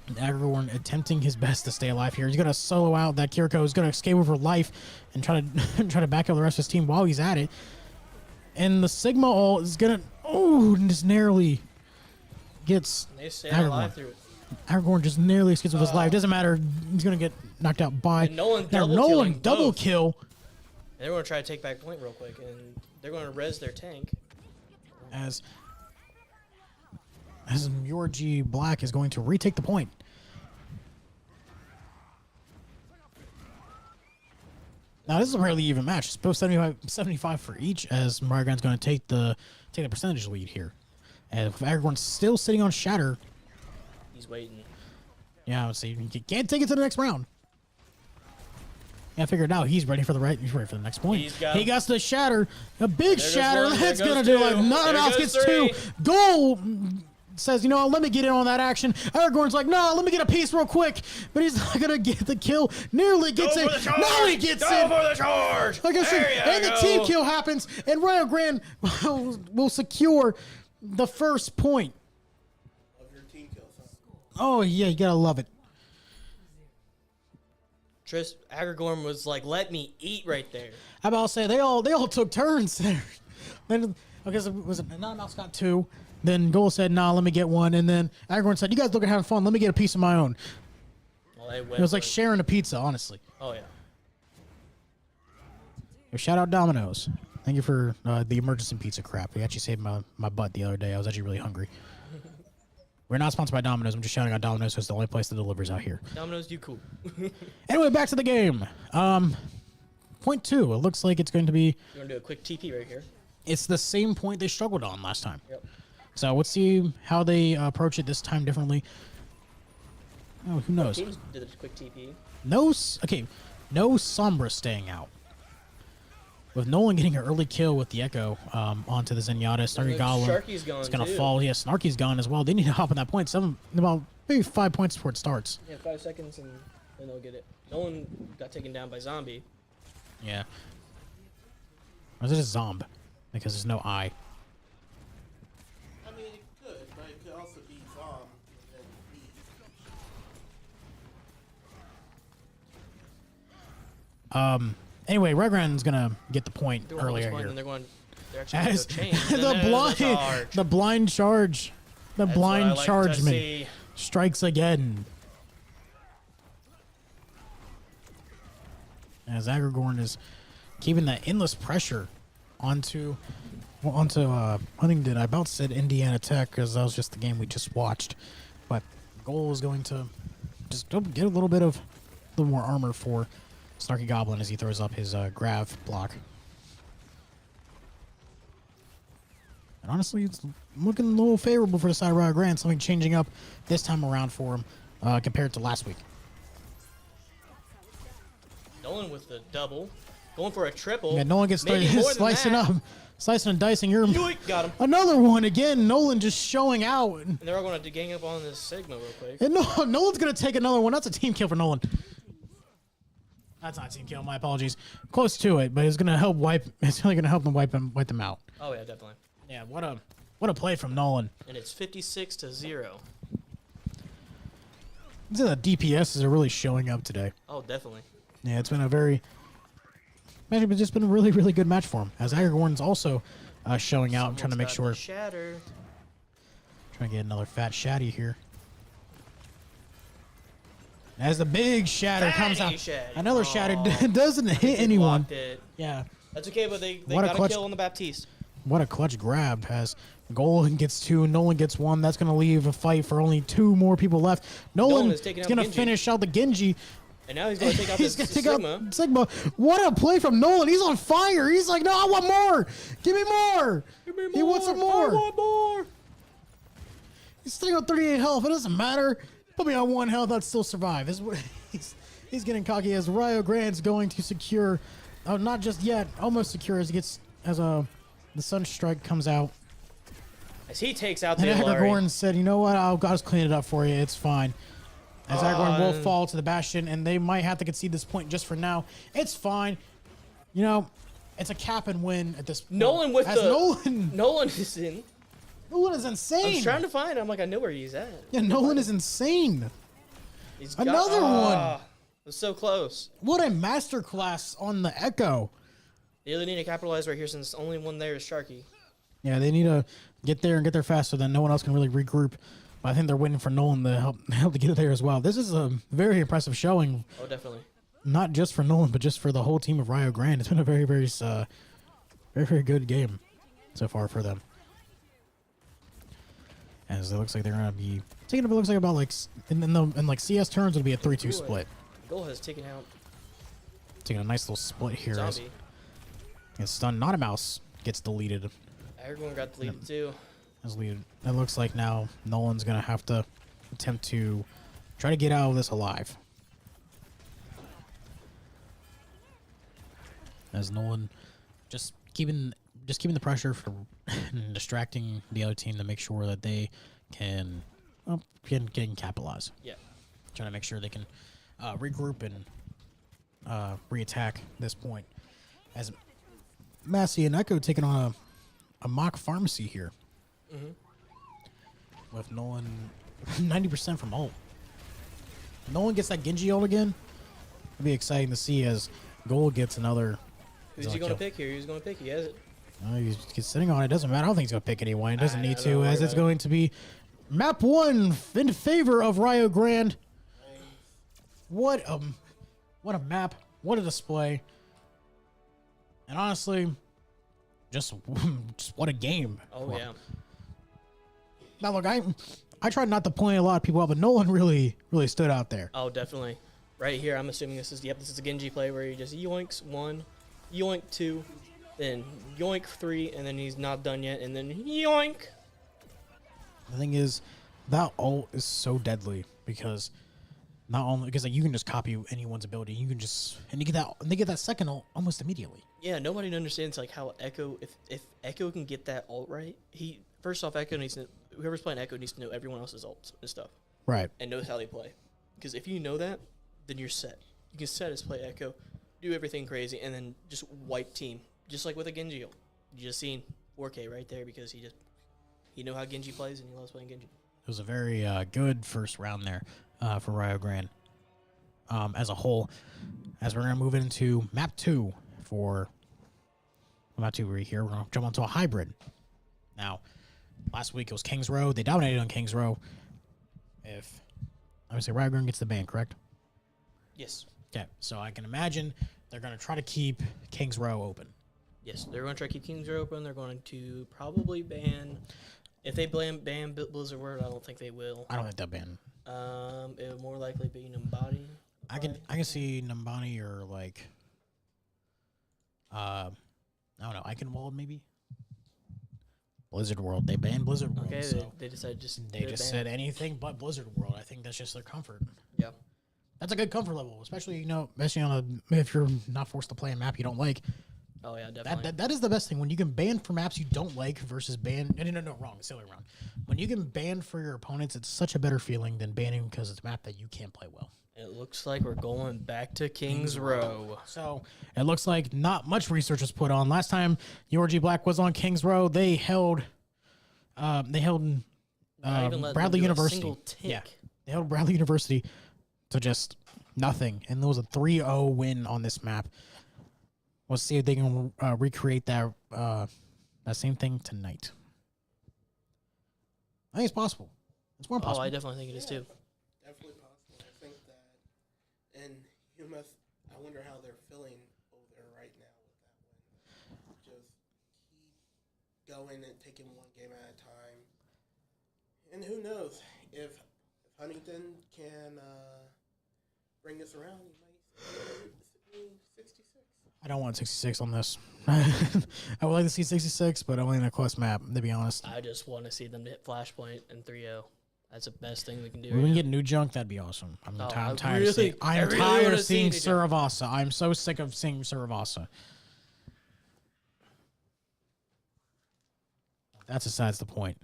And Agragorn attempting his best to stay alive here. He's gonna solo out that Kiriko. He's gonna escape with her life and try to back up the rest of his team while he's at it. And the Sigma ult is gonna just narrowly gets They stay Agragorn. alive through it. Agragorn just nearly escapes with his life. Doesn't matter. He's gonna get knocked out by And Nolan now. double Nolan killing double both. kill And they're going to try to take back point real quick, and they're going to res their tank. as Yorji Black is going to retake the point. Now this is a fairly even match. It's both 75 for each, as Marigran's going to take the percentage lead here. And if Agragorn's still sitting on Shatter, He's waiting. yeah, I would say he can't take it to the next round. Yeah, I figured out he's ready for the next point. He's got- He got the Shatter, a big There goes Shatter. one, That's there gonna goes do two, like nothing there else. goes Gets two. three. Goal says, you know what, let me get in on that action. Aragorn's like, no, let me get a piece real quick, but he's not gonna get the kill. Nearly gets it. Now he gets it. for the charge! Like I said, and the team kill happens, and Rio Grande will secure the first point. Of your team kills, huh? Oh yeah, you gotta love it. Agragorn was like, let me eat right there. How about I say they all took turns there. Then okay, so was it None Mouse got two? Then Goal said, nah, let me get one, and then Agragorn said, you guys look at having fun. Let me get a piece of my own. Well, they went It was like for sharing a pizza, honestly. Oh, yeah. Shout out Domino's. Thank you for the emergency pizza crap. We actually saved my butt the other day. I was actually really hungry. We're not sponsored by Domino's. I'm just shouting out Domino's because it's the only place that delivers out here. Domino's do cool. Anyway, back to the game. Point two. It looks like it's going to be. We're going to do a quick TP right here. It's the same point they struggled on last time. Yep. So let's see how they approach it this time differently. Oh, who knows? Teams did a quick TP. No Sombra staying out. With Nolan getting an early kill with the Echo onto the Zenyatta, Snarky Goblin. Sharky's gone, It's gonna too. fall. Yeah, Snarky's gone as well. They need to hop on that point. About maybe 5 points before it starts. Yeah, 5 seconds and then they'll get it. Nolan got taken down by Zombie. Yeah. Or is it a Zomb? Because there's no I. I mean, it could, but it could also be Zom and B. Anyway, Regran's gonna get the point They're on this earlier point, here. and they're actually going As to change. the blind charge, the blind chargeman See. strikes again. As Agragorn is keeping that endless pressure onto Huntingdon. I about said Indiana Tech because that was just the game we just watched, but Goal is going to just get a little more armor for Snarky Goblin as he throws up his grav block. And honestly, it's looking a little favorable for the side of Rio Grande. Something changing up this time around for him compared to last week. Nolan with the double. Going for a triple. Yeah, Nolan gets Maybe started more than slicing that. up, slicing and dicing. You're Yoink, got him. another one again. Nolan just showing out. And they're all going to gang up on this Sigma real quick. And Nolan's gonna take another one. That's a team kill for Nolan. That's not a team kill. My apologies. Close to it, but it's gonna help wipe. It's really gonna help them wipe them out. Oh, yeah, definitely. Yeah, what a play from Nolan. And it's 56-0. The DPS are really showing up today. Oh, definitely. Yeah, it's been it's just been a really, really good match for him. As Agragorn's also showing out, trying to make Someone's sure, got the Shatter. trying to get another fat shatty here. As the big shatter comes out. Shatter. Another shatter doesn't hit anyone. Blocked it. Yeah. That's okay, but they What a got a clutch- kill on the Baptiste. What a clutch grab. As Golan gets 2, Nolan gets 1. That's going to leave a fight for only 2 more people left. Nolan is is taking out going to Genji. finish out the Genji. And now he's going to take out He's the going to take Sigma. out Sigma. What a play from Nolan. He's on fire. He's like, no, I want more. Give me more. He wants some more. I want more. He's sitting on 38 health. It doesn't matter. Put me on 1 health. I'd still survive. This is what he's getting cocky as Rio Grande's going to secure. Not just yet. Almost secure as he gets the Sunstrike comes out. As he takes out And the Agagorn Alari. said, you know what? I'll just clean it up for you. It's fine. As Agagorn will fall to the Bastion, and they might have to concede this point just for now. It's fine. You know, it's a cap and win at this point. Nolan with As the... Nolan is in. Nolan is I insane. was trying to find him. I'm like, I know where he's at. Yeah, Nolan is insane. He's Another one. It was so close. What a masterclass on the Echo. They really need to capitalize right here since the only one there is Sharky. Yeah, they need to get there faster than no one else can really regroup. But I think they're waiting for Nolan to help to get it there as well. This is a very impressive showing, Oh, definitely. not just for Nolan, but just for the whole team of Rio Grande. It's been a very, very, very good game so far for them. As it looks like they're gonna be taking up. It looks like about like in like CS turns, it'll be a 3-2 split. Goal has taken out Taking a nice little split here. As Zombie. it's stunned. Not a mouse gets deleted. Everyone got deleted too. As lead. It looks like now Nolan's gonna have to attempt to try to get out of this alive. As Nolan just keeping the pressure for distracting the other team to make sure that they can can capitalize. Yeah. Trying to make sure they can regroup and re-attack this point. As Massey and Echo taking on a mock pharmacy here. With Nolan 90% from ult. Nolan gets that Genji ult again. It'll be exciting to see as Gold gets another. Who's he going to pick here? Who's going to pick? He has it. He's sitting on it. Doesn't matter. I don't think he's going to pick anyone. He doesn't need don't to, worry as it's about it. going to be map 1 in favor of Rio Grande. What a map. What a display. And honestly, just what a game. Oh, Well, yeah. Now look, I tried not to point a lot of people out, but Nolan really stood out there. Oh, definitely. Right here, I'm assuming this is a Genji play where he just yoinks 1, yoink 2, then yoink 3, and then he's not done yet, and then yoink. The thing is, that ult is so deadly not only because like, you can just copy anyone's ability, you can just and you get that second ult almost immediately. Yeah, nobody understands like how Echo, if Echo can get that ult right, first off, Echo needs to, whoever's playing Echo needs to know everyone else's ults and stuff, Right. and knows how they play. Because if you know that, then you're set. You can set as play Echo, do everything crazy, and then just wipe team, just like with a Genji ult. You just seen 4K right there because he know how Genji plays and he loves playing Genji. It was a very good first round there for Rio Grande as a whole. As we're going to move into map 2 for map 2 right here, we're going to jump onto a hybrid. Now, last week it was Kings Row. They dominated on Kings Row. If I would say Rio Grande gets the ban, correct? Yes. Okay, so I can imagine they're going to try to keep Kings Row open. Yes, they're going to try to keep Kings Row open. They're going to probably ban... If they ban Blizzard Word, I don't think they will. I don't think they'll ban. It would more likely be Numbani. I can see Numbani or like I don't know, Eichenwald maybe. Blizzard World. They banned Blizzard World. Okay, So they decided they just said anything but Blizzard World. I think that's just their comfort. Yeah. That's a good comfort level, especially especially on if you're not forced to play a map you don't like. Oh yeah, definitely. That is the best thing when you can ban for maps you don't like versus ban. No, wrong. It's the other way around. When you can ban for your opponents, it's such a better feeling than banning because it's a map that you can't play well. It looks like we're going back to Kings Row. So it looks like not much research was put on. Last time URG Black was on Kings Row, they held Not even let them Bradley do a University. single tick. Yeah, they held Bradley University to just nothing, and there was a 3-0 win on this map. Let's see if they can recreate that same thing tonight. I think it's possible. It's more Oh, possible. I definitely think it is too. Definitely possible. I think that And I wonder how they're feeling over there right now with that win. Just keep going and taking one game at a time. And who knows, if Huntingdon can bring this around, you might see 66. I don't want 66 on this. I would like to see 66, but only in a close map, to be honest. I just want to see them hit Flashpoint and 3-0. That's the best thing we can do. If we can get new junk, that'd be awesome. I'm Oh, tired I of seeing. really- I'm I really tired wanna of seeing see new junk. Suravasa. I'm so sick of seeing Suravasa. That's besides the point.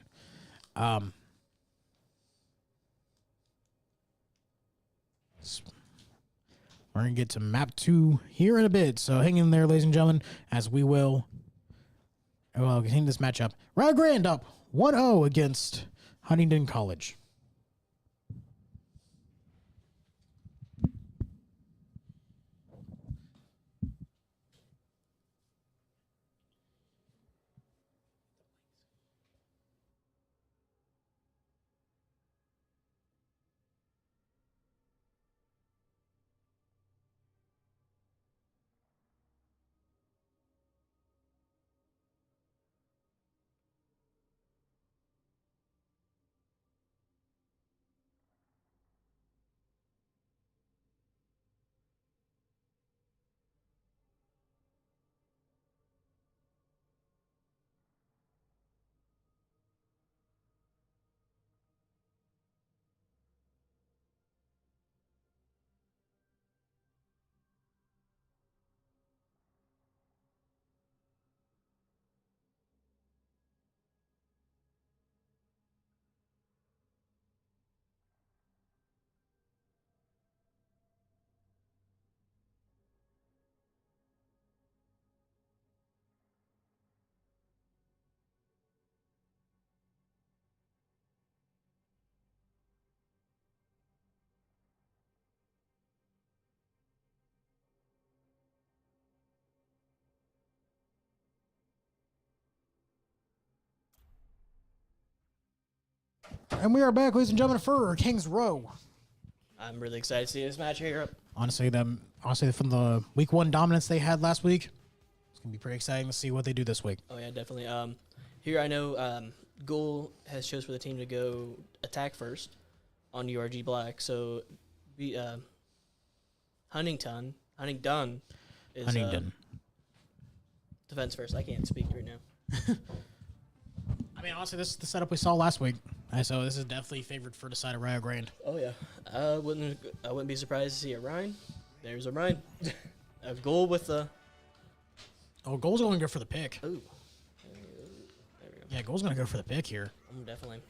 We're gonna get to map 2 here in a bit. So hang in there, ladies and gentlemen, as we will. Well, continue this matchup. Rio Grande up 1-0 against Huntingdon College. And we are back, ladies and gentlemen, for Kings Row. I'm really excited to see this match here. Honestly, from the week 1 dominance they had last week, it's gonna be pretty exciting to see what they do this week. Oh yeah, definitely. Here I know Ghoul has chose for the team to go attack first on URG Black. So, Huntingdon is Huntingdon. defense first. I can't speak right now. I mean, honestly, this is the setup we saw last week. So this is definitely favored for the side of Rio Grande. Oh yeah, I wouldn't be surprised to see a Rhine. There's a Rhine. A Ghoul with the. Oh, Goal's going to go for the pick. Ooh. Yeah, Goal's going to go for the pick here. Definitely.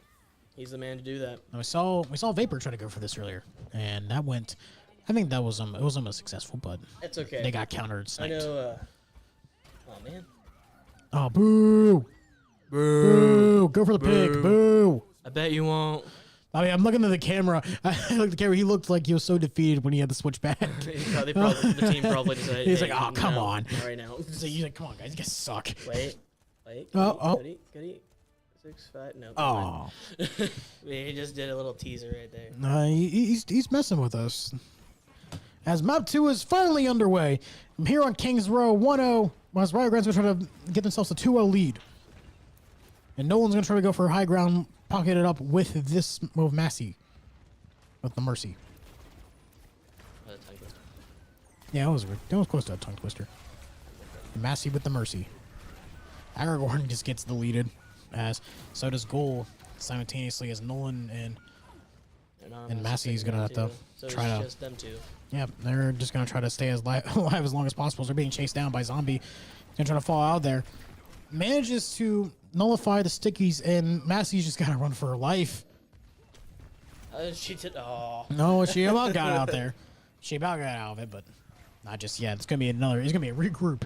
He's the man to do that. Now, we saw Vapor try to go for this earlier, and that went. I think that was it was almost successful, but It's okay. they got countered. I Sniped. know. Oh man. Oh, boo! Boo! Go for the pick! Boo! I bet you won't. I mean, I'm looking at the camera. I look at the camera. He looked like he was so defeated when he had the switch back. The team probably decided. He's hey, like, "Oh, come no, on." not right now. So he's like, "Come on, guys, you guys suck." Wait. Oh. Goody. 6-5. No. Oh, He just did a little teaser right there. he's messing with us. As map 2 is finally underway, I'm here on Kings Row 1-0. As Rio Grande's going to try to get themselves a 2-0 lead. And Nolan's going to try to go for high ground, pocket it up with this move, Massey. With the Mercy. Yeah, that was close to a tongue twister. Massey with the Mercy. Aragorn just gets deleted, as so does Ghoul, simultaneously as Nolan and Massey's going to have to try to... Just them two. Yeah, they're just going to try to stay as alive as long as possible. They're being chased down by Zombie. They're trying to fall out there. Manages to nullify the stickies, and Massey's just got to run for her life. She did. Oh. No, she about got out there. She about got out of it, but not just yet. It's going to be it's going to be a regroup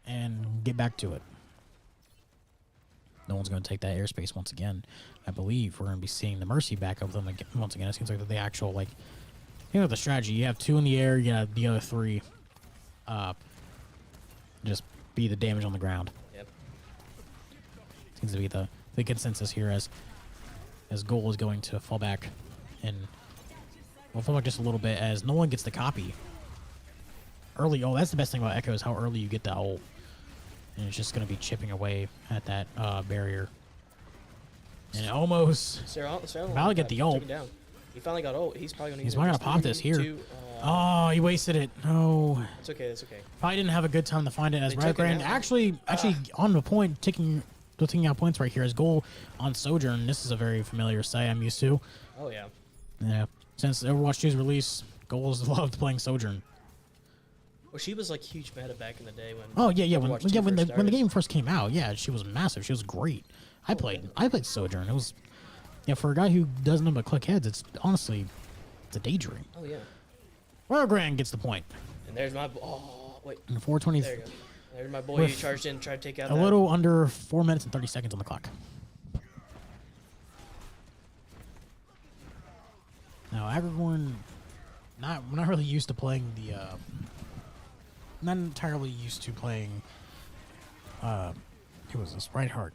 and get back to it. No one's going to take that airspace once again. I believe we're going to be seeing the Mercy back of them again, once again. It seems like the actual, the strategy. You have 2 in the air, you got the other 3 just be the damage on the ground. Yep. Seems to be the consensus here as Ghoul is going to fall back and We'll fall back just a little bit as no one gets the copy. Early, oh, that's the best thing about Echo is how early you get the ult. And it's just going to be chipping away at that barrier. And almost about to get the ult. He finally got ult. He's probably going to He's probably going to pop this here. Oh, he wasted it. No. It's okay. It's okay. Probably didn't have a good time to find it as They Rio took it Grande out. actually on the point, taking out points right here. His goal on Sojourn. This is a very familiar sight I'm used to. Oh, yeah. Yeah. Since Overwatch 2's release, Goals loved playing Sojourn. Well, she was like huge meta back in the day when. Oh yeah, when Overwatch 2 when first the started. game first came out, yeah, she was massive. She was great. I played Sojourn. It was, yeah, for a guy who doesn't know but click heads, it's honestly, it's a daydream. Oh yeah. Rio Grande gets the point. And there's my. Oh wait. And 420. There you go. There's my boy. With He charged in, tried to take out. A that. little under 4 minutes and 30 seconds on the clock. Now Agragorn, not really used to playing the. Not entirely used to playing. Who was this? Reinhardt.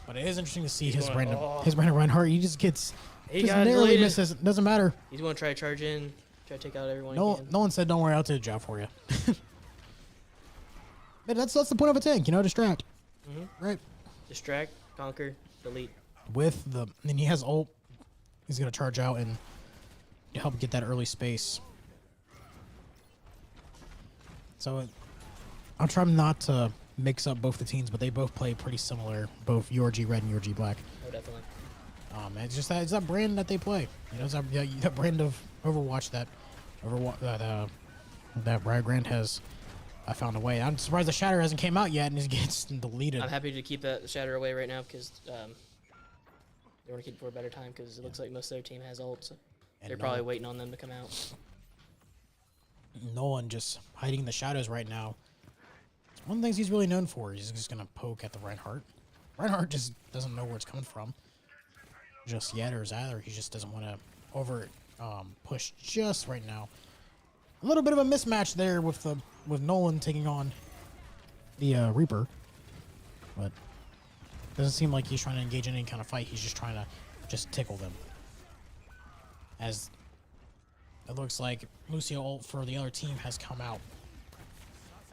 But it is interesting to see his going, random Reinhardt. He just gets. He just got narrowly deleted. misses. Doesn't matter. He's going to try to charge in, try to take out everyone. No, he can. no one said don't worry. I'll do the job for you. But that's the point of a tank, distract. Right. Distract, conquer, delete. With the then he has ult. He's gonna charge out and help get that early space. So I'll try not to mix up both the teams, but they both play pretty similar, both URG Red and URG Black. Oh, definitely. It's just it's that brand that they play. It's that brand of Overwatch that Rio Grande has. I found a way. I'm surprised the Shatter hasn't came out yet and it gets deleted. I'm happy to keep that shatter away right now because they want to keep it for a better time because it looks like most of their team has ults. So And they're probably waiting on them to come out. Nolan just hiding in the shadows right now. It's one of the things he's really known for. He's just going to poke at the Reinhardt. Reinhardt just doesn't know where it's coming from just yet, or either he just doesn't want to over push just right now. A little bit of a mismatch there with Nolan taking on the Reaper, but doesn't seem like he's trying to engage in any kind of fight. He's just trying to just tickle them. As it looks like Lucio ult for the other team has come out.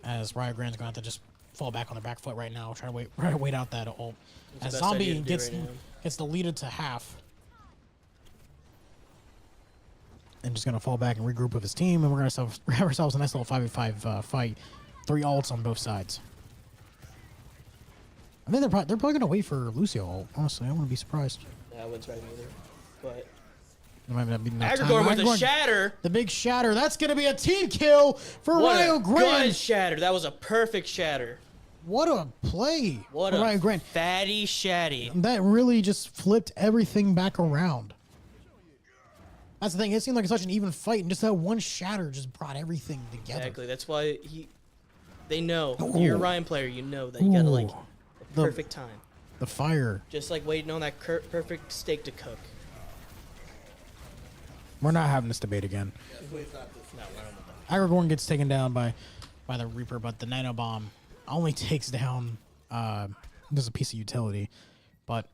As Rio Grande's going to have to just fall back on their back foot right now, try to wait out that ult. It's the As best Zombie idea to do gets right now. gets deleted to half. And just going to fall back and regroup with his team, and we're going to have ourselves a nice little 5v5 fight. 3 ults on both sides. I think they're probably going to wait for Lucio ult. Honestly, I wouldn't be surprised. Yeah, I wouldn't try them either. But There might not be enough time. Agragorn with the Agragorn- shatter. The big shatter. That's going to be a team kill for Rio What a Grande. good shatter. That was a perfect shatter. What a play What for a Rio Grande. fatty shatty. That really just flipped everything back around. That's the thing. It seemed like such an even fight, and just that one shatter just brought everything together. Exactly. That's why they know. Ooh. You're a Ryan player. You know that you gotta like Ooh. the perfect time. The fire. Just like waiting on that perfect steak to cook. We're not having this debate again. Agragorn gets taken down by the Reaper, but the Nano Bomb only takes down there's a piece of utility. But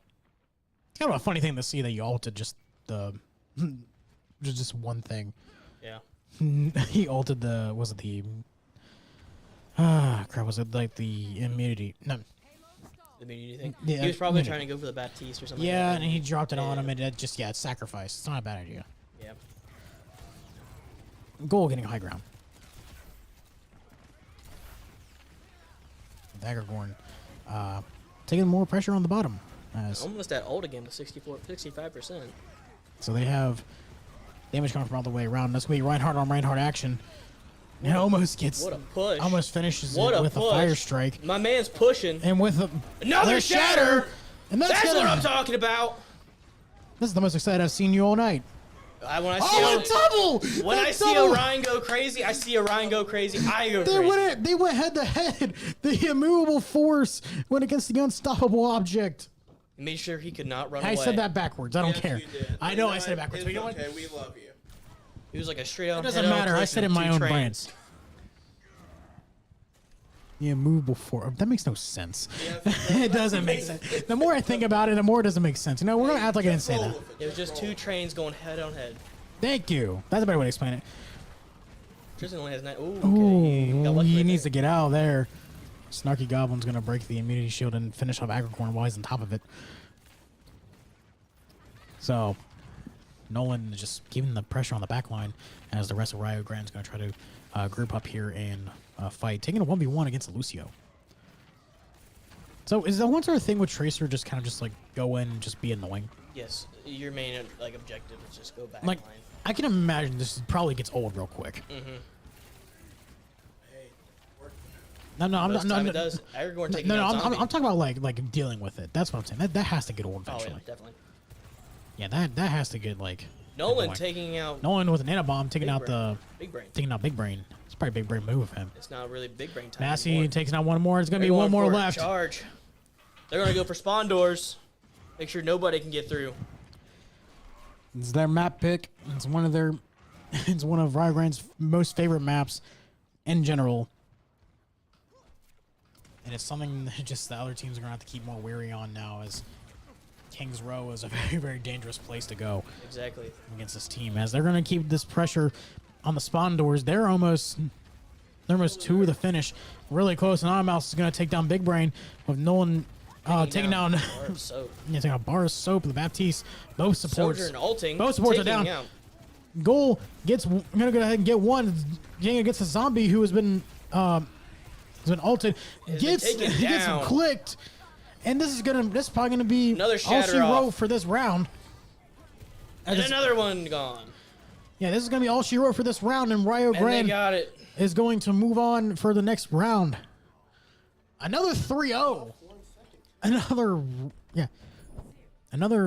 it's kind of a funny thing to see that you ulted just just one thing. Yeah. He ulted was it like the immunity? No. The immunity thing. Yeah, He was probably immunity. trying to go for the Baptiste or something. Yeah, like and that. he dropped it on Yeah. him, and it just it's sacrifice. It's not a bad idea. Yeah. Goal getting high ground. Agragorn taking more pressure on the bottom. Almost at ult again to 65%. So they have damage coming from all the way around. That's going to be Reinhardt on Reinhardt action. And almost gets What a push. almost finishes What it a with push. a fire strike. My man's pushing. And with Another the shatter. And that's That's gonna, what I'm talking about. This is the most excited I've seen you all night. When I Oh, a see double! when A I see double! Orion go crazy, I see Orion go crazy. I go They crazy. they went head to head. The immovable force went against the unstoppable object. He made sure he could not run I away. said that backwards. I don't Yes, care. you did. I You know know I said it what? backwards. It's But you know what? okay. We love you. He was like a straight on. It doesn't head-on matter. I collision said it in of my two own trains. brain. The immovable force. That makes no sense. It doesn't make sense. The more I think about it, the more it doesn't make sense. We're gonna act like I didn't say that. It was just two trains going head on head. Thank you. That's a better way to explain it. Tristan only has 9. Ooh, Ooh, okay. He got lucky he right needs there. to get out of there. Snarky Goblin's going to break the immunity shield and finish off Agricorn while he's on top of it. So, Nolan is just keeping the pressure on the back line as the rest of Rio Grande is going to try to group up here and fight, taking a 1v1 against Lucio. So, is the one sort of thing with Tracer just kind of just like go in and just be annoying? Yes, your main like objective is just go back Like, line. I can imagine this probably gets old real quick. No, I'm Most not. time No, it does. Aragorn taking no, out I'm zombie. talking about like dealing with it. That's what I'm saying. That has to get old Oh eventually. yeah, definitely. Yeah, that has to get like Nolan annoying. taking out Nolan with an nanobomb taking Big out Brain. Big Brain. Big Brain. It's probably a big brain move of him. It's not really big brain time. Massey anymore. takes out one more. It's gonna They're be one going more for a left. Charge. They're gonna go for spawn doors. Make sure nobody can get through. It's their map pick. It's one of their. It's one of Rio Grande's most favorite maps, in general. And it's something that just the other teams are gonna have to keep more wary on now, as Kings Row is a very, very dangerous place to go Exactly. against this team, as they're gonna keep this pressure on the spawn doors. They're almost to the finish, really close. And Mouse is gonna take down Big Brain with Nolan taking down. Bar of soap. Yeah, taking out Bar of Soap, the Baptiste, both supports. Sojourn ulting. Both supports are taking down. Out. Goal gets. I'm gonna go ahead and get one. Jenga gets a zombie who has been ulted. been Gets taken he gets down. clicked, and this is probably gonna be Another all shatter she off. wrote for this round. And another one gone. Yeah, this is gonna be all she wrote for this round, and Rio And they Grande got it. is going to move on for the next round. Another 3-0. Another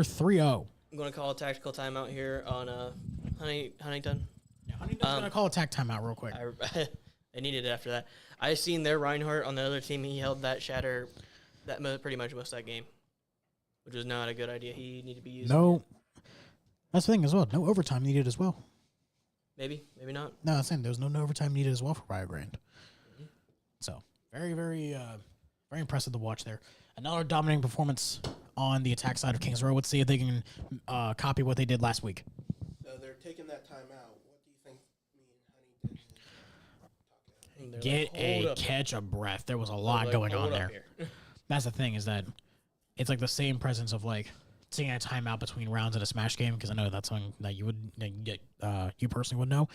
3-0. I'm gonna call a tactical timeout here on Huntingdon. Yeah, Huntington's gonna call attack timeout real quick. I needed it after that. I seen their Reinhardt on the other team. He held that shatter pretty much most of that game, which was not a good idea. He needed to be used. No, that's the thing as well. No overtime needed as well. Maybe not. No, I'm saying there was no overtime needed as well for Rio Grande. So very, very, very impressive to watch there. Another dominating performance on the attack side of Kings Row. Let's see if they can copy what they did last week. So they're taking that time out. What do you think me and Huntington They're Get like, "Hold a up." catch of breath. There was a They're lot like, going "Hold on up there. here." That's the thing, is that it's like the same presence of like taking a timeout between rounds in a Smash game, because I know that's something that you would you personally would know.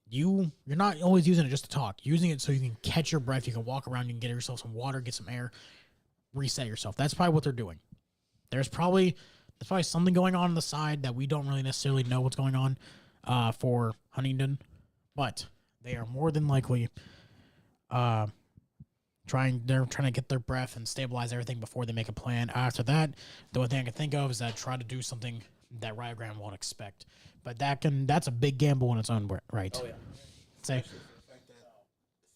You're not always using it just to talk. Using it so you can catch your breath, you can walk around, you can get yourself some water, get some air, reset yourself. That's probably what they're doing. There's probably something going on the side that we don't really necessarily know what's going on for Huntingdon, but they are more than likely trying to get their breath and stabilize everything before they make a plan. After that, the only thing I can think of is that try to do something that Rio Grande won't expect. But that's a big gamble in its own right. Oh yeah. Say, for the fact that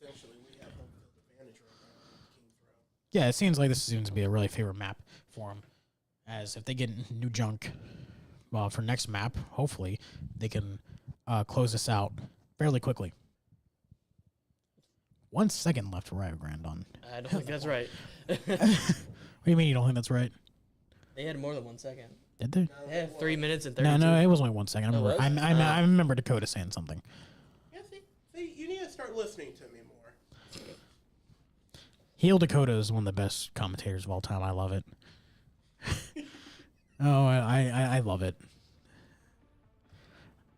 essentially we have home field advantage right now in Kings Row. yeah, it seems like this seems to be a really favorite map for them. As if they get new junk, well, for next map, hopefully they can close this out fairly quickly. 1 second left for Rio Grande on. I don't think that's right. What do you mean you don't think that's right? They had more than 1 second. Did they? They had 3 minutes and 32. No, it was only 1 second. I Oh, remember. was it? I remember Dakota saying something. Yeah, see, you need to start listening to me more. Heel Dakota is one of the best commentators of all time. I love it. Oh, I love it.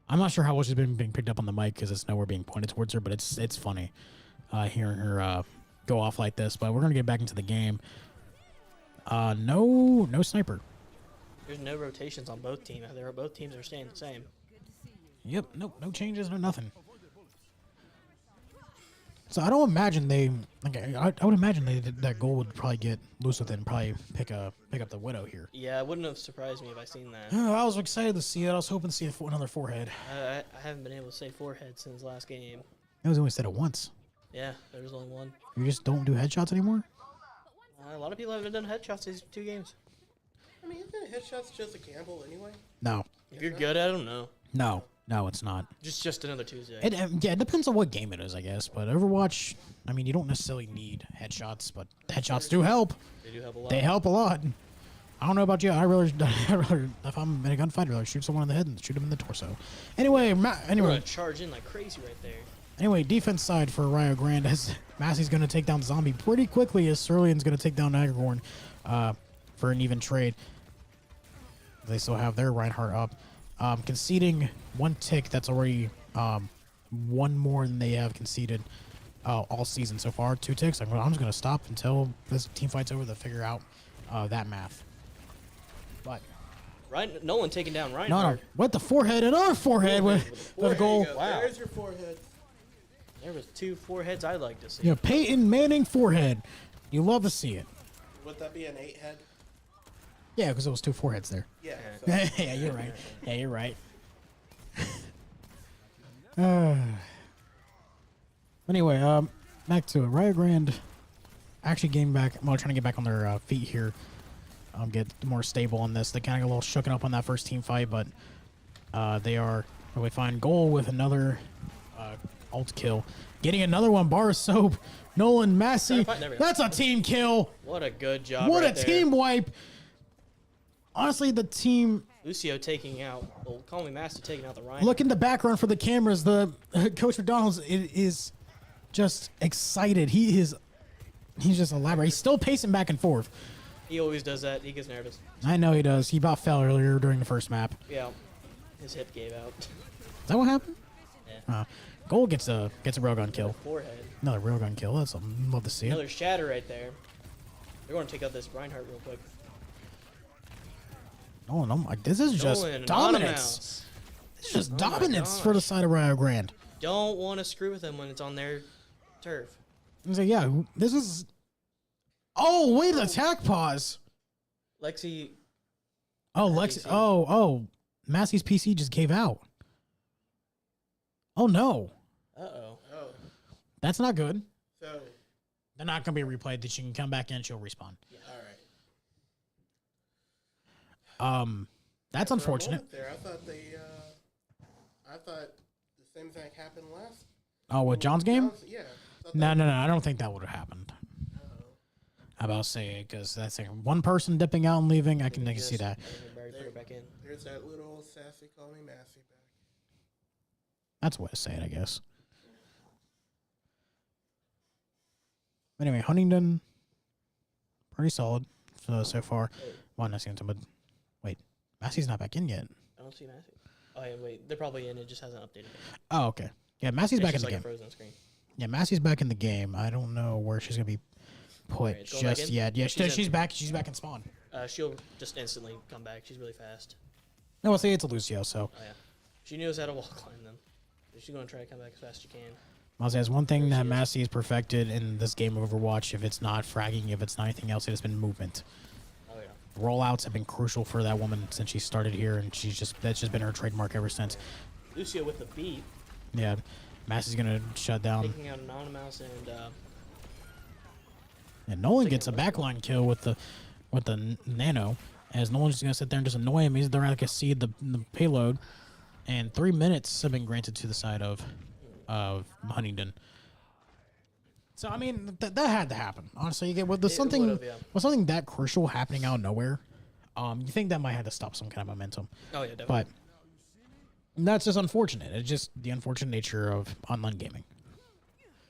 I'm not sure how much has been being picked up on the mic because it's nowhere being pointed towards her, but it's funny hearing her go off like this. But we're gonna get back into the game. No sniper. There's no rotations on both teams. Both teams are staying the same. Yep, no changes, no nothing. So I don't imagine I would imagine that goal would probably get loose with it and probably pick up the Widow here. Yeah, it wouldn't have surprised me if I seen that. Oh, I was excited to see it. I was hoping to see another forehead. I haven't been able to say forehead since last game. I was only said it once. Yeah, there was only one. You just don't do headshots anymore? A lot of people haven't done headshots these 2 games. I mean, isn't headshots just a gamble anyway? No. If you're good at them, no. No, it's not. Just another Tuesday. It depends on what game it is, I guess. But Overwatch, I mean, you don't necessarily need headshots, but headshots do help. They do help a lot. They help a lot. I don't know about you. I'd rather, if I'm in a gunfight, I'd rather shoot someone in the head and shoot him in the torso. Anyway, We're anyway, gonna charge in like crazy right there. Anyway, defense side for Rio Grande, as Massey's going to take down Zombie pretty quickly, as Cerulean's going to take down Agrigorn for an even trade. They still have their Reinhardt up. Conceding one tick, that's already one more than they have conceded all season so far. 2 ticks. I'm just going to stop until this team fight's over to figure out that math. But Nolan taking down no, Reinhardt. what the forehead? Another forehead with a goal. Wow. There's your forehead. There was 2 foreheads I'd like to see. Yeah, Peyton Manning forehead. You love to see it. Would that be an 8 head? Yeah, because it was 2 foreheads there. Yeah. Yeah, you're right. Yeah, you're right. Anyway, back to it. Rio Grande actually getting back. Well, trying to get back on their feet here. Get more stable on this. They kind of got a little shooken up on that first team fight, but they are. We find goal with another ult kill. Getting another one. Bar of soap. Nolan Massey. That's a team kill. What a good job. What right a there. team wipe. Honestly, the team. Lucio taking out. Well, call me Master taking out the Reinhardt. Look in the background for the cameras. The Coach McDonald's is just excited. He's just elaborate. He's still pacing back and forth. He always does that. He gets nervous. I know he does. He about fell earlier during the first map. Yeah. His hip gave out. Is that what happened? Yeah. Goal gets a railgun kill. Forehead. Another railgun kill. That's something. Love to see it. Another shatter right there. They're going to take out this Reinhardt real quick. Oh no! This is just Nolan, dominance. This is just dominance for the side of Rio Grande. Don't want to screw with them when it's on their turf. So yeah, this is. Oh wait! Attack pause. Lexi. Oh Lexi. Oh. Massey's PC just gave out. Oh no. Uh-oh. Oh. That's not good. So. They're not gonna be replayed. That she can come back in. She'll respawn. All right. That's For a unfortunate. moment there, I thought the same thing happened last. Oh, with John's game? Yeah. No. I don't think that would have happened. I about to say because that's like one person dipping out and leaving. I can see that. Put her back in. There's that little sassy call me Massey back. That's a way to say it, I guess. Anyway, Huntingdon, pretty solid so far. Well, not seeing some, but wait, Massey's not back in yet. I don't see Massey. Oh, yeah, wait. They're probably in. It just hasn't updated. Oh, okay. Yeah, Massey's back in It's the just like game. a frozen screen. Yeah, Massey's back in the game. I don't know where she's gonna be put Alright, it's going back just in? yet. Yeah, She's she's in. back. She's back in spawn. She'll just instantly come back. She's really fast. No, I'll say it's a Lucio. So Oh, yeah. She knows how to wall climb them. She's going to try to come back as fast as she can. I'll say there's one thing There that she is. Massey has perfected in this game of Overwatch. If it's not fragging, if it's not anything else, it has been movement. Oh, yeah. Rollouts have been crucial for that woman since she started here, and that's just been her trademark ever since. Lucio with the beat, Yeah, Massey's gonna shut down. taking out Anonymous and And Nolan gets a backline kill with the nano, as Nolan's just gonna sit there and just annoy him. He's there like a seed the payload, and 3 minutes have been granted to the side of Huntingdon. So I mean that had to happen. Honestly, you get with something would've, yeah. with something that crucial happening out of nowhere. You think that might have to stop some kind of momentum, oh yeah, definitely. but that's just unfortunate. It's just the unfortunate nature of online gaming.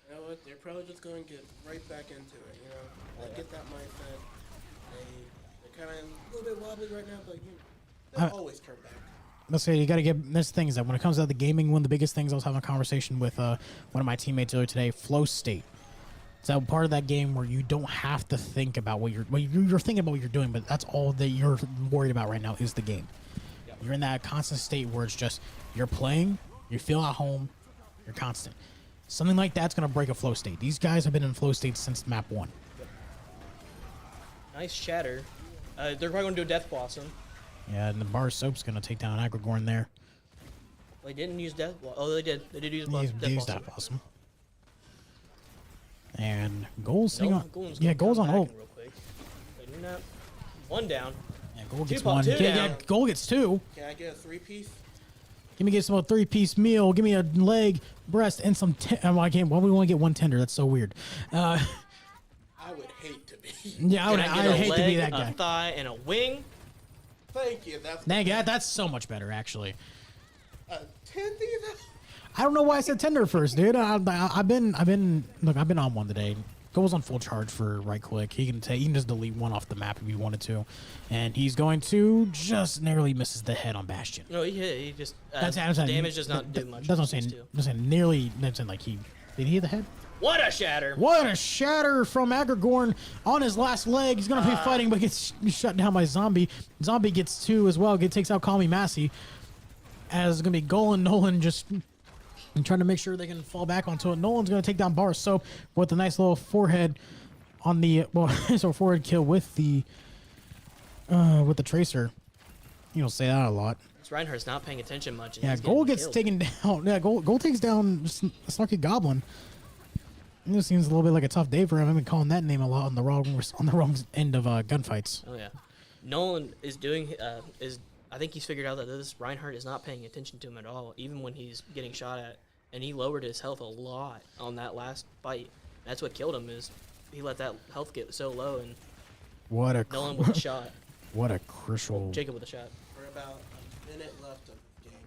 You know what? They're probably just going to get right back into it. You know, like get that mindset. They're kind of a little bit wobbly right now, but they'll always turn back. Let's say you got to get. This thing is that when it comes out to gaming, one of the biggest things, I was having a conversation with one of my teammates earlier today. Flow state. It's that part of that game where you don't have to think about you're thinking about what you're doing, but that's all that you're worried about right now is the game. Yep. You're in that constant state where it's just you're playing, you feel at home, you're constant. Something like that's gonna break a flow state. These guys have been in flow state since map 1. Yep. Nice shatter. They're probably going to do a Death Blossom. Yeah, and the bar soap's gonna take down Agrigorn there. They didn't use Death Blossom. Oh, they did. They did use He's Death Blossom. that awesome. And goals sitting on. Goal's Yeah, gonna goals come on back ult. in real quick. Wait, you're not. One down. Yeah, goal gets Two one. two Yeah, down. goal gets 2. Can I get a 3-piece? Give me some 3-piece meal. Give me a leg, breast, and some. I can't. Why would we want to get one tender? That's so weird. I would hate to be Yeah, Can I get a hate to leg, be that a guy. thigh, and a wing? Thank you. That's Dang, that's so much better, actually. Tendy. I don't know why I said tender first, dude. I've been on one today. Goes on full charge for right click. He can just delete one off the map if he wanted to, and he's going to just narrowly misses the head on Bastion. No, he hit. He just That's what I'm saying. damage does not do much. That's what I'm saying. I'm saying nearly. I'm saying like did he hit the head? What a shatter! What a shatter from Agrigorn on his last leg. He's gonna be fighting, but gets shut down by Zombie. Zombie gets 2 as well. Takes out Call Me Massey. As it's gonna be Goal and Nolan just trying to make sure they can fall back onto it. Nolan's gonna take down Bar Soap with a nice little forehead on the so forehead kill with the Tracer. You don't say that a lot. Reinhardt's not paying attention much. And Yeah, he's Goal getting gets killed. taken down. Yeah, Goal takes down Snarky Goblin. This seems a little bit like a tough day for him. I've been calling that name a lot on the wrong end of gunfights. Oh yeah, Nolan is doing I think he's figured out that this Reinhardt is not paying attention to him at all, even when he's getting shot at, and he lowered his health a lot on that last fight. That's what killed him is he let that health get so low, and What a Nolan with a shot, what a crucial. Jacob with a shot. For about a minute left of the game.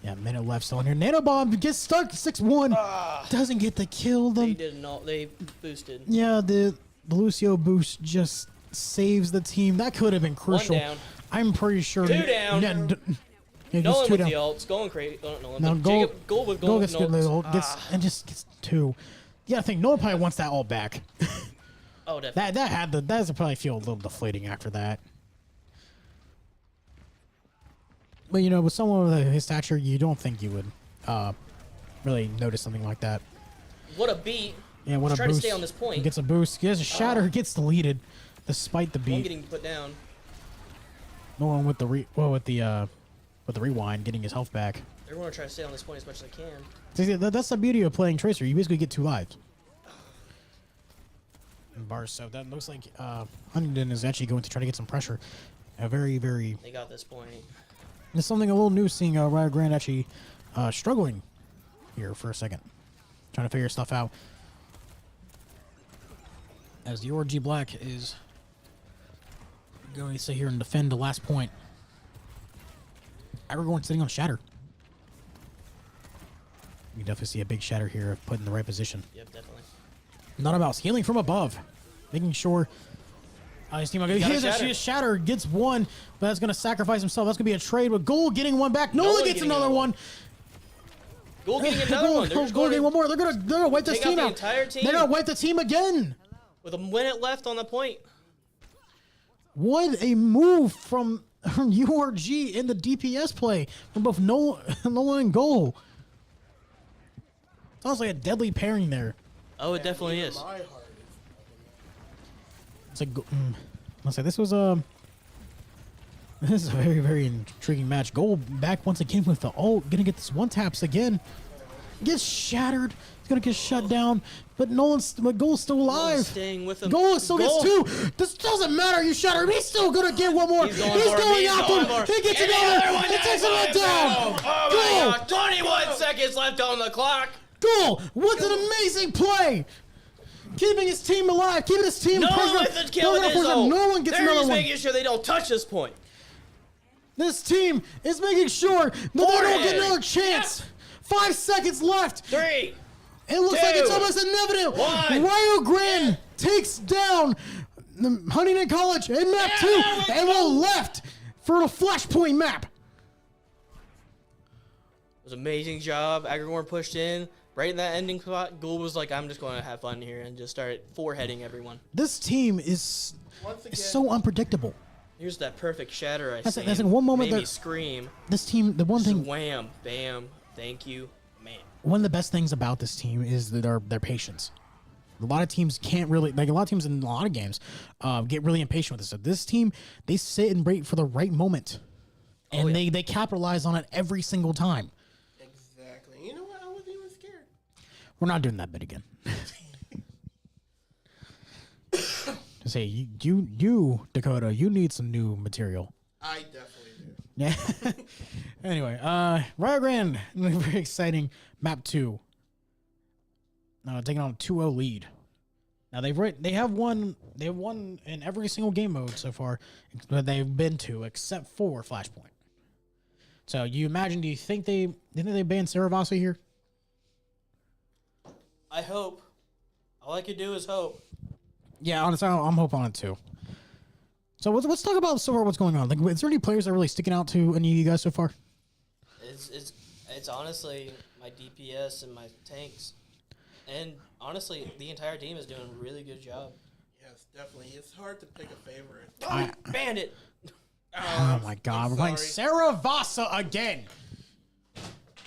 Yeah, minute left still in here. Nanobomb gets stuck 6-1. Doesn't get the kill. They they boosted. Yeah, the Lucio boost just saves the team. That could have been crucial. One down. I'm pretty sure. 2 down. Yeah, yeah, Nolan just 2 with down. the ults, going crazy. Nolan, Now but Goal, Goal with Goal goal gets with good. no ults. And just gets 2. Yeah, I think Nolan probably wants that all back. Oh, definitely. That's probably feel a little deflating after that. But with someone with his stature, you don't think you would really notice something like that. What a beat. Yeah, what Let's a try boost. to stay on this point. He gets a boost. He has a shatter. Gets deleted, despite the One beat. getting put down. Nolan with the rewind, getting his health back. They're going to try to stay on this point as much as they can. See, that's the beauty of playing Tracer. You basically get 2 lives. And Bars, so that looks like Huntingdon is actually going to try to get some pressure. A very, very. They got this point. It's something a little new seeing Rio Grande actually struggling here for a second. Trying to figure stuff out. As the ORG Black is going to sit here and defend the last point. Everyone's sitting on Shatter. You definitely see a big Shatter here put in the right position. Yep, definitely. Not about scaling from above. Making sure his team he has actually a Shatter, gets 1, but that's going to sacrifice himself. That's going to be a trade with Goal getting 1 back. Nolan gets another one. Goal getting another one. They're just Goal going getting to 1 more. They're gonna wipe this take out team the out. entire team. They're gonna wipe the team again. with a minute left on the point. What a move from URG in the DPS play from both Nolan and Goal. Sounds like a deadly pairing there. Oh, it definitely is. My heart is It's like, let's say this was this is a very, very intriguing match. Goal back once again with the ult, gonna get this 1-taps again. Gets shattered. He's gonna get shut down, but Goal's still alive. Staying with him. Goal still gets 2. This doesn't matter. You shatter him. He's still gonna get 1 more. He's going after him. He gets another. He takes him down. Oh my God! 21 seconds left on the clock. Goal. What an amazing play. Keeping his team alive. Keeping his team. No pressure. one with the kill in his Pressure. zone. No one gets They're another just one. making sure they don't touch this point. This team is making sure that they don't get another chance. 5 seconds left. 3. It looks like it's almost inevitable. 1. Rio Grande takes down the Huntingdon College in map 2, and we're left for the Flashpoint map. It was an amazing job. Agrigorn pushed in. Right in that ending spot, Gould was like, I'm just going to have fun here, and just started foreheading everyone. This team is so unpredictable. Here's that perfect shatter I That's see. like one moment Made me that- scream. This team, the one thing, Wham, bam, thank you, man. one of the best things about this team is their patience. A lot of teams can't really, like a lot of teams in a lot of games, get really impatient with this. So this team, they sit and wait for the right moment, and they capitalize on it every single time. exactly. You know what? I wasn't even scared. We're not doing that bit again. To say you Dakota, you need some new material. I definitely do. Yeah. Anyway, Rio Grande, very exciting map 2. Taking on a 2-0 lead. Now they have won in every single game mode so far that they've been to except for Flashpoint. So you imagine? Do you think they banned Saravasa here? I hope. All I could do is hope. Yeah, honestly, I'm hoping on it too. So let's talk about so far what's going on. Like, is there any players that are really sticking out to any of you guys so far? It's honestly my DPS and my tanks, and honestly the entire team is doing a really good job. Yes, definitely. It's hard to pick a favorite. Bandit. Oh my God, we're playing Saravasa again.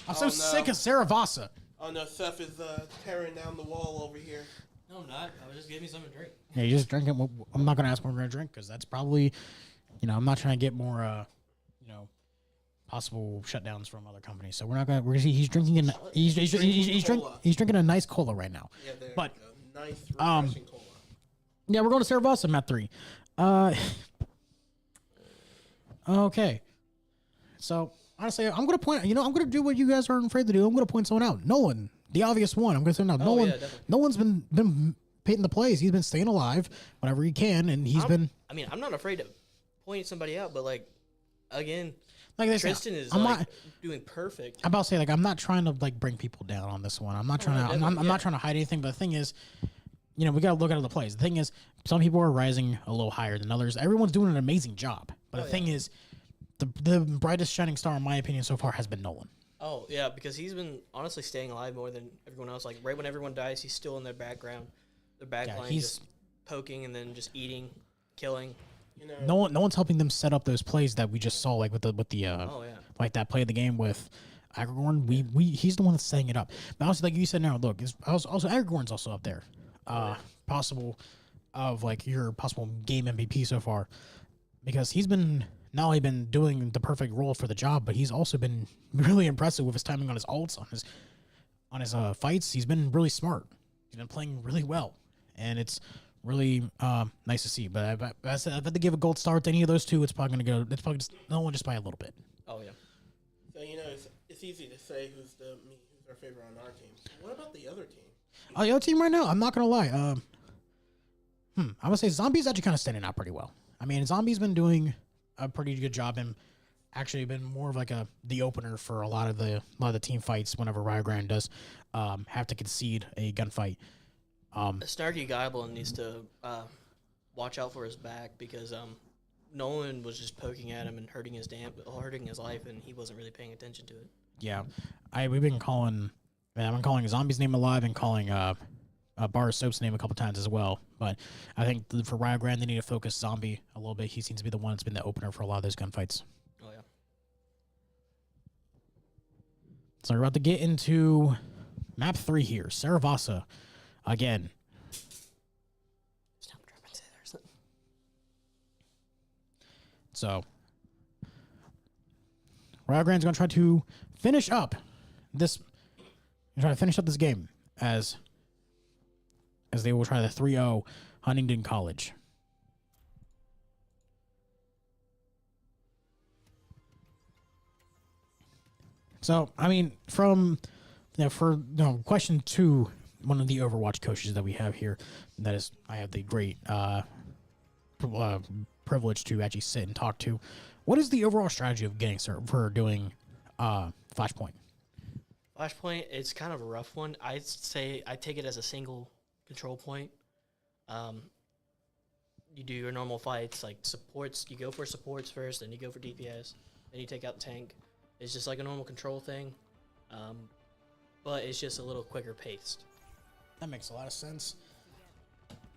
I'm so no. sick of Saravasa. Oh no, Seth is tearing down the wall over here. No, I'm not. I was just giving something to drink. Yeah, you just drink it. I'm not gonna ask what we're gonna drink because that's probably, I'm not trying to get more, possible shutdowns from other companies. So we're not gonna. We're gonna see. He's drinking an. He's drinking a nice cola right now. Yeah, there But you go. Nice refreshing cola. yeah, we're going to Saravasa map 3. Okay. So honestly, I'm gonna point. I'm gonna do what you guys aren't afraid to do. I'm gonna point someone out. Nolan, the obvious one. I'm gonna say no. Nolan. yeah, definitely. Nolan's been hitting the plays. He's been staying alive whenever he can, and I'm not afraid to point somebody out, but like, again, like this. Tristan is I'm like not. doing perfect. I'm about to say I'm not trying to bring people down on this one. I'm not trying to. I'm not trying to hide anything. But the thing is, we gotta look at the plays. The thing is, some people are rising a little higher than others. Everyone's doing an amazing job. But the thing is, the brightest shining star, in my opinion, so far has been Nolan. Oh yeah, because he's been honestly staying alive more than everyone else. Like right when everyone dies, he's still in their background, their backline, just poking and then just eating, killing. No one's helping them set up those plays that we just saw, like with the like that play of the game with Agrigorn. He's the one that's setting it up. But also, like you said, now look, also Agrigorn's also up there, possible of like your possible game MVP so far, because he's been not only been doing the perfect role for the job, but he's also been really impressive with his timing on his ults, on his fights. He's been really smart. He's been playing really well, and it's really nice to see. But if I had to give a gold star to any of those two, it's probably going to go. It's probably Nolan just by a little bit. Oh yeah. So it's easy to say who's our favorite on our team. What about the other team? Oh, the other team right now, I'm not gonna lie. I'm gonna say Zombie's actually kind of standing out pretty well. I mean, Zombie's been doing a pretty good job and actually been more of like the opener for a lot of the team fights whenever Rio Grande does have to concede a gunfight. Snarky Geibel needs to watch out for his back because Nolan was just poking at him and hurting his life, and he wasn't really paying attention to it. Yeah, I've been calling Zombie's name alive and calling Bar Soap's name a couple times as well. But I think for Rio Grande, they need to focus Zombie a little bit. He seems to be the one that's been the opener for a lot of those gunfights. Oh yeah. So we're about to get into map 3 here, Saravasa again. Stop dropping scissors. So Rio Grande's gonna try to finish up this game as they will try the 3-0 Huntingdon College. So, I mean, for question 2, one of the Overwatch coaches that we have here, that is, I have the great privilege to actually sit and talk to. What is the overall strategy of for doing Flashpoint? Flashpoint, it's kind of a rough one. I'd say I take it as a single control point. You do your normal fights, like supports. You go for supports first, then you go for DPS, then you take out the tank. It's just like a normal control thing, but it's just a little quicker paced. That makes a lot of sense.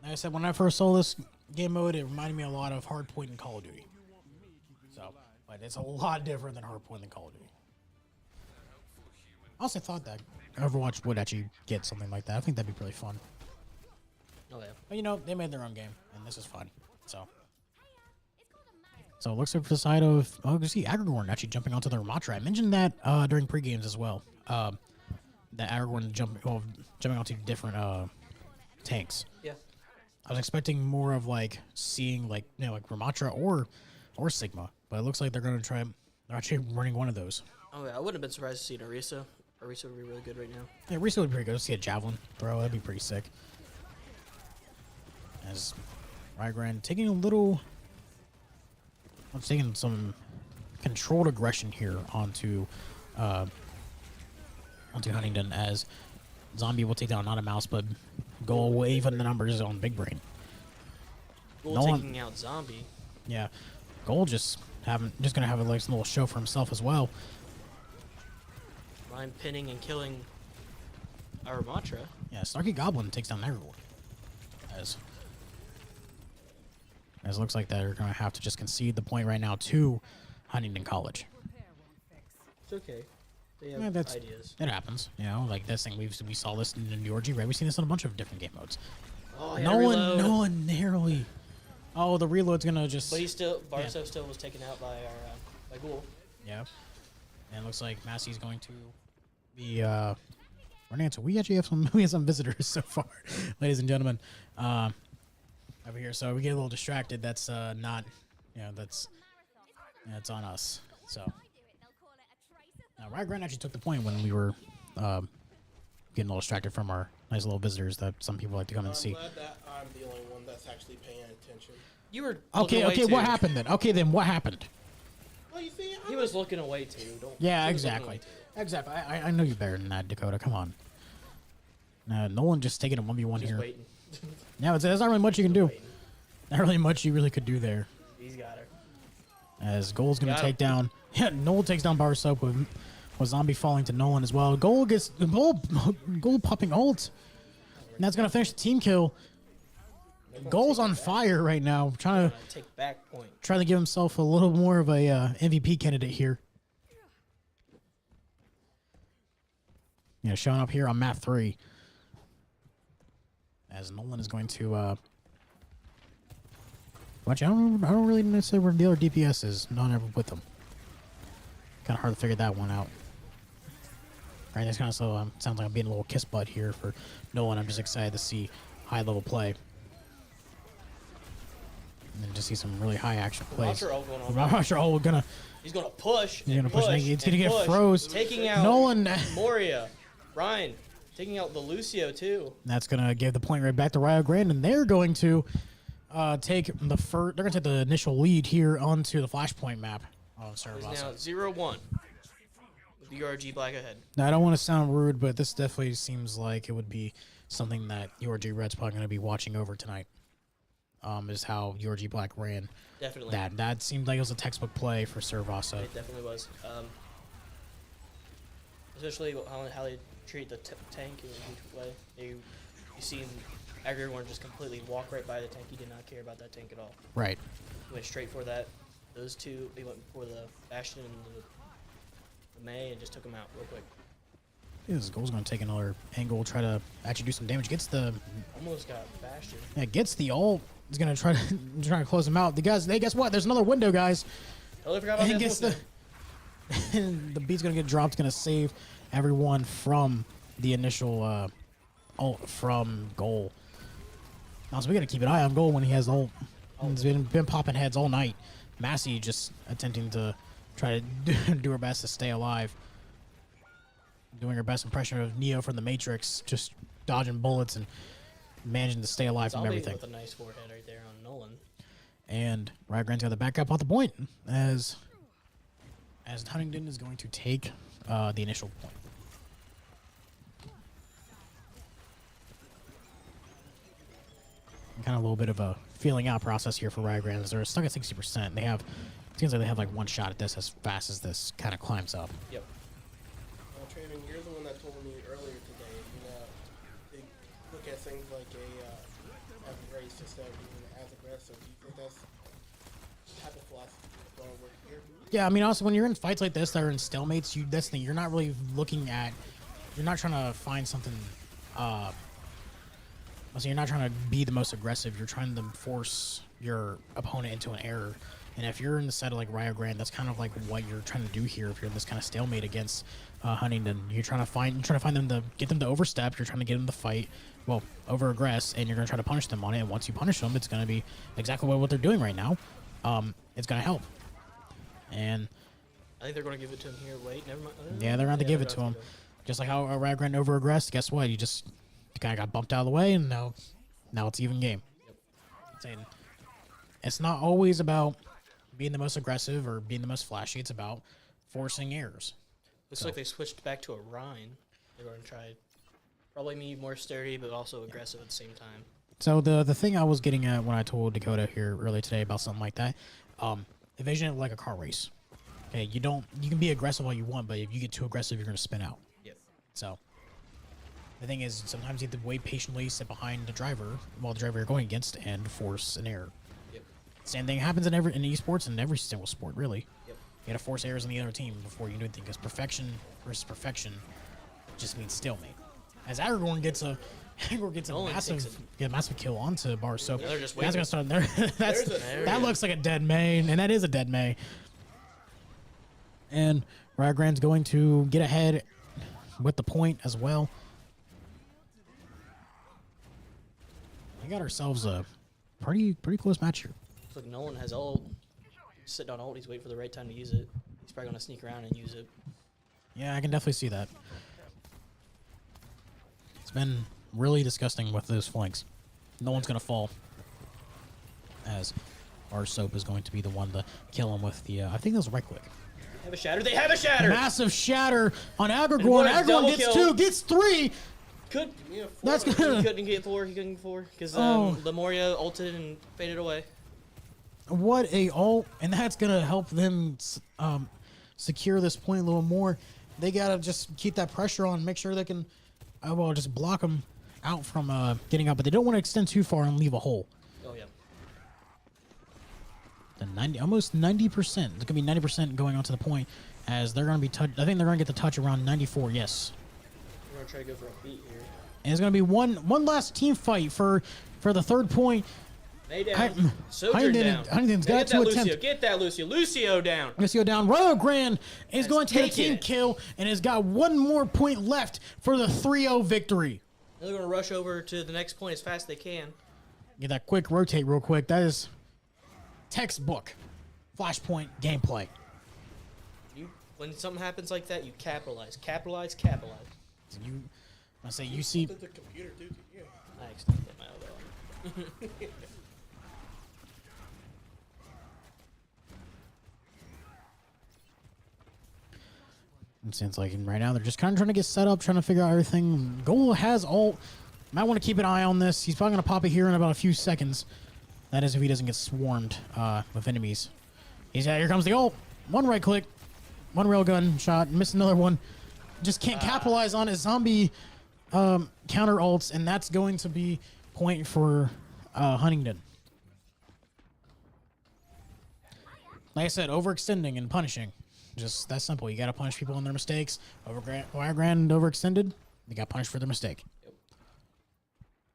Like I said, when I first saw this game mode, it reminded me a lot of Hardpoint in Call of Duty. So, but it's a lot different than Hardpoint in Call of Duty. I also thought that Overwatch would actually get something like that. I think that'd be really fun. Oh yeah. But they made their own game, and this is fun. So it looks like for the side of you see Agrigorn actually jumping onto the Ramatra. I mentioned that during pre-games as well. That Agrigorn jumping onto different tanks. Yeah. I was expecting more of like seeing like Ramatra or Sigma, but it looks like they're gonna try. They're actually running one of those. Oh yeah, I wouldn't have been surprised to see an Orisa. Orisa would be really good right now. Yeah, Risa would be pretty good. To see a javelin throw, that'd be pretty sick. As Rygran taking some controlled aggression here onto Huntingdon, as Zombie will take down not a mouse, but go away even the numbers on Big Brain. Gold taking out Zombie. Yeah, Gold just gonna have a nice little show for himself as well. Ryan pinning and killing our Matra. Yeah, Snarky Goblin takes down everyone. As it looks like they're gonna have to just concede the point right now to Huntingdon College. It's okay. They have Yeah, ideas. It happens, you know, like this thing we saw this in the URG, right? We've seen this in a bunch of different game modes. Oh, No one narrowly. Oh, the reload's gonna just. But Barso still was taken out by our by Ghoul. Yeah. And it looks like Massey's going to be running into. We actually have some visitors so far, ladies and gentlemen. Over here, so we get a little distracted. That's not, that's on us. So now Rygran actually took the point when we were getting a little distracted from our nice little visitors that some people like to come and see. I'm glad that I'm the only one that's actually paying attention. You were Okay, looking away what too. happened then? Okay, then what happened? Well, you see, He was looking away too. Yeah, he was looking exactly. away too. Exactly. I know you better than that, Dakota. Come on. Nolan just taking a 1v1 Just here. waiting. Yeah, there's not really much you can do. Waiting. Not really much you really could do there. He's got her. As Goal's going to Got him. take down. Yeah, Noel takes down Bar Soap with Zombie falling to Nolan as well. Goal popping ult. And that's going to finish the team kill. Goal's on fire right now. Trying Take back point. to give himself a little more of a MVP candidate here. Yeah, showing up here on map 3. As Nolan is going to watch. I don't really necessarily where the other DPS is. Not ever with them. Kind of hard to figure that one out. Right, that's kind of so sounds like I'm being a little kiss butt here for Nolan. I'm just excited to see high level play. And then just see some really high action plays. Roger all going on. Roger all gonna. He's gonna push. He's gonna push. push. It's gonna and get push, froze. Taking out Nolan. Moria. Ryan taking out the Lucio too. That's gonna give the point right back to Rio Grande, and they're going to take the first. They're gonna take the initial lead here onto the Flashpoint map. Oh, sorry, He's now 0-1 with URG Black ahead. Now, I don't want to sound rude, but this definitely seems like it would be something that URG Red's probably going to be watching over tonight. Is how URG Black ran. Definitely. That seemed like it was a textbook play for Servasa. It definitely was. Especially how they treat the tank in a huge way. You see everyone just completely walk right by the tank. He did not care about that tank at all. Right. He went straight for that. Those two, he went for the Bastion and the May and just took him out real quick. His goal's going to take another angle, try to actually do some damage. Gets the Almost got Bastion. gets the ult. He's going to try to close him out. The guys, hey, guess what? There's another window, guys. Totally forgot about And that. gets the beat's gonna get dropped. Going to save everyone from the initial ult from Goal. Also, we got to keep an eye on Goal when he has ult. He's been popping heads all night. Massey just attempting to try to do her best to stay alive. Doing her best impression of Neo from the Matrix, just dodging bullets and managing to stay alive from Zombie everything. with a nice forehead right there on Nolan. And Riot Grand's got the backup off the point as Huntingdon is going to take the initial point. Kind of a little bit of a feeling out process here for Riot Grand. They're stuck at 60%. They have, it seems like they have like one shot at this as fast as this kind of climbs up. Yep. Well, Trayvon, you're the one that told me earlier today, they look at things like as a race instead of being as aggressive. Do you think that's the type of philosophy that's going to work here? Yeah, I mean, also when you're in fights like this that are in stalemates, that's the thing. You're not really looking at, you're not trying to find something. So you're not trying to be the most aggressive. You're trying to force your opponent into an error. And if you're in the set of like Rio Grande, that's kind of like what you're trying to do here. If you're in this kind of stalemate against Huntingdon, you're trying to find them to get them to overstep. You're trying to get them to fight, well, over aggress, and you're going to try to punish them on it. And once you punish them, it's going to be exactly what they're doing right now. It's going to help. And I think they're going to give it to him here. Wait, never mind. yeah, they're going to give it to him. Just like how Rio Grande over aggressed. Guess what? The guy got bumped out of the way, and now it's even game. saying it's not always about being the most aggressive or being the most flashy. It's about forcing errors. Looks like they switched back to a Rhine. They're going to try probably be more sturdy, but also aggressive at the same time. So the thing I was getting at when I told Dakota here earlier today about something like that, envision it like a car race. Okay, you can be aggressive all you want, but if you get too aggressive, you're going to spin out. Yep. So the thing is, sometimes you have to wait patiently, sit behind the driver while the driver you're going against, and force an error. Yep. Same thing happens in esports and every single sport, really. Yep. You got to force errors on the other team before you can do anything, because perfection versus perfection just means stalemate. As Aragorn gets a Nolan takes massive kill onto Bar, so Yeah, they're just that's gonna start there. There That we go. looks like a dead May, and that is a dead May. And Ragran's going to get ahead with the point as well. We got ourselves a pretty close match here. Looks like Nolan has ult. He's sitting on ult. He's waiting for the right time to use it. He's probably going to sneak around and use it. Yeah, I can definitely see that. It's been really disgusting with those flanks. No one's going to fall. As our Soap is going to be the one to kill him with the, I think that was a right click. They have a shatter. They have a shatter. Massive shatter on And Agragorn. what a Agragorn double gets kill. 2, gets 3. Could That's he gonna. couldn't get 4. He couldn't get 4 because Oh. Lemuria ulted and faded away. What a ult, and that's gonna help them secure this point a little more. They gotta just keep that pressure on, make sure they can, just block them out from getting up, but they don't want to extend too far and leave a hole. Oh yeah. The almost 90%. It's gonna be 90% going on to the point, as they're gonna be touch. I think they're gonna get the touch around 94. Yes, We're gonna try to go for a beat here. and it's gonna be one last team fight for the third point. May Hi- down. Sojourn down. Huntingdon's Hey, got get to that Lucio. attempt. Get that Lucio. Lucio down. Let's go down. Rio Grande is Has going to get a taken team it. kill and has got one more point left for the 3-0 victory. They're gonna rush over to the next point as fast as they can. Get that quick rotate real quick. That is textbook Flashpoint gameplay. When something happens like that, you capitalize. Capitalize. Capitalize. I say you see. Let the computer do it. Yeah. I accidentally hit my elbow. It seems like right now they're just kind of trying to get set up, trying to figure out everything. Goal has ult. Might want to keep an eye on this. He's probably going to pop it here in about a few seconds. That is if he doesn't get swarmed with enemies. Here comes the ult. One right click. One railgun shot. Missed another one. Just can't capitalize on his zombie counter ults, and that's going to be point for Huntingdon. Like I said, overextending and punishing. Just that simple. You got to punish people on their mistakes. Grand overextended. They got punished for their mistake.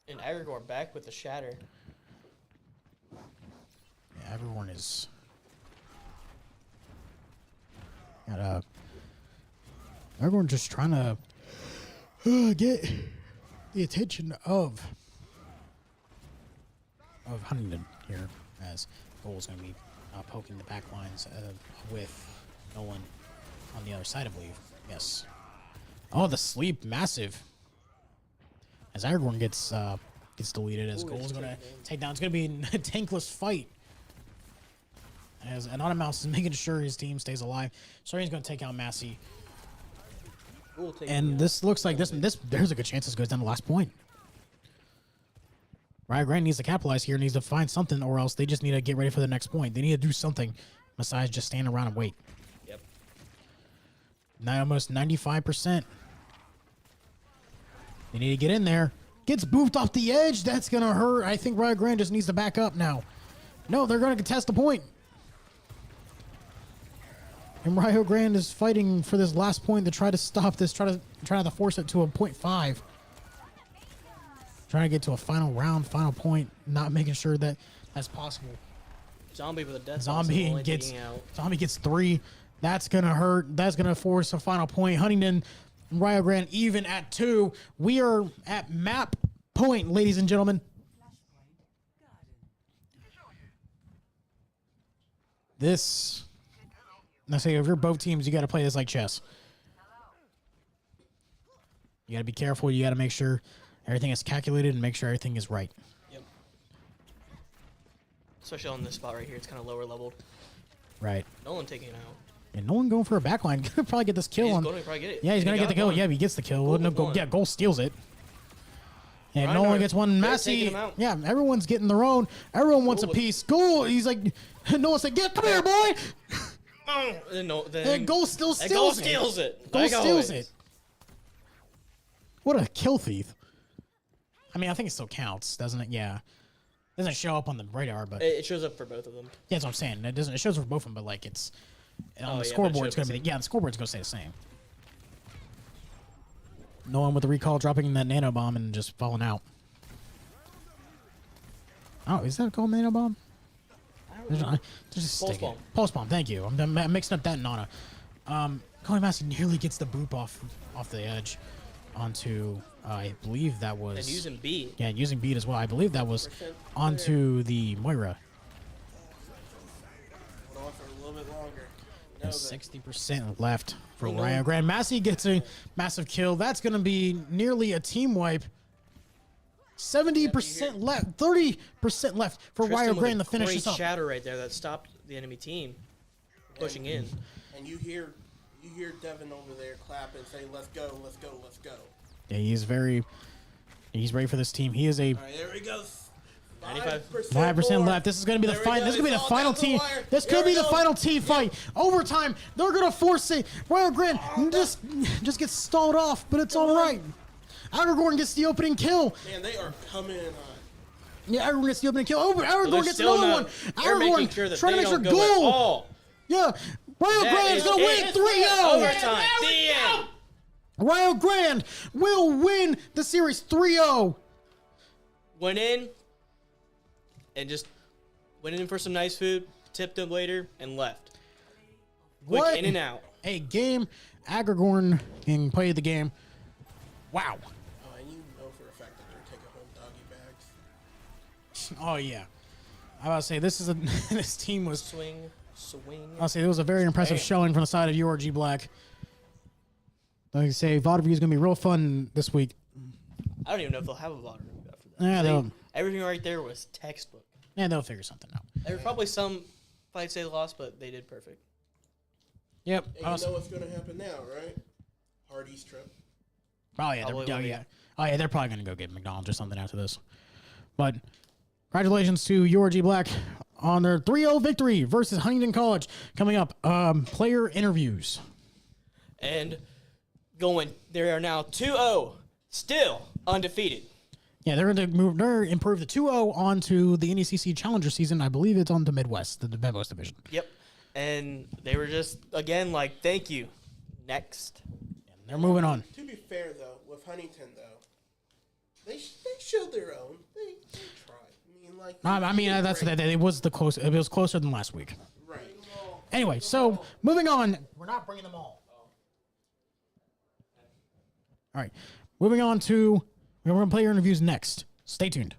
And Aragorn back with the shatter. Yeah, everyone is. Everyone just trying to get the attention of Huntingdon here, as Goal is going to be poking the back lines with Nolan on the other side, I believe. Yes. Oh, the sleep, massive. As Aragorn gets deleted, as Goal is going to take down. It's going to be a tankless fight. As Anonymous is making sure his team stays alive. So he's going to take out Massey. And this looks like this. There's a good chance this goes down to the last point. Rio Grande needs to capitalize here, needs to find something, or else they just need to get ready for the next point. They need to do something besides just stand around and wait. Yep. Now almost 95%. They need to get in there. Gets boofed off the edge. That's going to hurt. I think Rio Grande just needs to back up now. No, they're going to contest the point. And Rio Grande is fighting for this last point to try to stop this, try to force it to a 0.5. Trying to get to a final round, final point, not making sure that that's possible. Zombie with a death. Zombie gets 3. That's gonna hurt. That's gonna force a final point. Huntingdon, Rio Grande even at 2. We are at map point, ladies and gentlemen. This. I say, if you're both teams, you got to play this like chess. You got to be careful. You got to make sure everything is calculated and make sure everything is right. Yep. especially on this spot right here. It's kind of lower leveled. Right. Nolan taking it out. And no one going for a backline. Gonna probably get this kill He's on. going to probably get it. Yeah, he's gonna He get the got kill. one. Yeah, he gets the kill. Goal No, with one. yeah, Goal steals it. And no Reinhardt, one gets one. they're Massey. taking him out. Yeah, everyone's getting their own. Everyone wants a Goal with- piece. Goal. He's like, no one said, come here, boy. And Goal still and Goal steals it. steals it. Goal Like steals always. it. What a kill thief. I mean, I think it still counts, doesn't it? Yeah. Doesn't show up on the radar, but It shows up for both of them. yeah, that's what I'm saying. It doesn't. It shows for both of them, but like it's on Oh, the yeah, but it scoreboard. It's shows gonna be the yeah. The scoreboard's gonna stay the same. No one with the recall dropping that nano bomb and just falling out. Oh, is that called nano bomb? Just Pulse stick it. bomb. Pulse bomb. Thank you. I'm mixing up that and Nana. Colin Massey nearly gets the boop off the edge onto. I believe that was. And using B. Yeah, using beat as well. I believe that was onto the Moira. Hold on for a little bit longer. Know There's that. 60% left for Rio Grande. Massey gets a massive kill. That's going to be nearly a team wipe. 70% left. 30% left for Tristan Rio with Grande a to finish great this up. shatter right there that stopped the enemy team from pushing in. And you hear Devin over there clapping, saying, "Let's go, let's go, let's go." Yeah, he's ready for this team. He is a All right, there he goes. 5% more. left. This is going to be the There we final. go. This is going to be It's the all final down the team. wire. This Here could we be the go. final team fight. Overtime. They're going to force it. Rio Grande just gets stalled off, but it's all right. Aragorn gets the opening kill. Man, they are coming on. Yeah, Aragorn gets the opening kill. Oh, but They're Aragorn gets still another not- one. they're making Aragorn sure that trying to they make sure don't go at goal. all. Yeah, Rio That Grande's is going to it. win 3-0. Overtime. The end. Rio Grande will win the series 3-0. Went in and just went in for some nice food, tipped them later, and left. Quick What in and out. a game. Aragorn can play the game. Wow. Oh, and you know for a fact that they're taking home doggy bags. Oh yeah. I was about to say this team was. Swing. I'll say it was a very impressive Damn. showing from the side of URG Black. Like I say, VOD review is gonna be real fun this week. I don't even know if they'll have a VOD review after that. Yeah, they'll Everything right there was textbook. they'll figure something out. There were probably some fights they lost, but they did perfect. Yep. And you know what's going to happen now, right? Hardy's trip. Oh yeah, Probably they're, will be. yeah. Oh yeah, they're probably gonna go get McDonald's or something after this. But congratulations to URG Black on their 3-0 victory versus Huntingdon College. Coming up, player interviews. And they are now 2-0, still undefeated. Yeah, they're going to move. They're improve the 2-0 onto the NECC Challenger season. I believe it's on to Midwest, the Midwest division. Yep. And they were just, again, like, thank you. Next. And they're moving on. To be fair, though, with Huntington, though, they showed their own. They tried. I mean, like. I mean, that's that. It was the close. It was closer than last week. Right. Anyway, so moving on. We're not bringing them all. All right, moving on to we're going to player interviews next. Stay tuned.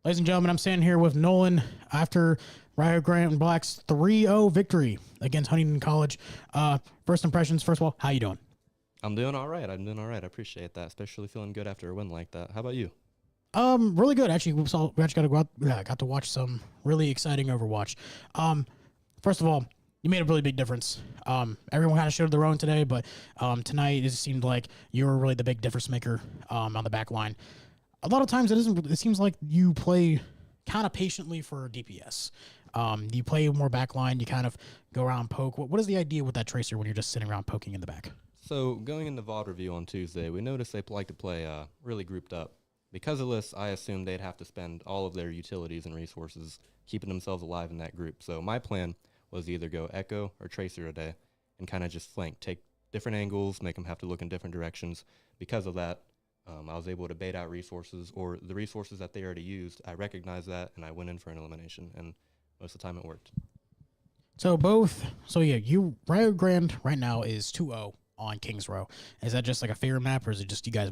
Ladies and gentlemen, I'm standing here with Nolan after Rio Grande Black's 3-0 victory against Huntingdon College. First impressions, first of all, how you doing? I'm doing all right. I appreciate that, especially feeling good after a win like that. How about you? Really good. Actually, we actually got to go out. Got to watch some really exciting Overwatch. First of all, you made a really big difference. Everyone kind of showed their own today, but tonight it seemed like you were really the big difference maker on the back line. A lot of times it seems like you play kind of patiently for DPS. You play more back line. You kind of go around and poke. What is the idea with that tracer when you're just sitting around poking in the back? So going into VOD review on Tuesday, we noticed they like to play really grouped up. Because of this, I assumed they'd have to spend all of their utilities and resources keeping themselves alive in that group. So my plan was either go Echo or Tracer a day and kind of just flank, take different angles, make them have to look in different directions. Because of that, I was able to bait out resources, or the resources that they already used. I recognized that, and I went in for an elimination, and most of the time it worked. You Rio Grande right now is 2-0 on Kings Row. Is that just like a favorite map, or is it just you guys